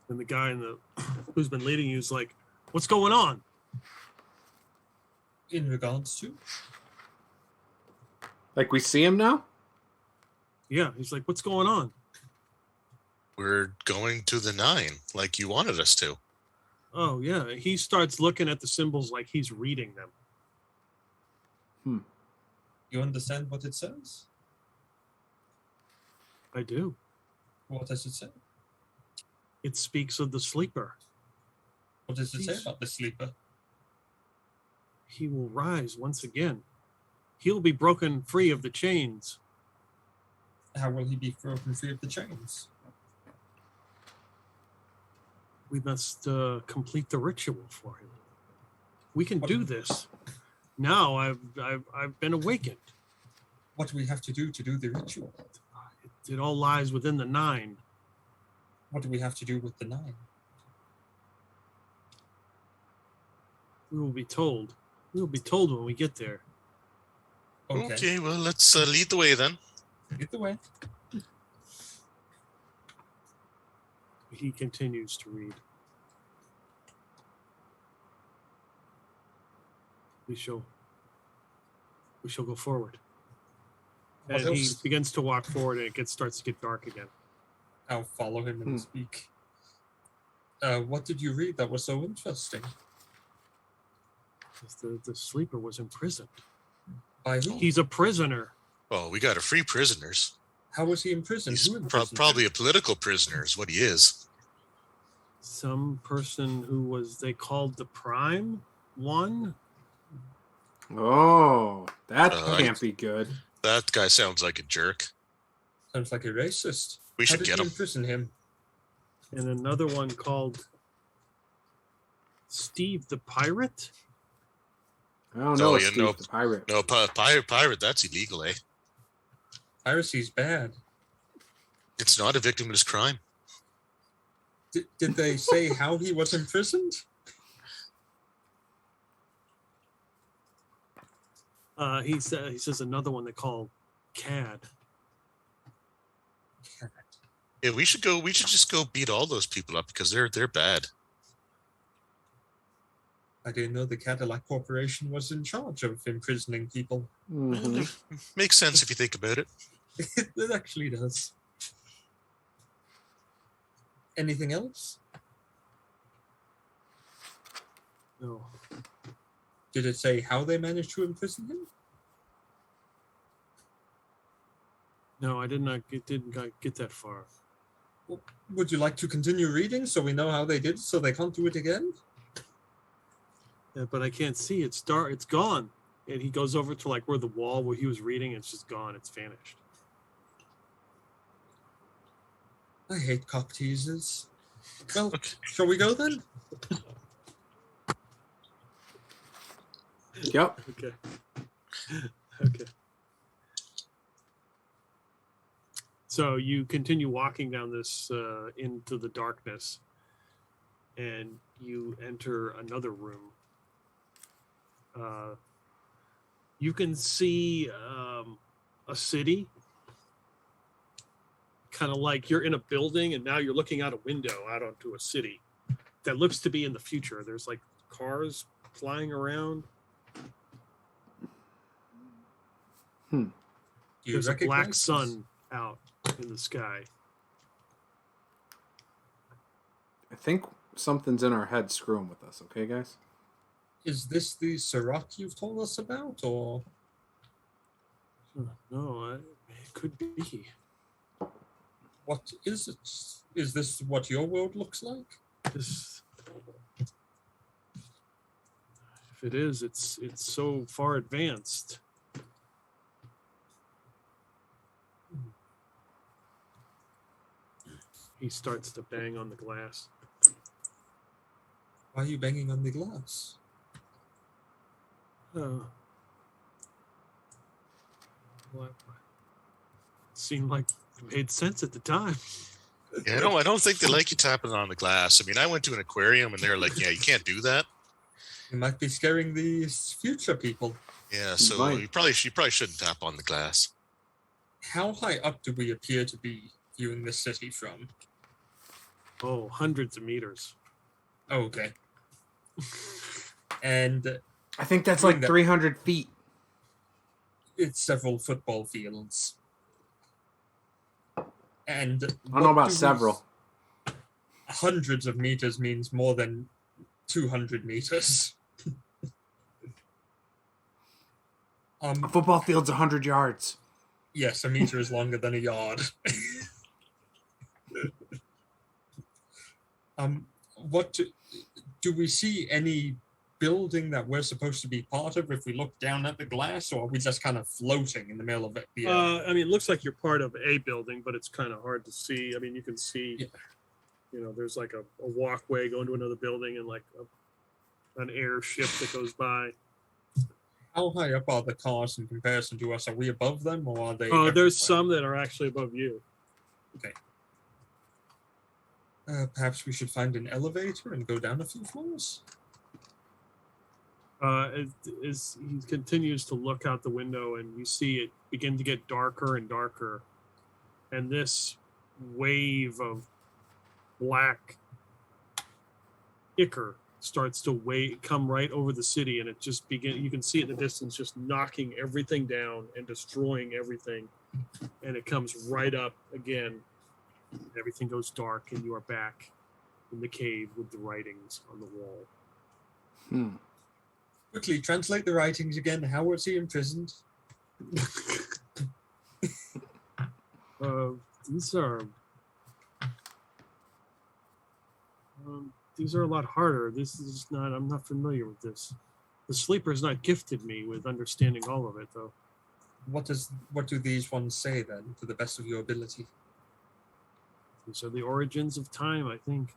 And the guy who's been leading you is like, "What's going on?" In regards to? Like we see him now? Yeah, he's like, "What's going on?" We're going to the 9, like you wanted us to. Oh, yeah. He starts looking at the symbols like he's reading them. You understand what it says? I do. What does it say? It speaks of the sleeper. What does it say about the sleeper? He will rise once again. He'll be broken free of the chains. How will he be broken free of the chains? We must complete the ritual for him. We can do this. Now I've been awakened. What do we have to do the ritual? It all lies within the 9. What do we have to do with the 9? We will be told. We will be told when we get there. Okay, well, let's lead the way then. Lead the way. He continues to read. We shall go forward. What And he else? begins to walk forward, and it starts to get dark again. I'll follow him and speak. What did you read that was so interesting? The sleeper was imprisoned. By who? He's a prisoner. Oh, we got to free prisoners. How was he imprisoned? He's Who imprisoned probably him? a political prisoner is what he is. Some person who they called the Prime One. Oh, that Uh, can't be good. That guy sounds like a jerk. Sounds like a racist. We How should did get he him. imprison him? And another one called Steve the Pirate. I don't know, Oh, yeah, Steve no. the pirate. No, pirate, that's illegal, eh? Piracy's bad. It's not a victimless crime. Did they say how he was imprisoned? He says another one they call Cad. Yeah, we should just go beat all those people up because they're bad. I didn't know the Cadillac Corporation was in charge of imprisoning people. Mhm. Makes sense if you think about it. It actually does. Anything else? No. Did it say how they managed to imprison him? No, I did not get that far. Would you like to continue reading so we know how they did it so they can't do it again? Yeah, but I can't see. It's dark. It's gone. And he goes over to where the wall where he was reading. It's just gone. It's vanished. I hate cock teasers. Well, shall we go then? Yep. Okay. Okay. So you continue walking down this into the darkness, and you enter another room. You can see a city, kind of like you're in a building, and now you're looking out a window out onto a city that looks to be in the future. There's cars flying around. Do you There's a recognize black this? sun out in the sky. I think something's in our head screwing with us, okay, guys? Is this the Sirach you've told us about, or No, it could be. what is it? Is this what your world looks like? This, if it is, it's so far advanced. He starts to bang on the glass. Why are you banging on the glass? What? Seemed like it made sense at the time. Yeah, I don't think they like you tapping on the glass. I mean, I went to an aquarium and they're like, "Yeah, you can't do that." You might be scaring these future people. Yeah, so Right. you probably shouldn't tap on the glass. How high up do we appear to be viewing the city from? Oh, hundreds of meters. Oh, okay. And I think that's Doing like that. 300 feet. it's several football fields. And I don't know about several. hundreds of meters means more than 200 meters. A football field's 100 yards. Yes, a meter is longer than a yard. What do we see any building that we're supposed to be part of if we look down at the glass, or are we just kind of floating in the middle of it? I mean, it looks like you're part of a building, but it's kind of hard to see. I mean, you can see, there's like a walkway going to another building and like an airship that goes by. How high up are the cars in comparison to us? Are we above them, or are they? Oh, there's some that are actually above you. Okay. Perhaps we should find an elevator and go down a few floors. As he continues to look out the window, and you see it begin to get darker and darker, and this wave of black ichor starts to come right over the city, and it just you can see it in the distance, just knocking everything down and destroying everything, and it comes right up again. Everything goes dark, and you are back in the cave with the writings on the wall. Quickly translate the writings again. How was he imprisoned? These are a lot harder. This is not. I'm not familiar with this. The Sleeper's not gifted me with understanding all of it, though. What do these ones say then, to the best of your ability? These are the origins of time, I think.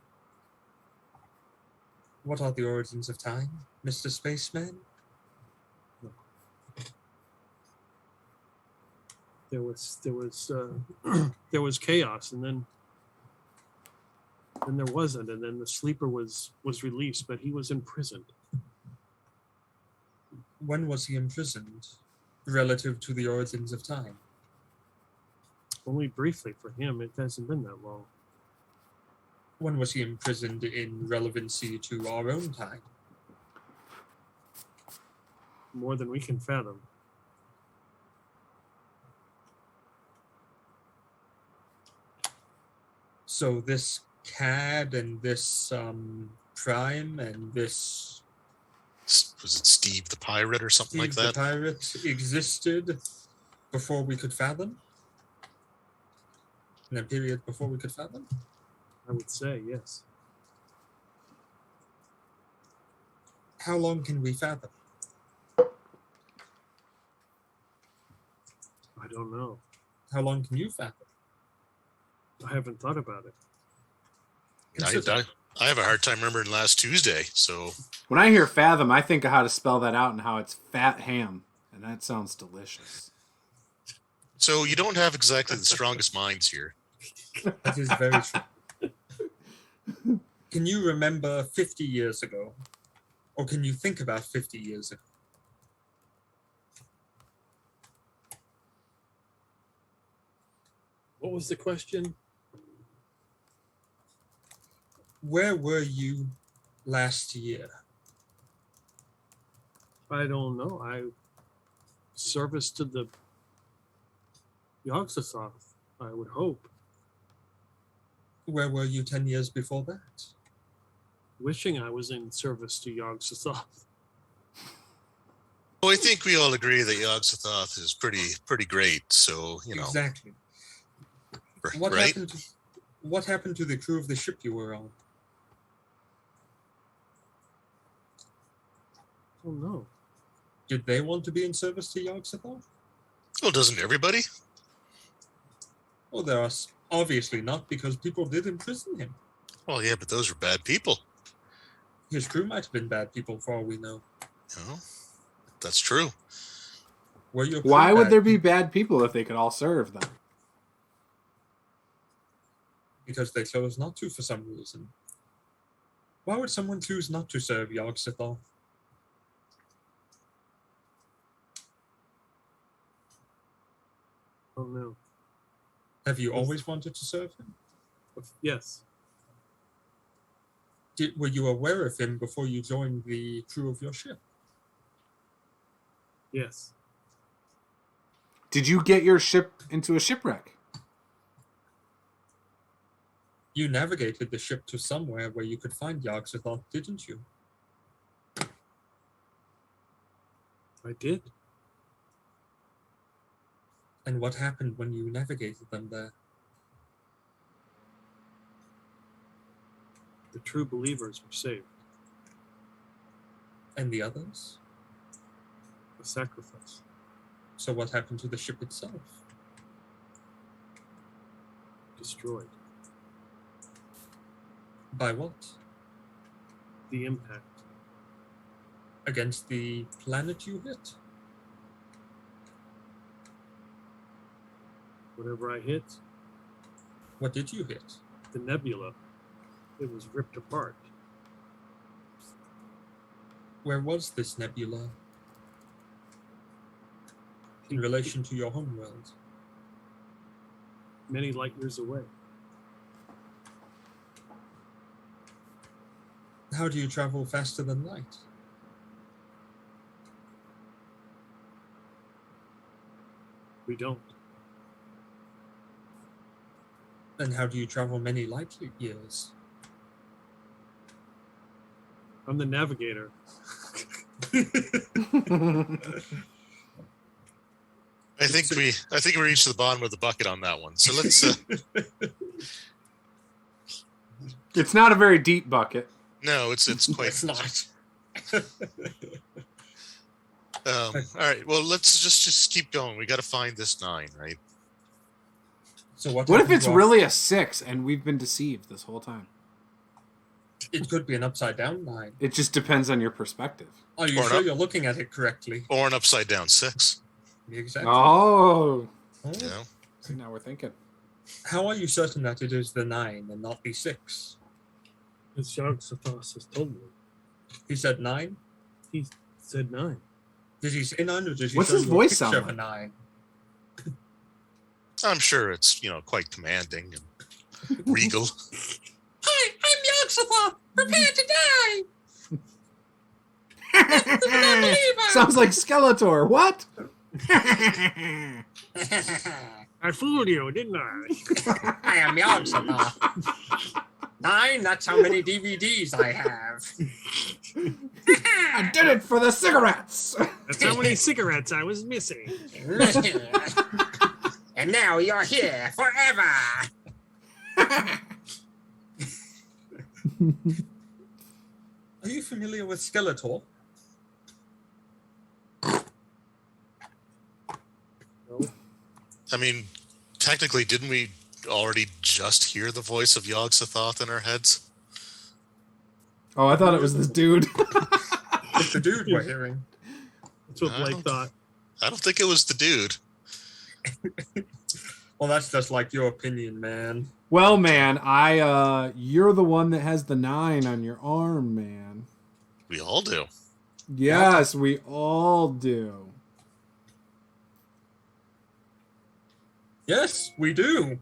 What are the origins of time, Mr. Spaceman? There was chaos, and then there wasn't, and then the Sleeper was released, but he was imprisoned. When was he imprisoned, relative to the origins of time? Only briefly for him. It hasn't been that long. When was he imprisoned in relevancy to our own time? More than we can fathom. So this CAD and this Prime and this... Was it Steve the Pirate or something like that? Steve the Pirate existed before we could fathom? In a period before we could fathom? I would say, yes. How long can we fathom? I don't know. How long can you fathom? I haven't thought about it. I have a hard time remembering last Tuesday, so... When I hear fathom, I think of how to spell that out and how it's fat ham, and that sounds delicious. So you don't have exactly the strongest minds here. That is very true. Can you remember 50 years ago? Or can you think about 50 years ago? What was the question? Where were you last year? I don't know. I service to the Yogg-Sothoth, I would hope. Where were you 10 years before that? Wishing I was in service to Yogg-Sothoth. Well, I think we all agree that Yogg-Sothoth is pretty great, so, Exactly. Right? What happened to the crew of the ship you were on? Oh, no. Did they want to be in service to Yogg-Sothoth? Well, doesn't everybody? Well, there are obviously not, because people did imprison him. Well, yeah, but those were bad people. His crew might have been bad people for all we know. That's true. Why would there be bad people if they could all serve them? Because they chose not to for some reason. Why would someone choose not to serve Yogg-Sothoth? Oh, no. Have you always wanted to serve him? Yes. Were you aware of him before you joined the crew of your ship? Yes. Did you get your ship into a shipwreck? You navigated the ship to somewhere where you could find Yogg-Sothoth, didn't you? I did. And what happened when you navigated them there? The true believers were saved. And the others? A sacrifice. So what happened to the ship itself? Destroyed. By what? The impact. Against the planet you hit? Whatever I hit, What did you hit? the nebula, it was ripped apart. Where was this nebula? In relation to your homeworld? Many light years away. How do you travel faster than light? We don't. Then how do you travel many light years? I'm the navigator. I think we reached the bottom of the bucket on that one. So let's. It's not a very deep bucket. No, it's quite. It's not. All right. Well, let's just keep going. We got to find this 9, right? So what What if happened it's to our- really a 6 and we've been deceived this whole time? It could be an upside down 9. It just depends on your perspective. Are you Or sure not. you're looking at it correctly? Or an upside down 6. Exactly. Oh, Oh. You know. see, now we're thinking. How are you certain that it is the 9 and not the 6? As Yogg-Sothoth has told me. He said 9? He said 9. Did he say 9 or did he What's show his you a voice picture sound of a like? 9? I'm sure it's quite commanding and regal. Hi, I'm Yogg-Sothoth! Prepare to die! Sounds like Skeletor. What? I fooled you, didn't I? I am Yogg-Sothoth. 9, that's how many DVDs I have. I did it for the cigarettes. That's how many cigarettes I was missing. And now you're here forever. Are you familiar with Skeletor? No. I mean, technically, didn't we already just hear the voice of Yogg-Sothoth in our heads? Oh, I thought it was this dude. It's the dude we're hearing. That's what Blake thought. I don't think it was the dude. Well, that's just like your opinion, man. Well, man, you're the one that has the 9 on your arm, man. We all do. Yes, we all do. Yes, we do.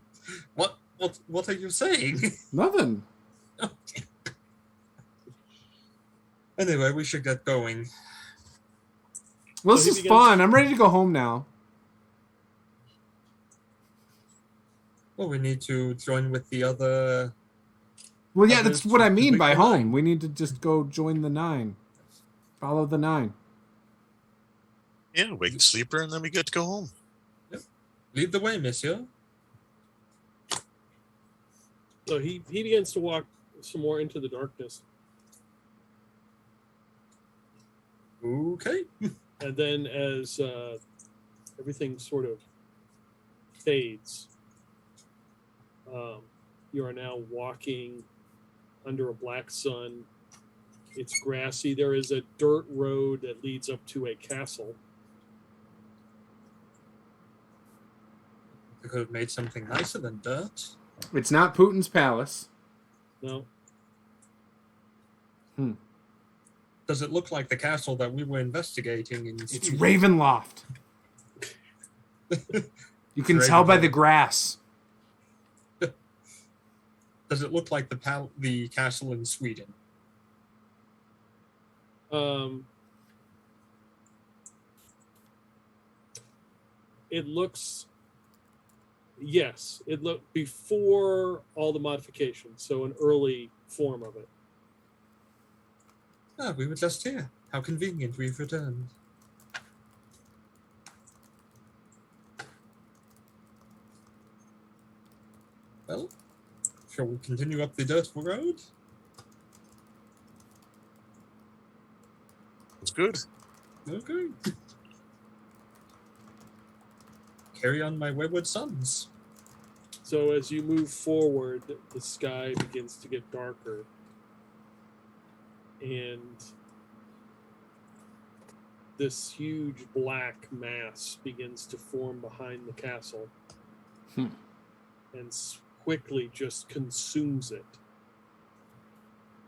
What are you saying? Nothing. Anyway, we should get going. Well, So this he is begins- fun. I'm ready to go home now. Well, we need to join with the other. Well, yeah, Others that's what I to mean pick by the home. 9. We need to just go join the 9. Follow the 9. Yeah, wake the sleeper, and then we get to go home. Lead the way, monsieur. So he begins to walk some more into the darkness. Okay. And then as everything sort of fades, you are now walking under a black sun. It's grassy. There is a dirt road that leads up to a castle. We could have made something nicer than dirt. It's not Putin's palace. No, Does it look like the castle that we were investigating in It's Sweden? Ravenloft. You can tell by the grass. Does it look like the castle in Sweden? it looks. Yes, it looked before all the modifications, so an early form of it. Ah, we were just here. How convenient we've returned. Well, shall we continue up the dirt road? It's good. Okay. Carry on my wayward sons. So as you move forward, the sky begins to get darker. And this huge black mass begins to form behind the castle. And quickly just consumes it.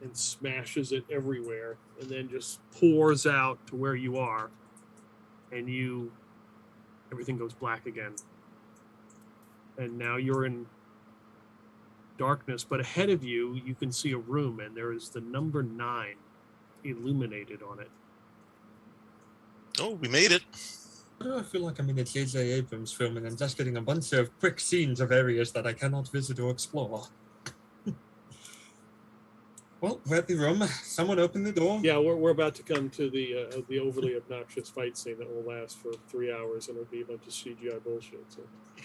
And smashes it everywhere. And then just pours out to where you are. And everything goes black again. And now you're in darkness, but ahead of you, you can see a room, and there is the number 9 illuminated on it. Oh, we made it. I feel like I'm in a J.J. Abrams film and I'm just getting a bunch of quick scenes of areas that I cannot visit or explore. Well, we're at the room. Someone open the door. Yeah, we're about to come to the overly obnoxious fight scene that will last for 3 hours, and it'll be a bunch of CGI bullshit. So.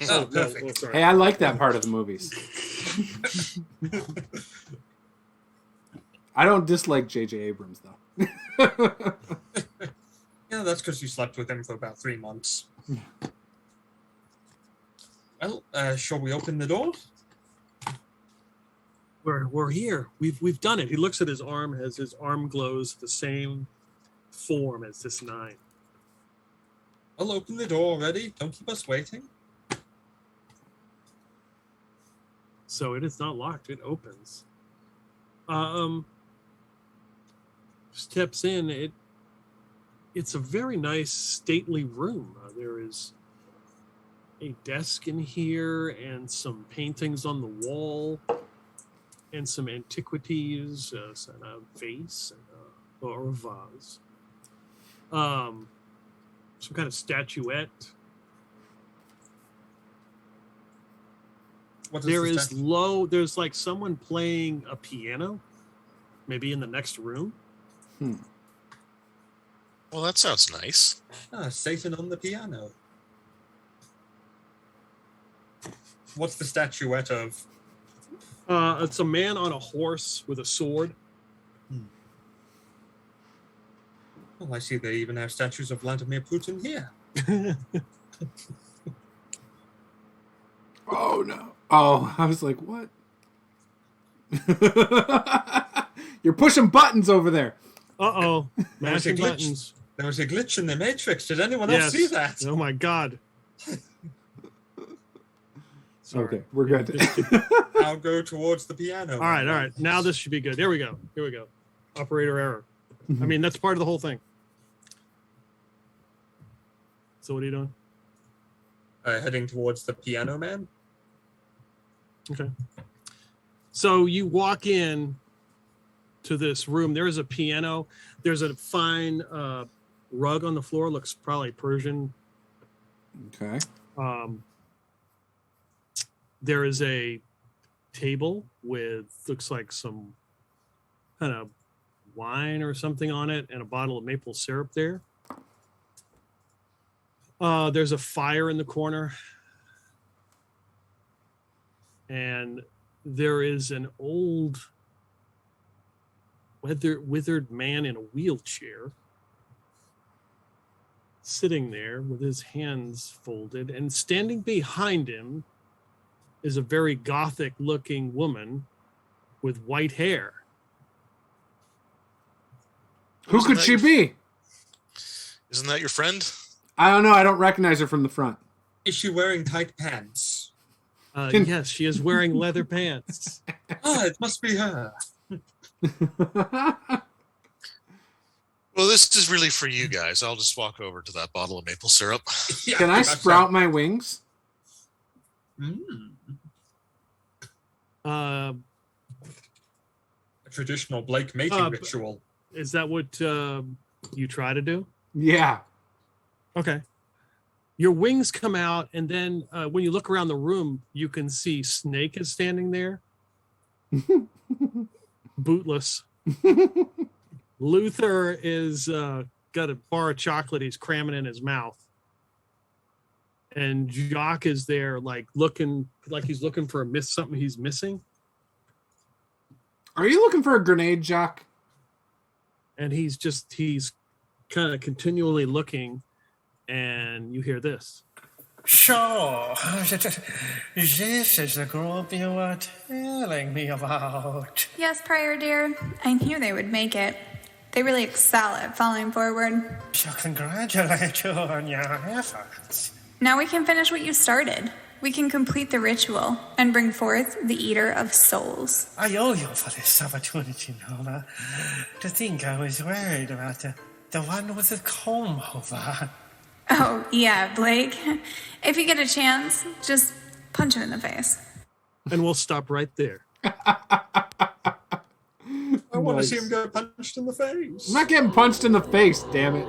Oh, perfect. No, sorry. Hey, I like that part of the movies. I don't dislike J.J. Abrams, though. Yeah, that's because you slept with him for about 3 months. Well, shall we open the door? We're here. We've done it. He looks at his arm as his arm glows the same form as this 9. I'll open the door already. Don't keep us waiting. So it is not locked. It opens. Steps in. It's a very nice, stately room. There is a desk in here and some paintings on the wall and some antiquities, and a vase or a vase. Some kind of statuette. There's like someone playing a piano, maybe in the next room. Well, that sounds nice. Satan on the piano. What's the statuette of? It's a man on a horse with a sword. Well, I see they even have statues of Vladimir Putin here. Oh, no. Oh, I was like, what? You're pushing buttons over there. Uh-oh. Mashing buttons. There was a glitch in the Matrix. Did anyone else see that? Oh, my God. Sorry. Okay, we're good. I'll go towards the piano. All right. Now this should be good. Here we go. Operator error. I mean, that's part of the whole thing. So what are you doing? Heading towards the piano man. Okay. So you walk in to this room. There is a piano. There's a fine rug on the floor. Looks probably Persian. Okay. There is a table with looks like some kind of wine or something on it and a bottle of maple syrup there. There's a fire in the corner. And there is an old withered man in a wheelchair sitting there with his hands folded, and standing behind him is a very gothic looking woman with white hair. Who could she be? Isn't that your friend? I don't know. I don't recognize her from the front. Is she wearing tight pants? Yes, she is wearing leather pants. It must be her. Well, this is really for you guys. I'll just walk over to that bottle of maple syrup. Yeah, Can I sprout my wings? A traditional Blake mating ritual. Is that what you try to do? Yeah. Okay. Your wings come out, and then when you look around the room, you can see Snake is standing there. Bootless. Luther is got a bar of chocolate he's cramming in his mouth. and Jock is there, like looking like he's looking for something he's missing. Are you looking for a grenade, Jock? And he's kind of continually looking, and you hear this. So, this is the group you were telling me about. Yes, Prior dear. I knew they would make it. They really excel at falling forward. So congratulate you on your efforts. Now we can finish what you started. We can complete the ritual and bring forth the Eater of Souls. I owe you for this opportunity, Nova. To think I was worried about the one with the comb over. Oh, yeah, Blake. If you get a chance, just punch him in the face. And we'll stop right there. I want to see him get punched in the face. I'm not getting punched in the face, damn it.